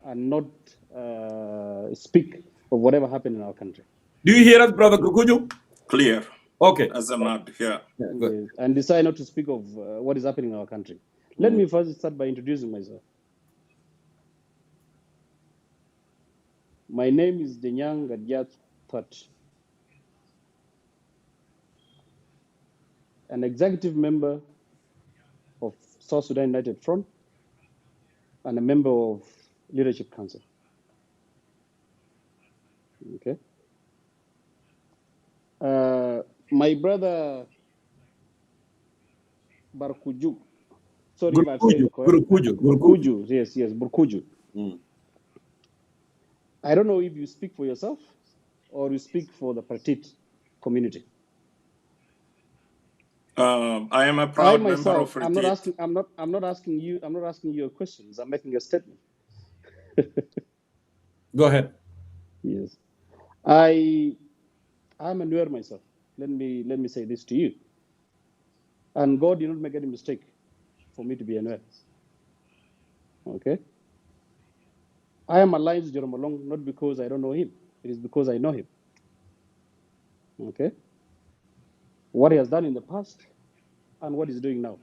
and not speak of whatever happened in our country. Do you hear us, Brother Gurkuju? Clear. Okay. As a mud, yeah. Yes, and decide not to speak of what is happening in our country. Let me first start by introducing myself. My name is Denyang Gadiat Thot, an executive member of South Sudan United Front and a member of Leadership Council. Okay. My brother Barkuju, sorry if I've said it correctly. Burkuju, yes, Burkuju. I don't know if you speak for yourself or you speak for the Partit community. I am a proud member of I'm not asking you questions. I'm making a statement. Go ahead. Yes. I'm a Nuer myself. Let me say this to you. And God did not make any mistake for me to be a Nuer. Okay. I am aligned to Jerome Malong not because I don't know him. It is because I know him. Okay. What he has done in the past and what he's doing now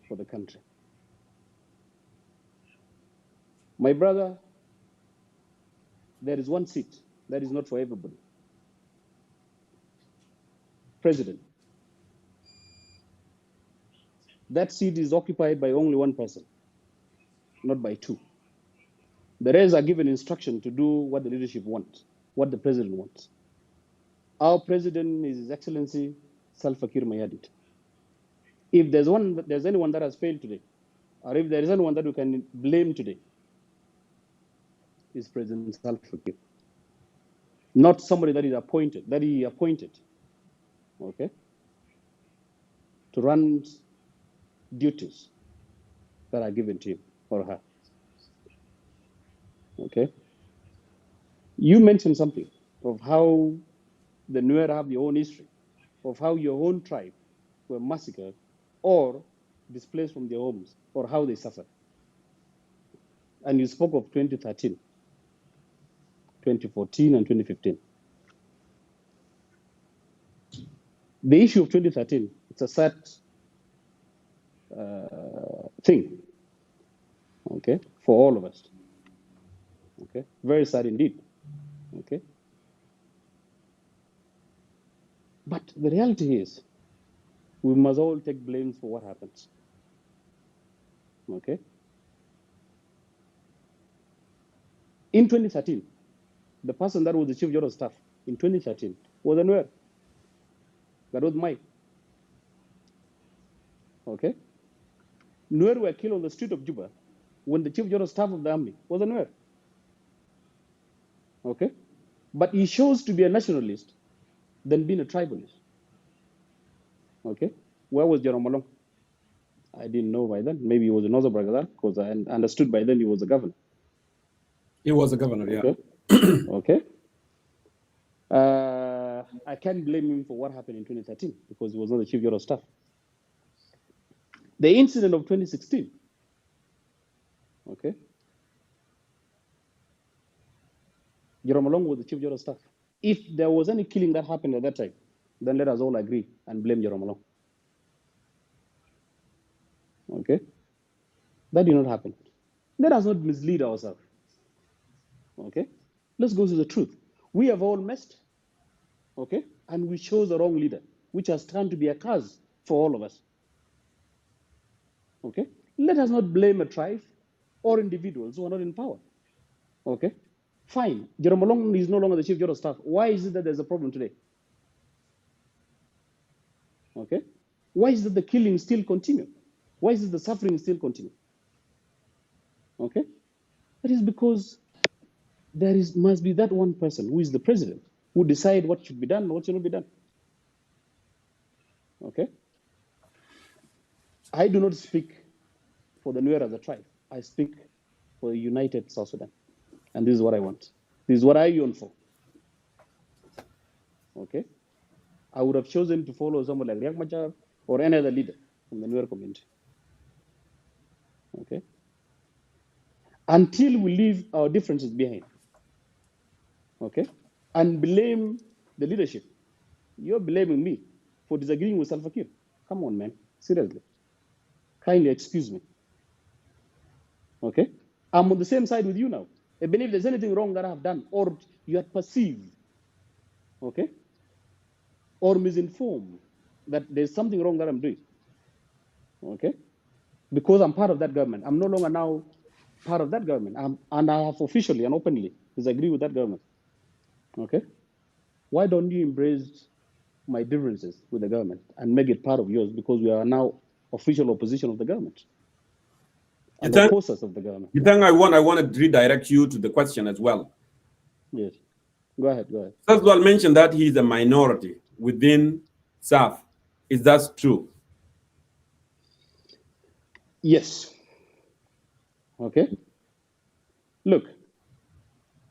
for the country. My brother, there is one seat that is not for everybody. President. That seat is occupied by only one person, not by two. The rest are given instruction to do what the leadership wants, what the president wants. Our president is His Excellency Salva Kiir Mayardit. If there's anyone that has failed today, or if there is anyone that we can blame today, is President Salva Kiir. Not somebody that he appointed, okay, to run duties that are given to him or her. Okay. You mentioned something of how the Nuer have their own history, of how your own tribe were massacred or displaced from their homes, or how they suffered. And you spoke of 2013, 2014, and 2015. The issue of 2013, it's a sad thing, okay, for all of us. Okay, very sad indeed. Okay. But the reality is, we must all take blame for what happens. Okay. In 2013, the person that was the chief general staff in 2013 was a Nuer. That was Mike. Okay. Nuer were killed on the street of Juba when the chief general staff of the army was a Nuer. Okay. But he chose to be a nationalist than being a tribalist. Okay. Where was Jerome Malong? I didn't know by then. Maybe he was in Northern Bragadan because I understood by then he was a governor. He was a governor, yeah. Okay. I can't blame him for what happened in 2013 because he was not the chief general staff. The incident of 2016, okay, Jerome Malong was the chief general staff. If there was any killing that happened at that time, then let us all agree and blame Jerome Malong. Okay? That did not happen. Let us not mislead ourselves. Okay? Let's go to the truth. We have all messed, okay? And we chose the wrong leader, which has turned to be a curse for all of us. Okay? Let us not blame a tribe or individuals who are not in power. Okay, fine. Jerome Malong is no longer the Chief General of Staff. Why is it that there's a problem today? Okay, why is it the killing still continue? Why is it the suffering still continue? Okay, that is because must be that one person who is the president who decide what should be done and what should not be done. Okay, I do not speak for the Nuer as a tribe. I speak for a united South Sudan, and this is what I want. This is what I yearn for. Okay, I would have chosen to follow someone like Riek Machar or any other leader from the Nuer community. Okay, until we leave our differences behind. Okay, and blame the leadership. You're blaming me for disagreeing with Salva Kiir. Come on, man, seriously. Kindly excuse me. Okay, I'm on the same side with you now. Even if there's anything wrong that I have done, or you have perceived, okay, or misinformed that there's something wrong that I'm doing, okay, because I'm part of that government. I'm no longer now part of that government, and I have officially and openly disagree with that government. Okay, why don't you embrace my differences with the government and make it part of yours, because we are now official opposition of the government and opposers of the government. You think I want to redirect you to the question as well? Yes, go ahead. Saswal mentioned that he's a minority within SAF. Is that true? Yes. Okay. Look,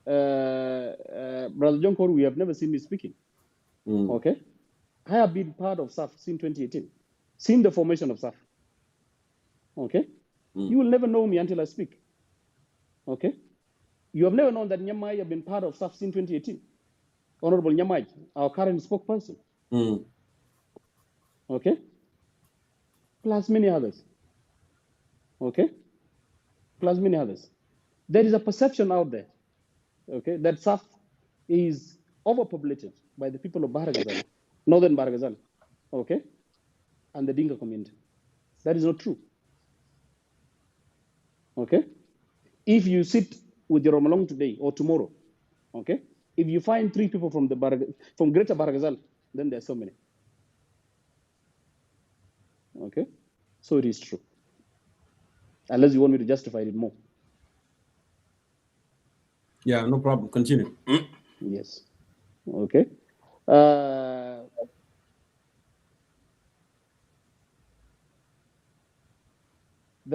Brother John Koru, we have never seen me speaking. Okay. I have been part of SAF since 2018, since the formation of SAF. Okay. You will never know me until I speak. Okay. You have never known that Nyamai have been part of SAF since 2018. Honorable Nyamai, our current spokesperson. Okay. Plus many others. Okay. Plus many others. There is a perception out there, okay, that SAF is overpopulated by the people of Bahr el Ghazal, northern Bahr el Ghazal, okay, and the Dinka community. That is not true. Okay. If you sit with Jerome Malong today or tomorrow, okay, if you find 3 people from Greater Bahr el Ghazal, then there are so many. Okay. So it is true. Unless you want me to justify it more. Yeah, no problem. Continue. Yes. Okay. The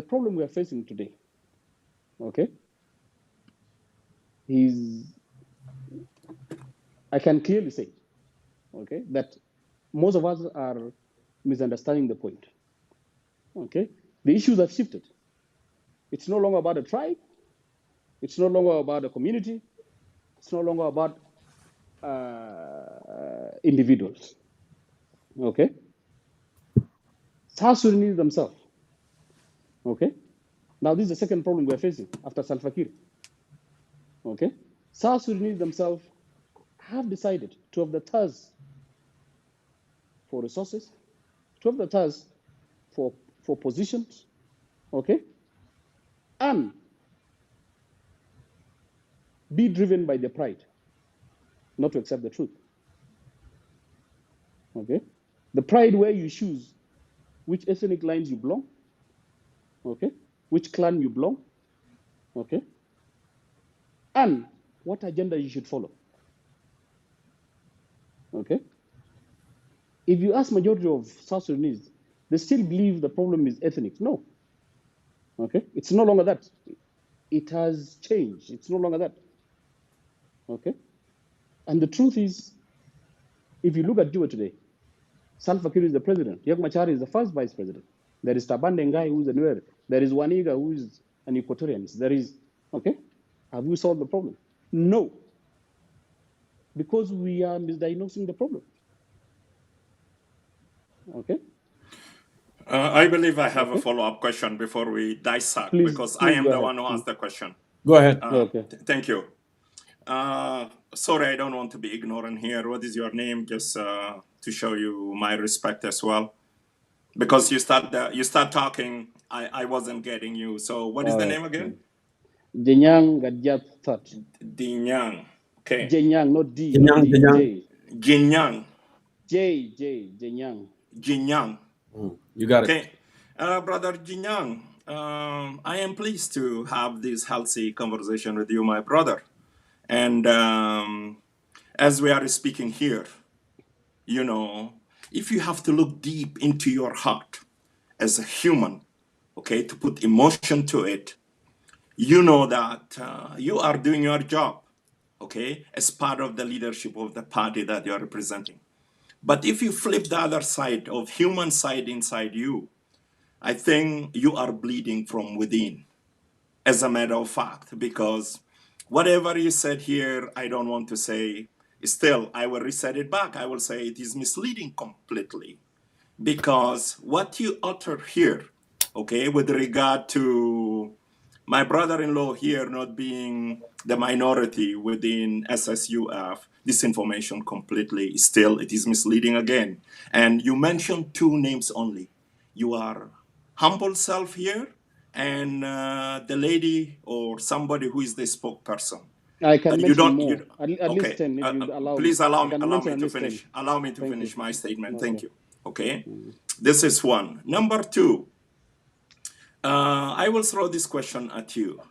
problem we are facing today, okay, is, I can clearly say, okay, that most of us are misunderstanding the point. Okay. The issues have shifted. It's no longer about a tribe. It's no longer about a community. It's no longer about individuals. Okay. South Sudanese themselves. Okay. Now this is the second problem we're facing after Salva Kiir. Okay. South Sudanese themselves have decided to have the thirst for resources, to have the thirst for positions. Okay. And be driven by their pride, not to accept the truth. Okay. The pride where you choose which ethnic lines you belong, okay, which clan you belong, okay, and what agenda you should follow. Okay. If you ask majority of South Sudanese, they still believe the problem is ethnic. No. Okay. It's no longer that. It has changed. It's no longer that. Okay. And the truth is, if you look at Juba today, Salva Kiir is the president. Riek Machar is the first vice president. There is Taban Dengai, who is a Nuer. There is Waniga, who is an Equatorian. There is, okay, have we solved the problem? No. Because we are misdiagnosing the problem. Okay. I believe I have a follow-up question before we dissect, because I am the one who asked the question. Go ahead. Okay. Thank you. Sorry, I don't want to be ignorant here. What is your name? Just to show you my respect as well. Because you start talking, I wasn't getting you. So what is the name again? Jinyang Gadjat third. Jinyang. Okay. Jinyang, not D. Jinyang, Not D. Jinyang. J. Jinyang. Jinyang. Jinyang. You got it. Okay. Brother Jinyang, I am pleased to have this healthy conversation with you, my brother. And as we are speaking here, you know, if you have to look deep into your heart as a human, okay, to put emotion to it, you know that you are doing your job, okay, as part of the leadership of the party that you are representing. But if you flip the other side of human side inside you, I think you are bleeding from within, as a matter of fact, because whatever you said here, I don't want to say, still, I will reset it back. I will say it is misleading completely, because what you utter here, okay, with regard to my brother-in-law here not being the minority within SSUF, this information completely, still, it is misleading again. And you mentioned two names only. You are humble self here, and the lady or somebody who is the spokesperson. I can You mention don't. more. You, At least okay. 10 if you allow Please me. allow I me. can Allow mention me at to least 10. finish. Allow me to Thank finish you. my statement. Okay. Thank you. Okay. This is one. Number two. I will throw this question at you.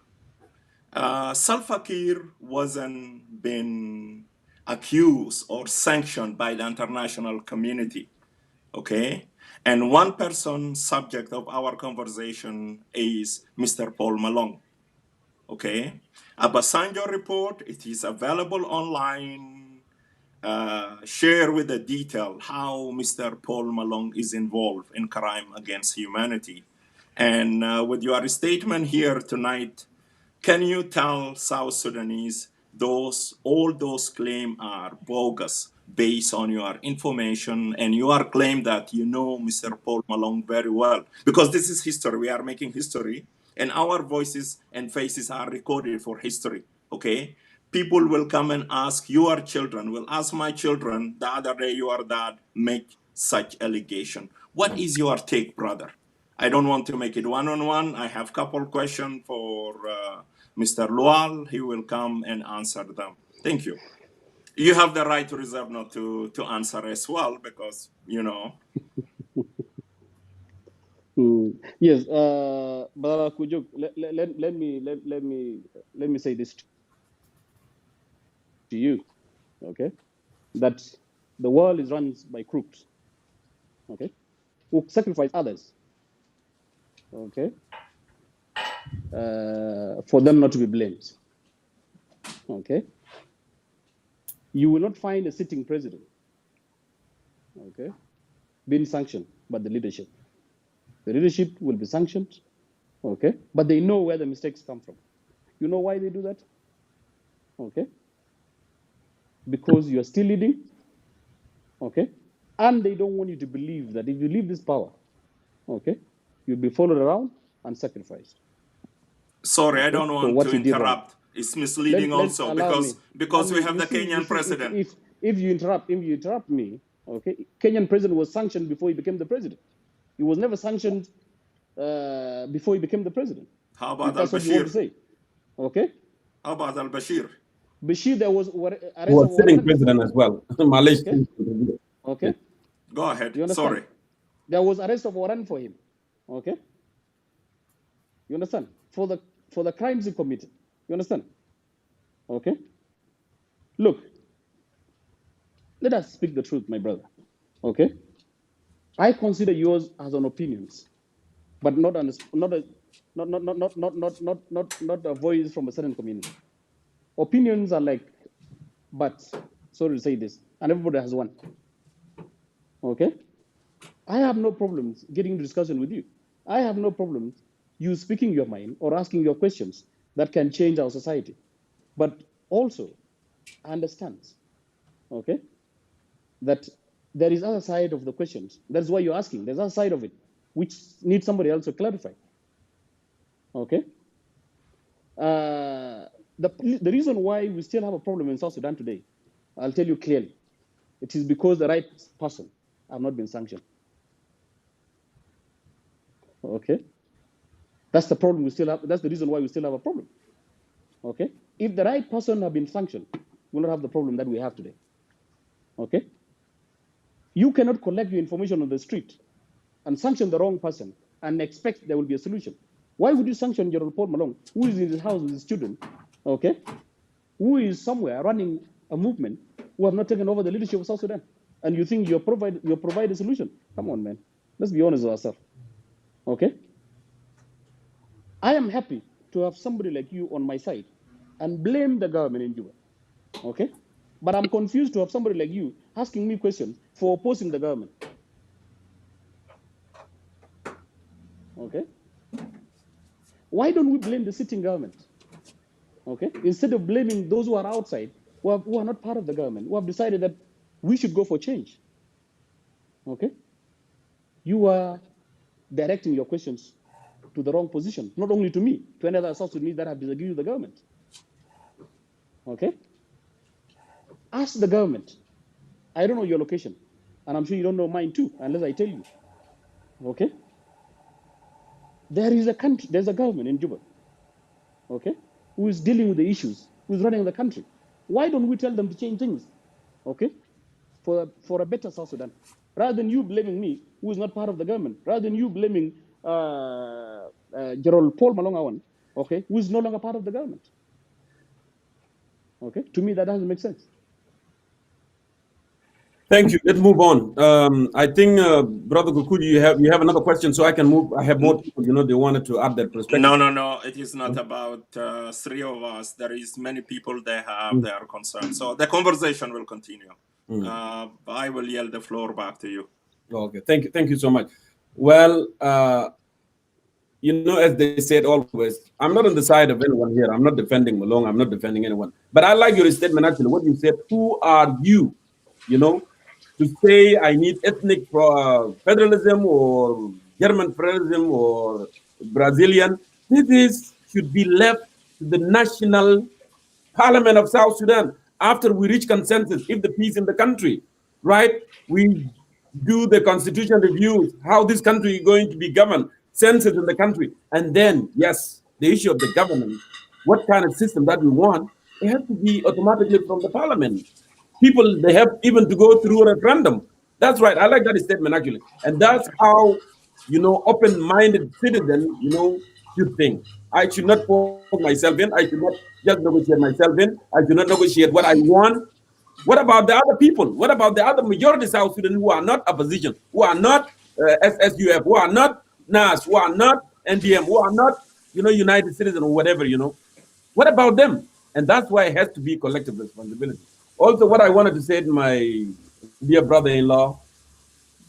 Salva Kiir wasn't been accused or sanctioned by the international community, okay? And one person subject of our conversation is Mr. Paul Malong, okay? A Basanjo report, it is available online. Share with the detail how Mr. Paul Malong is involved in crime against humanity. And with your statement here tonight, can you tell South Sudanese all those claims are bogus based on your information and your claim that you know Mr. Paul Malong very well? Because this is history. We are making history, and our voices and faces are recorded for history. Okay? People will come and ask your children, will ask my children the other day, your dad make such allegation. What is your take, brother? I don't want to make it one-on-one. I have a couple questions for Mr. Lual. He will come and answer them. Thank you. You have the right to reserve not to answer as well, because, you know. Yes, Brother Kujuk, let me say this to you, okay? That the world is run by crooks, okay? Who sacrifice others, okay? For them not to be blamed, okay? You will not find a sitting president, okay, being sanctioned by the leadership. The leadership will be sanctioned, okay? But they know where the mistakes come from. You know why they do that? Okay? Because you are still leading, okay? And they don't want you to believe that if you leave this power, okay, you'll be followed around and sacrificed. Sorry, okay? I don't For want what to you did wrong. It's misleading also allow me. because we have You the see, Kenyan president. If you interrupt me, okay, Kenyan president was sanctioned before he became the president. He was never sanctioned before he became the president. How about If that's what you want to Al-Bashir? say, okay? How about Al-Bashir? Bashir, there was arrest He was of sitting Warren. president as well. Malaysia. Okay. Go ahead. You understand? Sorry. There was arrest of Warren for him. Okay. You understand? For the crimes he committed. You understand? Okay. Look, let us speak the truth, my brother. Okay. I consider yours as an opinions, but not a voice from a certain community. Opinions are like, but sorry to say this, and everybody has one. Okay. I have no problems getting into discussion with you. I have no problems you speaking your mind or asking your questions that can change our society. But also, understand, okay, that there is other side of the questions. That's why you're asking. There's other side of it, which needs somebody else to clarify. Okay. The reason why we still have a problem in South Sudan today, I'll tell you clearly. It is because the right person have not been sanctioned. Okay. That's the problem we still have. That's the reason why we still have a problem. Okay? If the right person had been sanctioned, we'll not have the problem that we have today. Okay? You cannot collect your information on the street and sanction the wrong person and expect there will be a solution. Why would you sanction General Paul Malone, who is in his house with his children, okay, who is somewhere running a movement, who have not taken over the leadership of South Sudan? And you think you're provide a solution? Come on, man. Let's be honest with ourselves. Okay? I am happy to have somebody like you on my side and blame the government in Juba. Okay? But I'm confused to have somebody like you asking me questions for opposing the government. Okay? Why don't we blame the sitting government? Okay? Instead of blaming those who are outside, who are not part of the government, who have decided that we should go for change. Okay? You are directing your questions to the wrong position, not only to me, to any other South Sudanese that have disagreed with the government. Okay? Ask the government. I don't know your location, and I'm sure you don't know mine too, unless I tell you. Okay? There is a country, there's a government in Juba, okay, who is dealing with the issues, who is running the country. Why don't we tell them to change things, okay, for a better South Sudan? Rather than you blaming me, who is not part of the government, rather than you blaming General Paul Malong Awan, okay, who is no longer part of the government. Okay, to me that doesn't make sense. Thank you. Let's move on. I think, Brother Kukuji, you have another question, so I can move. I have more people, they wanted to add their perspective. No. It is not about three of us. There is many people they have their concerns. So the conversation will continue. I will yield the floor back to you. Okay. Thank you so much. Well, as they said always, I'm not on the side of anyone here. I'm not defending Malong. I'm not defending anyone. But I like your statement, actually, what you said. Who are you, to say I need ethnic federalism or German federalism or Brazilian? This should be left to the national parliament of South Sudan after we reach consensus, if the peace in the country, right? We do the constitution reviews, how this country is going to be governed, census in the country, and then, yes, the issue of the government, what kind of system that we want, it has to be automatically from the parliament. People, they have even to go through a referendum. That's right. I like that statement, actually. And that's how, open-minded citizen, should think. I should not put myself in. I should not just negotiate myself in. I should not negotiate what I want. What about the other people? What about the other majority South Sudan who are not opposition, who are not SSUF, who are not NAS, who are not NDM, who are not, United Citizens or whatever, What about them? And that's why it has to be collective responsibility. Also, what I wanted to say to my dear brother-in-law,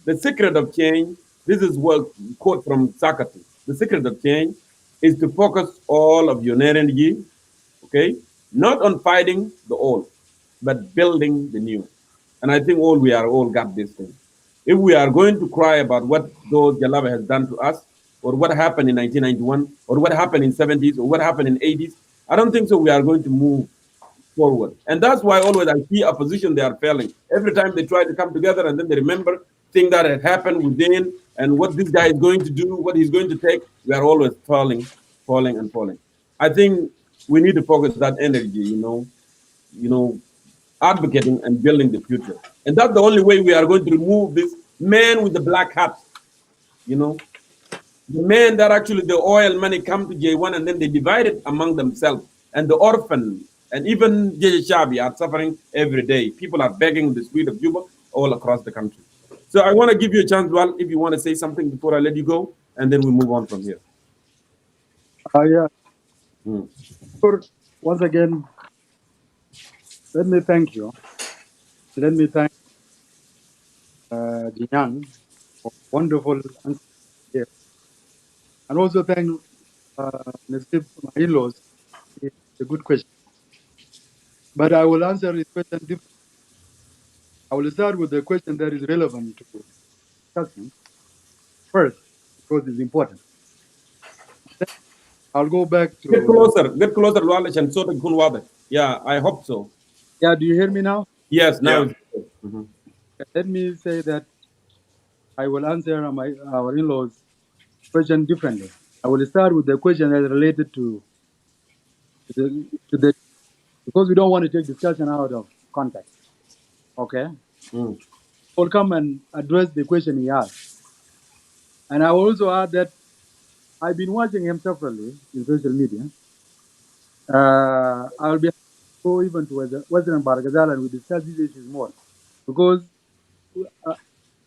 the secret of change, this is what quote from Socrates. The secret of change is to focus all of your energy, okay, not on fighting the old, but building the new. And I think we are all got this thing. If we are going to cry about what those Jalaba has done to us, or what happened in 1991, or what happened in 70s, or what happened in 80s, I don't think so we are going to move forward. And that's why always I see opposition, they are failing. Every time they try to come together and then they remember things that had happened within and what this guy is going to do, what he's going to take, we are always falling. I think we need to focus that energy, advocating and building the future. And that's the only way we are going to remove this man with the black hat, the man that actually the oil money come to J1 and then they divide it among themselves. And the orphan and even Shabi are suffering every day. People are begging the street of Juba all across the country. So I want to give you a chance, Wal, if you want to say something before I let you go, and then we move on from here. Yeah. Once again, let me thank you. Let me thank Jinan for wonderful answer here. And also thank Nasib, my in-laws. It's a good question. But I will answer this question differently. I will start with the question that is relevant to discussion first, because it's important. Then I'll go back to... Get closer, Lualish, and so the Yeah, I hope so. Yeah, do you hear me now? Yes, now. Yeah. Let me say that I will answer our in-laws question differently. I will start with the question that is related to because we don't want to take discussion out of context. Okay? We'll come and address the question he asked. And I will also add that I've been watching him separately in social media. I'll be go even to Western Baragazal and we discuss these issues more because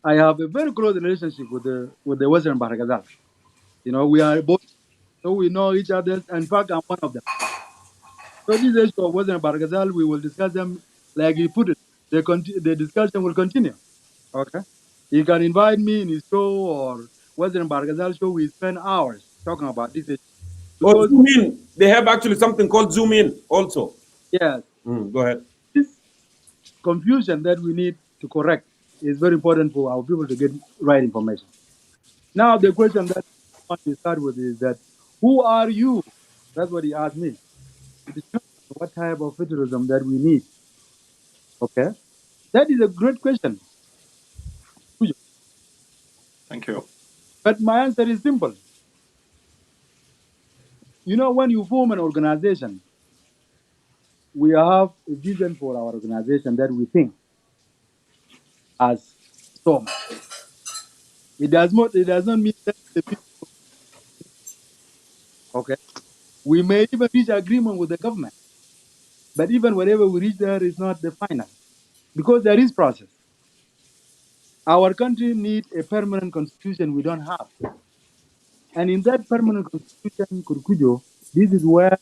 I have a very close relationship with the Western Baragazal. You know, we are both, so we know each other. In fact, I'm one of them. So this issue of Western Baragazal, we will discuss them like he put it. The discussion will continue. Okay, he can invite me in his show or Western Baragazal show. We spend hours talking about this issue. Or Zoom in. They have actually something called Zoom in also. Yes. Go ahead. This confusion that we need to correct is very important for our people to get right information. Now, the question that I want to start with is that, who are you? That's what he asked me. What type of federalism that we need? Okay. That is a great question. Thank you. But my answer is simple. You know, when you form an organization, we have a vision for our organization that we think as SOMA. It does not mean that the people, okay? We may even reach agreement with the government. But even whatever we reach there is not the final. Because there is process. Our country needs a permanent constitution we don't have. And in that permanent constitution, Kurkujo, this is where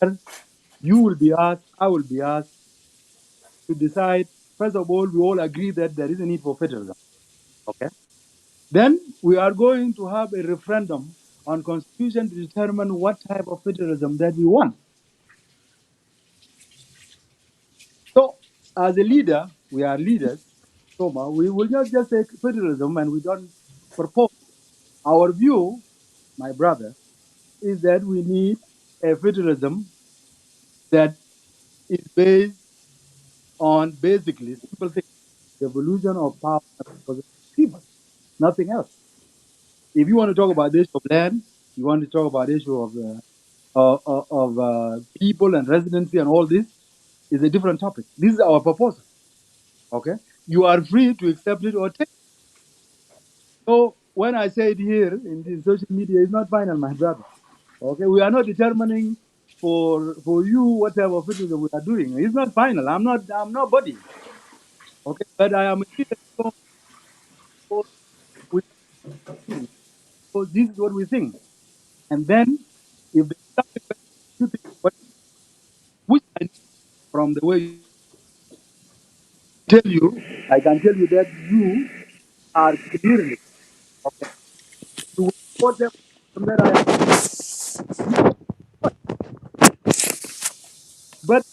you will be asked, I will be asked to decide. First of all, we all agree that there is a need for federalism. Okay. Then we are going to have a referendum on constitution to determine what type of federalism that we want. So as a leader, we are leaders, Soma, we will not just say federalism and we don't propose. Our view, my brother, is that we need a federalism that is based on basically simple things, the evolution of power for the people, nothing else. If you want to talk about the issue of land, you want to talk about the issue of people and residency and all this, is a different topic. This is our proposal. Okay, you are free to accept it or take it. So when I say it here in social media, it's not final, my brother. Okay, we are not determining for you what type of federalism we are doing. It's not final. I'm nobody. Okay, but I am a leader. So this is what we think. And then if the you think which I know from the way you tell you, I can tell you that you are clearly okay. You will support them that I am, but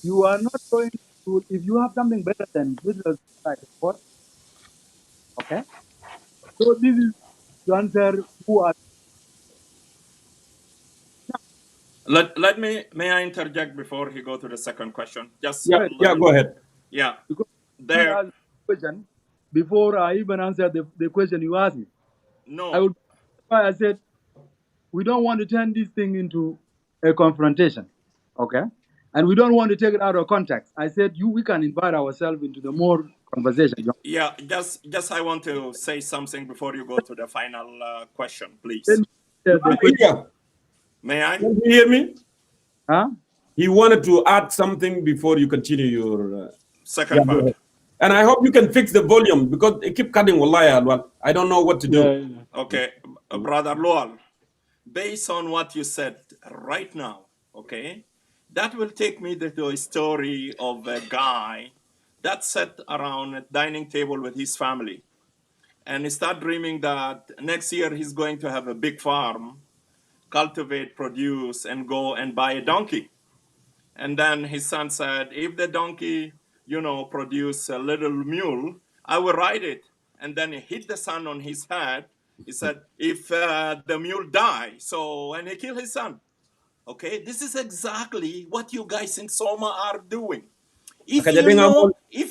you are not going to. If you have something better than federalism, I support. Okay, so this is to answer who are. May I interject before he go to the second question? Just Yeah, go ahead. Yeah, Because there. ask the question before I even answer the question you asked me. No. I would. I said we don't want to turn this thing into a confrontation, okay? And we don't want to take it out of context. I said we can invite ourselves into the more conversation. Yeah, just I want to say something before you go to the final question, please. May I? Can you hear me? Huh? He wanted to add something before you continue your second part. And I hope you can fix the volume because it keep cutting. Wallahi, I don't know what to do. Okay, Brother Lual, based on what you said right now, okay, that will take me to a story of a guy that sat around a dining table with his family and he start dreaming that next year he's going to have a big farm, cultivate, produce, and go and buy a donkey. And then his son said, if the donkey, produce a little mule, I will ride it. And then he hit the son on his head. He said, if the mule die, and he killed his son. Okay, this is exactly what you guys in Soma are doing. If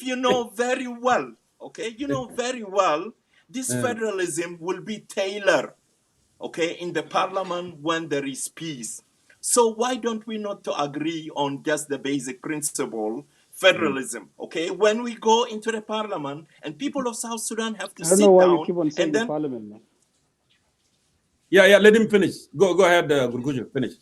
you know very well, okay, very well, this federalism will be tailored, okay, in the parliament when there is peace. So why don't we not to agree on just the basic principle, federalism? Okay, when we go into the parliament and people of South Sudan have to I don't know sit why you down keep on saying and the then parliament, man. Yeah, let him finish. Go ahead, Gurguju, finish.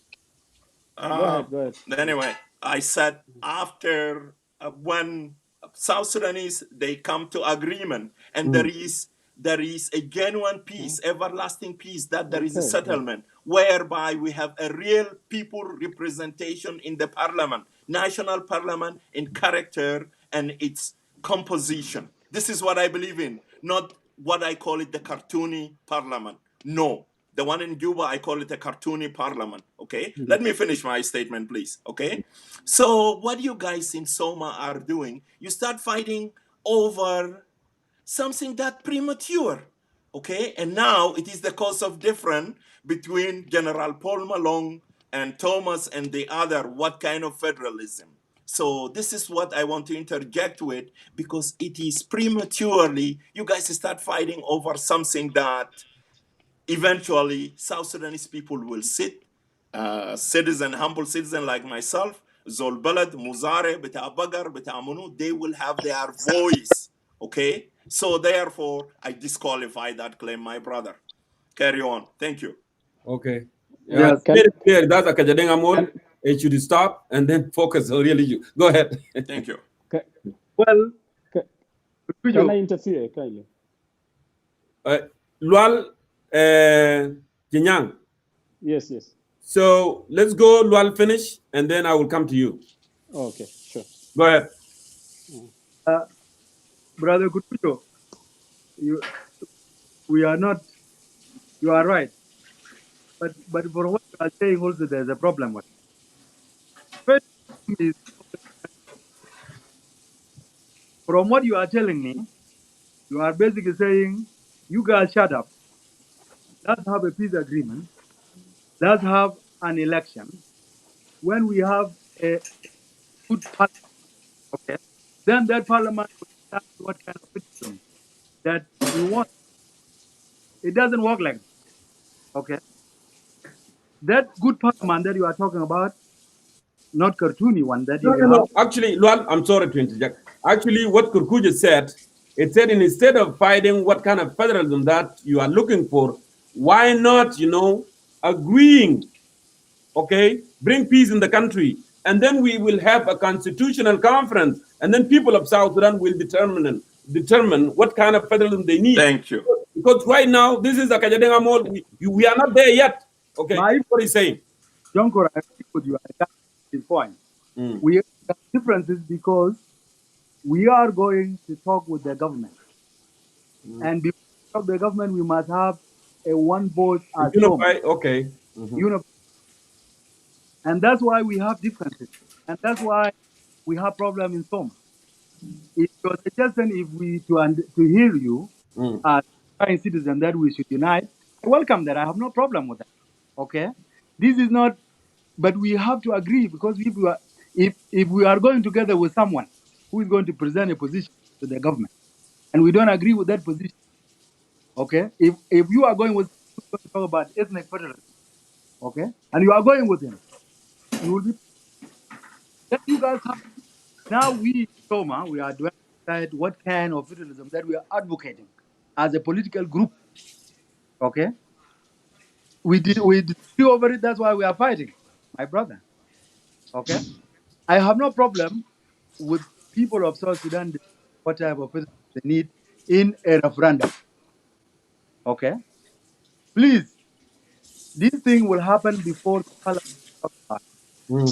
Go ahead. Anyway, I said after when South Sudanese they come to agreement and there is a genuine peace, everlasting peace, that there is a settlement whereby we have a real people representation in the parliament, national parliament, in character and its composition. This is what I believe in, not what I call it the cartoony parliament. No. The one in Cuba, I call it a cartoony parliament, okay? Let me finish my statement, please, okay? So what you guys in Soma are doing, you start fighting over something that premature, okay? And now it is the cause of difference between General Paul Malone and Thomas and the other, what kind of federalism? So this is what I want to interject with, because it is prematurely, you guys start fighting over something that eventually South Sudanese people will sit, humble citizen like myself, Zol Balad, Muzare, Bita Bagar, Bita Amunu, they will have their voice, okay? So therefore, I disqualify that claim, my brother. Carry on. Thank you. Okay. Yes. Clear. That's a Kajadenga mode. It should stop and then focus on really you. Go ahead. Thank you. Well, Can I interfere, kindly? Lual Jinyang. Yes. So let's go, Lual, finish, and then I will come to you. Okay, sure. Go ahead. Brother Kutujo, you are right. But for what you are saying also, there's a problem with it. First is, from what you are telling me, you are basically saying, you guys shut up. Let's have a peace agreement. Let's have an election. When we have a good parliament, okay, then that parliament will decide what kind of federalism that we want. It doesn't work like that, okay? That good parliament that you are talking about, not cartoony one that you have. No. Actually, Lual, I'm sorry to interject. Actually, what Kurkuja said, it said instead of fighting what kind of federalism that you are looking for, why not, agreeing, okay, bring peace in the country, and then we will have a constitutional conference, and then people of South Sudan will determine what kind of federalism they need. Thank you. Because right now, this is a Kajadenga mode. We are not there yet. Okay, what he's saying. Jonkor, I agree with you. I got his point. We have differences because we are going to talk with the government. And before we talk to the government, we must have a one vote as unify, okay. Unify. And that's why we have differences. And that's why we have problems in Soma. If your suggestion, if we to hear you as a citizen that we should unite, I welcome that. I have no problem with that. Okay? This is not, but we have to agree, because if we are going together with someone who is going to present a position to the government, and we don't agree with that position, okay? If you are going with to talk about ethnic federalism, okay, and you are going with him, you will be. Then you guys have. Now we, Soma, we are to decide what kind of federalism that we are advocating as a political group. Okay, we disagree over it. That's why we are fighting, my brother. Okay, I have no problem with people of South Sudan what type of federalism they need in a referendum. Okay, please, this thing will happen before the parliament.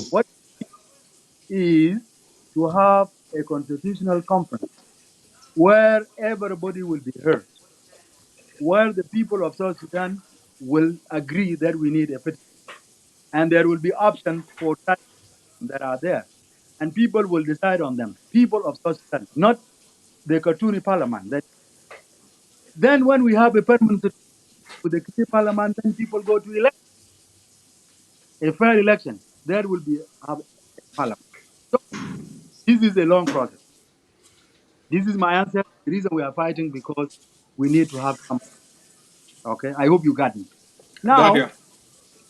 What is to have a constitutional conference where everybody will be heard, where the people of South Sudan will agree that we need a federation, and there will be options for that are there, and people will decide on them. People of South Sudan, not the cartoony parliament. Then when we have a permanent with the Kiti parliament, then people go to elect a fair election. There will be a parliament. So this is a long process. This is my answer. The reason we are fighting, because we need to have some. Okay, I hope you got me. Now, Got you.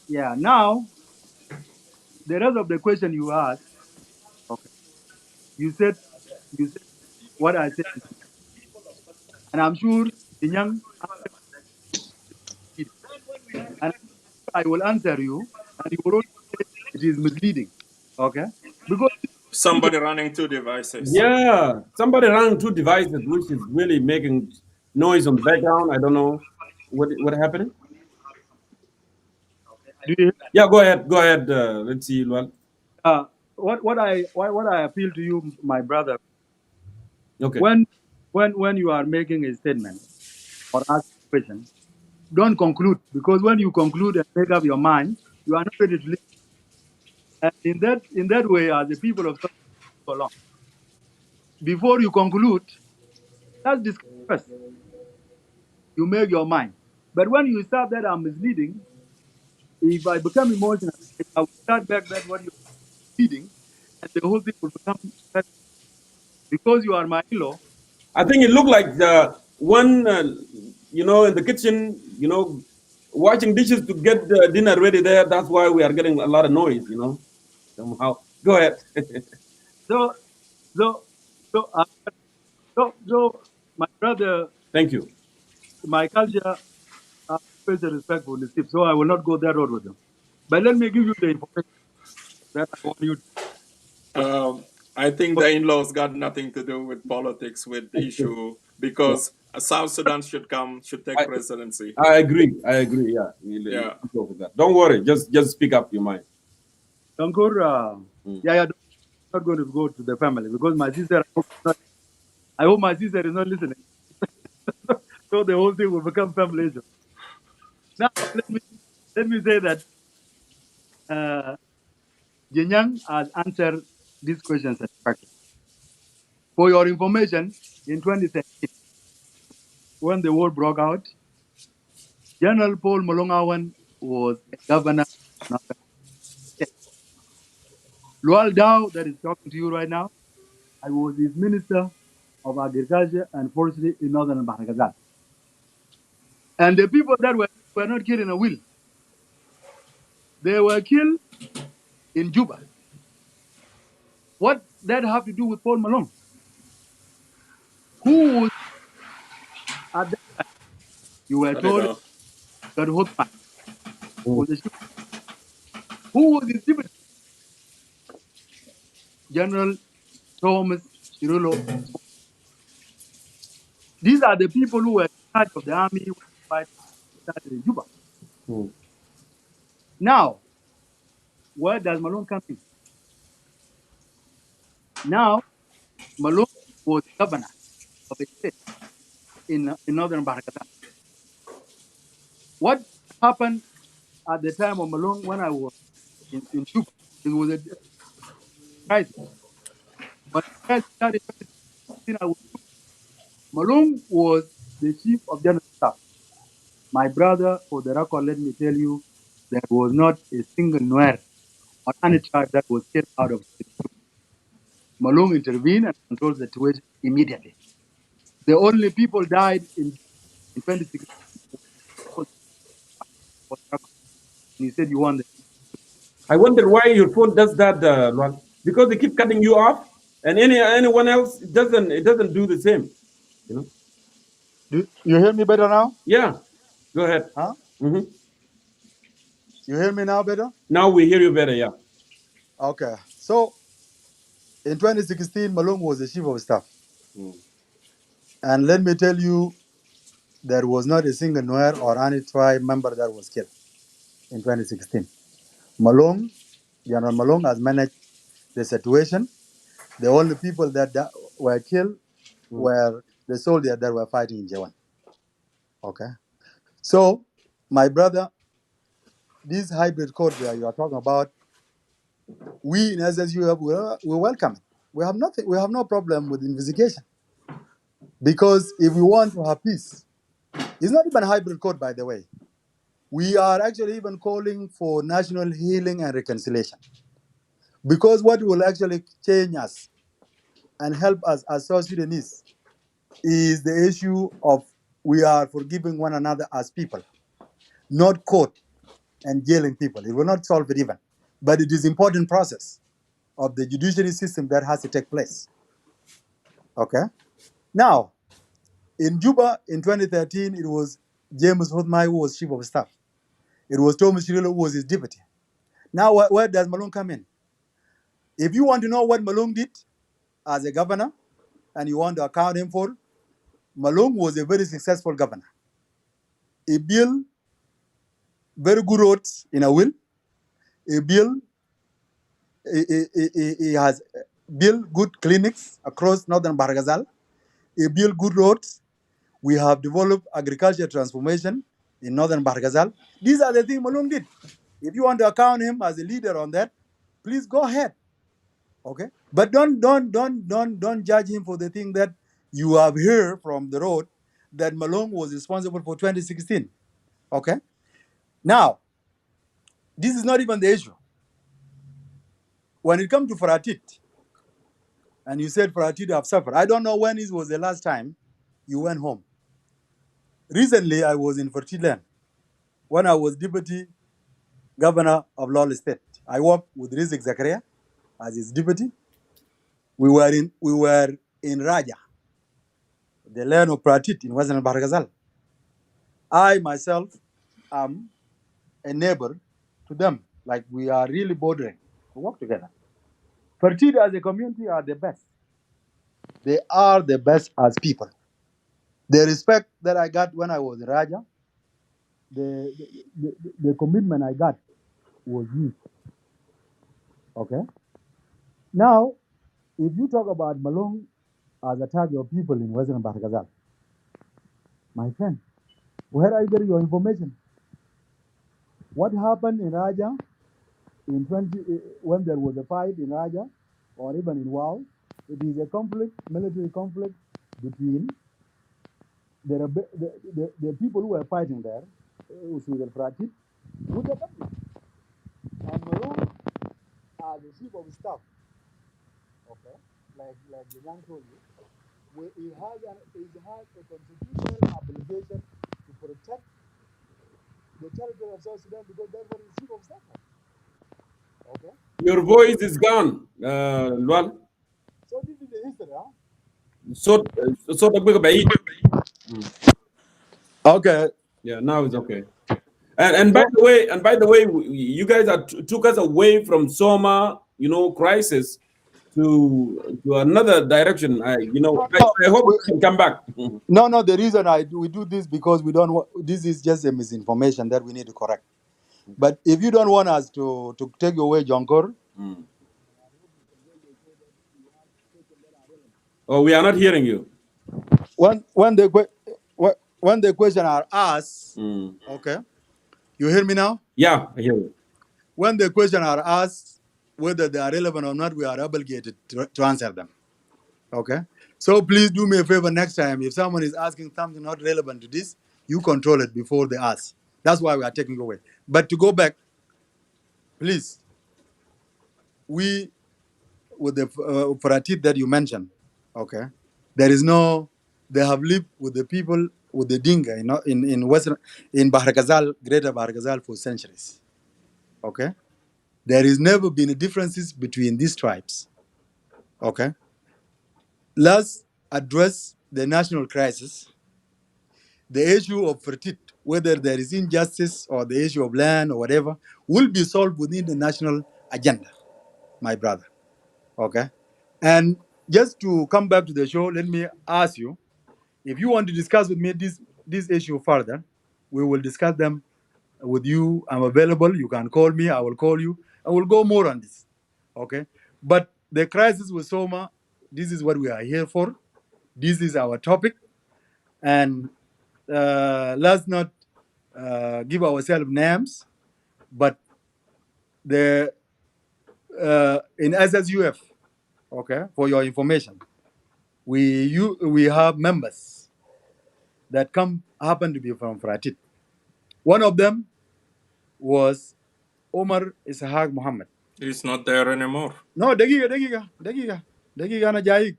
yeah, now the rest of the question you asked, okay, you said what I said, and I'm sure the young and I will answer you, and you will also say it is misleading, okay? Because Somebody running two devices. Yeah, somebody ran two devices, which is really making noise on the background. I don't know what happened. do you, Yeah, go ahead. Go ahead. Let's see. Well, what I appeal to you, my brother, okay. when you are making a statement or ask a question, don't conclude, because when you conclude and make up your mind, you are not ready to listen. And in that way, as the people of South Sudan go along, before you conclude, let's discuss first. You make your mind. But when you start that I'm misleading, if I become emotional, I will start back that what you're misleading, and the whole thing will become because you are my in-law. I think it looked like the one, in the kitchen, washing dishes to get the dinner ready there. That's why we are getting a lot of noise, somehow. Go ahead. So, so, so, my brother, Thank you. my culture, pays the respect for the tip, so I will not go that road with them. But let me give you the information that I want you to. I think the in-laws got nothing to do with politics with the issue, because South Sudan should take presidency. I agree. Yeah. Yeah. Go with that. Don't worry. Just speak up your mind. Tankur, yeah, I'm not going to go to the family because my sister, I hope my sister is not listening. So the whole thing will become family issue. Now, let me say that Jinyang has answered these questions satisfactorily. For your information, in 2013, when the war broke out, General Paul Malongawan was a governor of Northern State. Lual Dao, that is talking to you right now, I was his minister of agriculture and forestry in Northern Bahrain. And the people that were not killed in a will, they were killed in Juba. What that have to do with Paul Malone? Who was at that time? You were told that Hotman was the chief. Who was his deputy? General Thomas Cirillo. These are the people who were in charge of the army when the fight started in Juba. Now, where does Malone come in? Now, Malone was governor of a state in northern Barakatan. What happened at the time of Malone when I was in Juba? It was a crisis. But the crisis started in Malone was the chief of general staff. My brother, for the record, let me tell you, there was not a single Nuer or any tribe that was killed out of it. Malone intervened and controlled the situation immediately. The only people died in 2016. He said you want. I wonder why your phone does that, Luan. Because they keep cutting you off, and anyone else it doesn't do the same. Do you hear me better now? Yeah. Go ahead. Huh? You hear me now better? Now we hear you better, yeah. Okay. So in 2016, Malone was the chief of staff. And let me tell you, there was not a single Nuer or any tribe member that was killed in 2016. General Malone has managed the situation. The only people that were killed were the soldiers that were fighting in J1. Okay. So, my brother, this hybrid code that you are talking about, we in SSU, we welcome it. We have nothing. We have no problem with investigation, because if we want to have peace, it's not even a hybrid code, by the way. We are actually even calling for national healing and reconciliation, because what will actually change us and help us as South Sudanese is the issue of we are forgiving one another as people, not court and jailing people. It will not solve it even. but it is important process of the judiciary system that has to take place. Okay? Now, in Juba in 2013, it was James Hothmai who was chief of staff. It was Thomas Shirilo who was his deputy. Now, where does Malone come in? If you want to know what Malone did as a governor and you want to account him for, Malone was a very successful governor. He built very good roads in a will. He has built good clinics across northern Baragazal. He built good roads. We have developed agriculture transformation in northern Baragazal. These are the things Malone did. If you want to account him as a leader on that, please go ahead. Okay? But don't judge him for the thing that you have heard from the road that Malone was responsible for 2016. Okay? Now, this is not even the issue. When it comes to Faratit, and you said Faratit have suffered, I don't know when it was the last time you went home. Recently, I was in Fertit Land when I was deputy governor of Lol State. I worked with Rizik Zakaria as his deputy. We were in Raja, the land of Pratit in Western Baragazal. I myself am a neighbor to them. Like we are really bordering to work together. Fertit as a community are the best. They are the best as people. The respect that I got when I was in Raja, the commitment I got was huge. Okay? Now, if you talk about Malone as a target of people in Western Baragazal, my friend, where are you getting your information? What happened in Raja in when there was a fight in Raja or even in Wau? It is a conflict, military conflict between the people who were fighting there, with the Fratit, with the government. And Malone as the chief of staff, okay, like the young told you, he has a constitutional obligation to protect the territory of South Sudan because that's what the chief of staff has. Okay? Your voice is gone, Lual. So this is the history, huh? So the big bay. Okay. Yeah, now it's okay. And by the way, you guys took us away from Soma, crisis to another direction. I hope we can come back. No. The reason we do this because we don't. This is just a misinformation that we need to correct. But if you don't want us to take away Jonkor, oh, we are not hearing you. When the question are asked, okay, you hear me now? Yeah, I hear you. When the question are asked, whether they are relevant or not, we are obligated to answer them. Okay? So please do me a favor next time. If someone is asking something not relevant to this, you control it before they ask. That's why we are taking away. But to go back, please, we, with the Faratit that you mentioned, okay, they have lived with the people, with the Dinka, in Western, in Bahr Ghazal, Greater Bahr Ghazal for centuries. Okay? There has never been differences between these tribes. Okay? Let's address the national crisis, the issue of Fertit, whether there is injustice or the issue of land or whatever, will be solved within the national agenda, my brother. Okay? And just to come back to the show, let me ask you, if you want to discuss with me this issue further, we will discuss them with you. I'm available. You can call me. I will call you. And we'll go more on this. Okay? But the crisis with Soma, this is what we are here for. This is our topic. And let's not give ourselves names, but in SSUF, okay, for your information, we have members that happen to be from Faratit. One of them was Omar Ishaq Muhammad. He's not there anymore. No, dagiga na jai.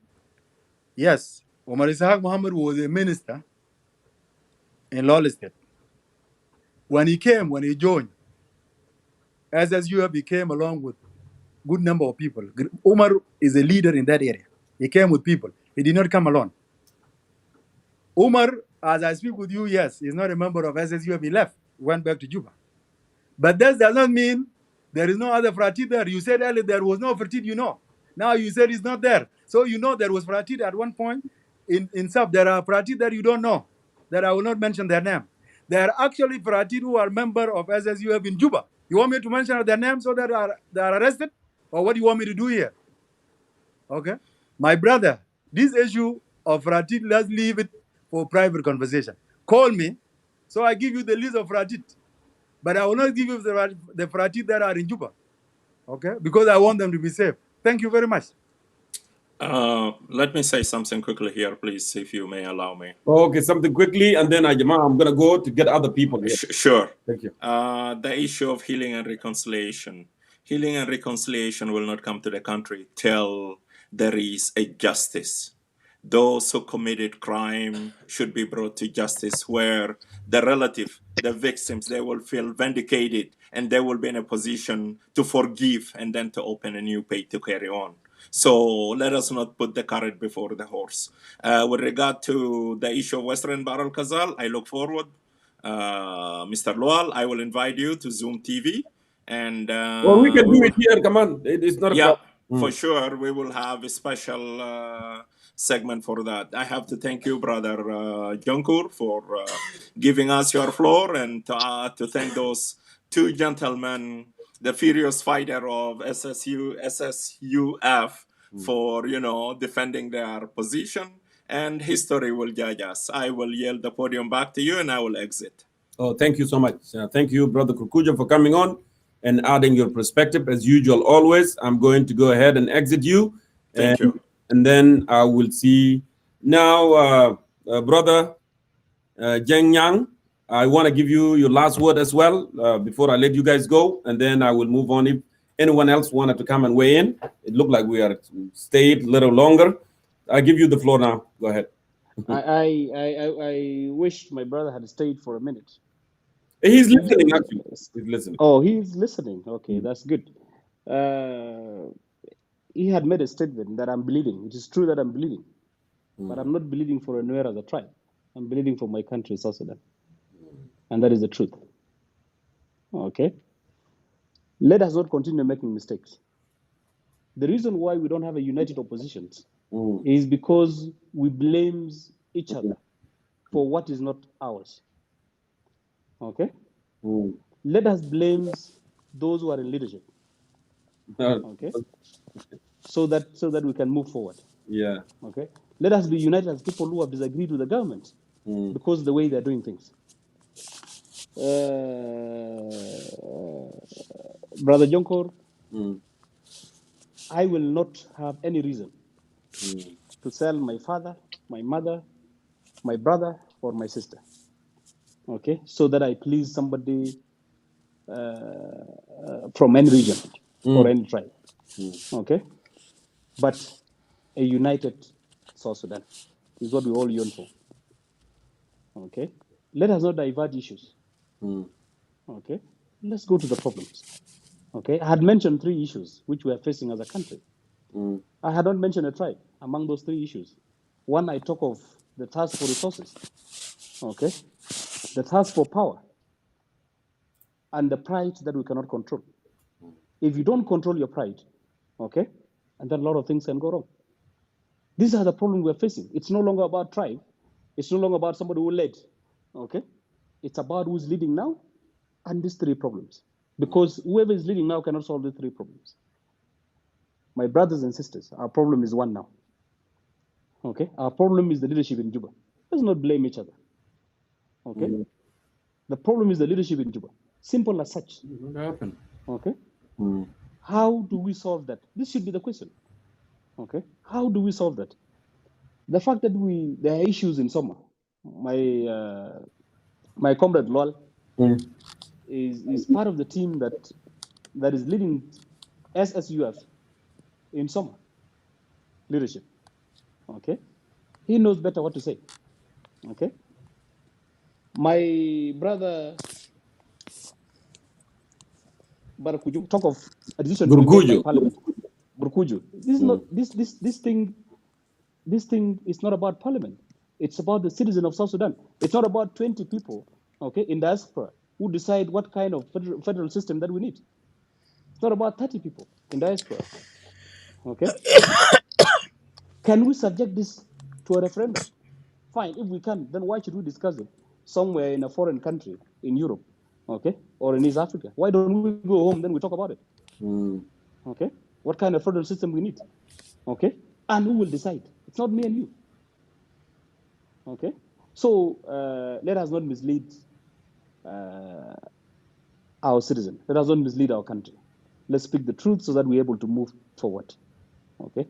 Yes, Omar Ishaq Muhammad was a minister in Lol State. When he joined, SSU became along with good number of people. Umar is a leader in that area. He came with people. He did not come alone. Umar, as I speak with you, yes, he's not a member of SSU. He left, went back to Juba. But that does not mean there is no other Fratid there. You said earlier there was no Fratid, you know. Now you said it's not there. So you know there was Fratid at one point. In Sub, there are Fratid that you don't know, that I will not mention their name. There are actually Fratid who are member of SSUF in Juba. You want me to mention their names so that they are arrested? Or what do you want me to do here? Okay? My brother, this issue of Fratid, let's leave it for private conversation. Call me, so I give you the list of Fratid. But I will not give you the Fratid that are in Juba. Okay? Because I want them to be safe. Thank you very much. Let me say something quickly here, please, if you may allow me. Okay, something quickly, and then I'm going to go to get other people here. Sure. Thank you. The issue of healing and reconciliation. Healing and reconciliation will not come to the country till there is a justice. Those who committed crime should be brought to justice, where the relative, the victims, they will feel vindicated and they will be in a position to forgive and then to open a new page to carry on. So let us not put the carrot before the horse. With regard to the issue of Western Bahr el Ghazal, I look forward, Mr. Lual, I will invite you to Zoom TV. And well, we can do it here. Come on, it's not a problem. For sure, we will have a special segment for that. I have to thank you, Brother Jonkur, for giving us your floor, and to thank those two gentlemen, the furious fighter of SSUF, for defending their position. And history will judge us. I will yield the podium back to you, and I will exit. Oh, thank you so much. Thank you, Brother Kukuja, for coming on and adding your perspective as usual. Always, I'm going to go ahead and exit you. Thank you. And then I will see now, Brother Zheng Yang. I want to give you your last word as well before I let you guys go, and then I will move on. If anyone else wanted to come and weigh in, it looked like we are stayed a little longer. I give you the floor now. Go ahead. I wish my brother had stayed for a minute. He's listening, actually. He's listening. Oh, he's listening. Okay, that's good. He had made a statement that I'm bleeding. It is true that I'm bleeding, but I'm not bleeding for Nuer as a tribe. I'm bleeding for my country, South Sudan. And that is the truth. Okay? Let us not continue making mistakes. The reason why we don't have a united opposition is because we blame each other for what is not ours. Okay? Let us blame those who are in leadership. Okay? So that we can move forward. Yeah. Okay? Let us be united as people who have disagreed with the government because of the way they're doing things. Brother Jonkor, I will not have any reason to sell my father, my mother, my brother, or my sister. Okay, so that I please somebody from any region or any tribe. Okay, but a united South Sudan is what we all yearn for. Okay, let us not divert issues. Okay, let's go to the problems. Okay, I had mentioned 3 issues which we are facing as a country. I had not mentioned a tribe among those 3 issues. One, I talk of the thirst for resources. Okay, the thirst for power, and the pride that we cannot control. If you don't control your pride, okay, and then a lot of things can go wrong. These are the problems we're facing. It's no longer about tribe. It's no longer about somebody who led. Okay, it's about who's leading now, and these 3 problems. Because whoever is leading now cannot solve the 3 problems. My brothers and sisters, our problem is one now. Okay, our problem is the leadership in Juba. Let's not blame each other. Okay, the problem is the leadership in Juba. Simple as such. What happened? Okay, how do we solve that? This should be the question. Okay, how do we solve that? The fact that there are issues in Soma. My comrade Lol is part of the team that is leading SSUF in Soma leadership. Okay, he knows better what to say. Okay, my brother But could you talk of a decision to be made by Gurguju. Parliament? Burkuju. This is not this thing. This thing is not about Parliament. It's about the citizen of South Sudan. It's not about 20 people, okay, in diaspora who decide what kind of federal system that we need. It's not about 30 people in diaspora, okay. Can we subject this to a referendum? Fine. If we can, then why should we discuss it somewhere in a foreign country in Europe, okay, or in East Africa? Why don't we go home, then we talk about it? Okay. What kind of federal system we need? Okay. And who will decide? It's not me and you. Okay. So let us not mislead our citizen. Let us not mislead our country. Let's speak the truth so that we're able to move forward. Okay.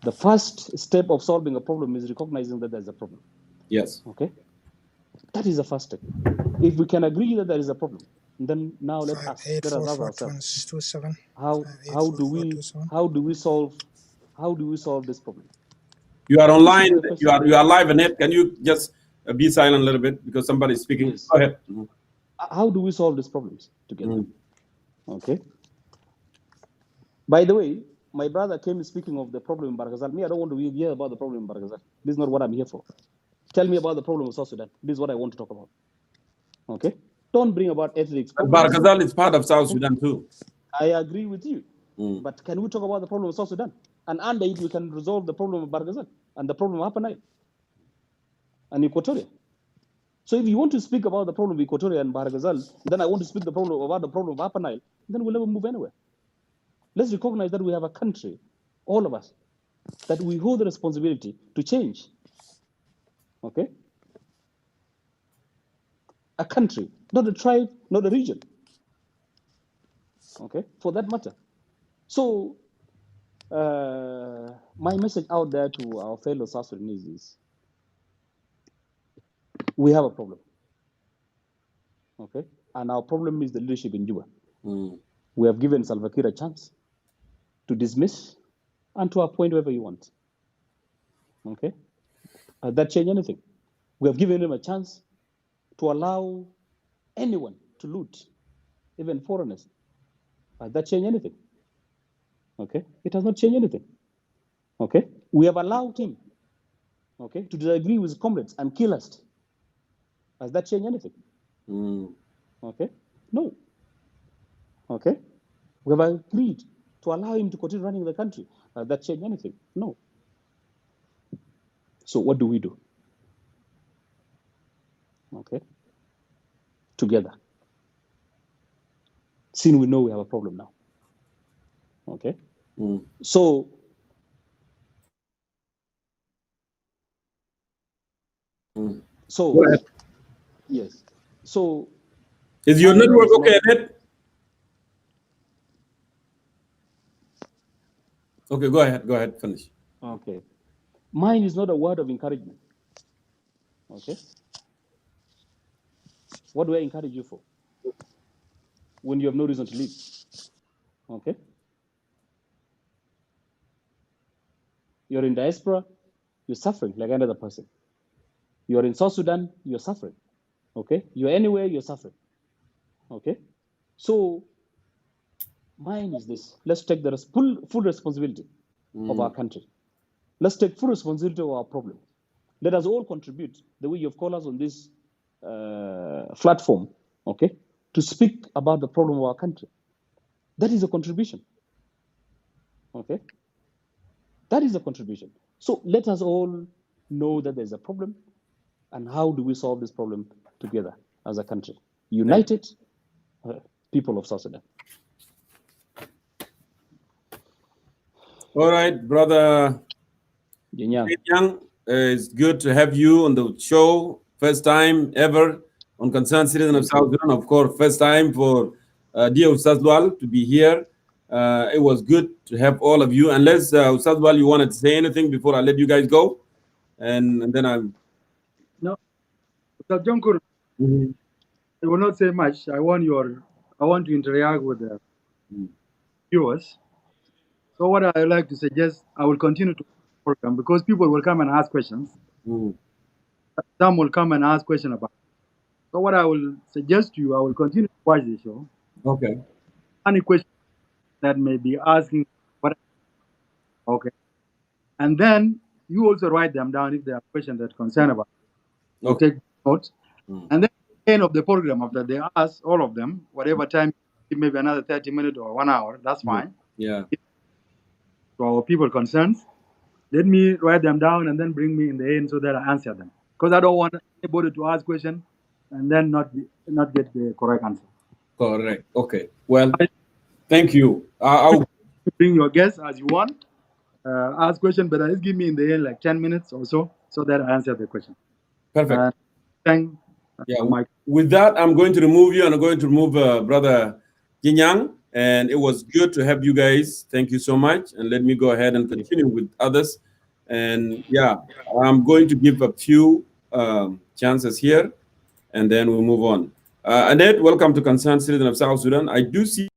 The first step of solving a problem is recognizing that there's a problem. Yes. Okay. That is the first step. If we can agree that there is a problem, then now let us ask ourselves, how do we solve this problem? You are online. You are live in it. Can you just be silent a little bit because somebody is speaking? Yes. Go ahead. How do we solve these problems together? Okay. By the way, my brother came speaking of the problem in Barghazal. Me, I don't want to hear about the problem in Barghazal. This is not what I'm here for. Tell me about the problem of South Sudan. This is what I want to talk about. Okay. Don't bring about ethnic problems. Barghazal is part of South Sudan too. I agree with you. But can we talk about the problem of South Sudan? And under it, we can resolve the problem of Barghazal and the problem of Upper Nile and Equatoria. So if you want to speak about the problem of Equatoria and Barghazal, then I want to speak about the problem of Upper Nile, then we'll never move anywhere. Let's recognize that we have a country, all of us, that we hold the responsibility to change. Okay? A country, not a tribe, not a region. Okay? For that matter. So, my message out there to our fellow South Sudanese is, we have a problem. Okay? And our problem is the leadership in Juba. We have given Salva Kiir a chance to dismiss and to appoint whoever you want. Okay? That change anything? We have given him a chance to allow anyone to loot, even foreigners. That change anything? Okay? It has not changed anything. Okay? We have allowed him, okay, to disagree with his comrades and kill us. Has that changed anything? Okay? No. Okay? We have agreed to allow him to continue running the country. Has that changed anything? No. So what do we do? Okay? Together. Since we know we have a problem now. Okay? So yes. So is your network okay, Ed? Okay, go ahead, finish. Okay. Mine is not a word of encouragement. Okay? What do I encourage you for? When you have no reason to leave. Okay? You're in diaspora, you're suffering like another person. You're in South Sudan, you're suffering. Okay? You're anywhere, you're suffering. Okay? So, mine is this. Let's take the full responsibility of our country. Let's take full responsibility of our problem. Let us all contribute the way you've called us on this platform, okay, to speak about the problem of our country. That is a contribution. Okay? That is a contribution. So let us all know that there's a problem and how do we solve this problem together as a country. United people of South Sudan. All right, brother Young, it's good to have you on the show. First time ever on Concerned Citizen of South Sudan. Of course, first time for dear Ustaz Lual to be here. It was good to have all of you. Unless Ustaz Lual, you wanted to say anything before I let you guys go, and then I'm. No, Ustaz Jonkur, I will not say much. I want to interact with the viewers. So what I like to suggest, I will continue to program because people will come and ask questions. Some will come and ask questions about it. So what I will suggest to you, I will continue to watch the show. Okay. any question that may be asking, what, okay. And then you also write them down if there are questions that concern about. You Okay. take notes. And then at the end of the program, after they ask all of them, whatever time, maybe another 30 minutes or 1 hour, that's fine. Yeah. To our people concerned, let me write them down and then bring me in the end so that I answer them. Because I don't want anybody to ask questions and then not get the correct answer. Correct. Okay. Well, thank you. I'll bring your guests as you want. Ask question, but at least give me in the end like 10 minutes or so that I answer the question. Perfect. Yeah. With that, I'm going to remove you and I'm going to remove Brother Jinyang. And it was good to have you guys. Thank you so much. And let me go ahead and continue with others. And yeah, I'm going to give a few chances here and then we'll move on. Annette, welcome to Concerned Citizen of South Sudan. I do see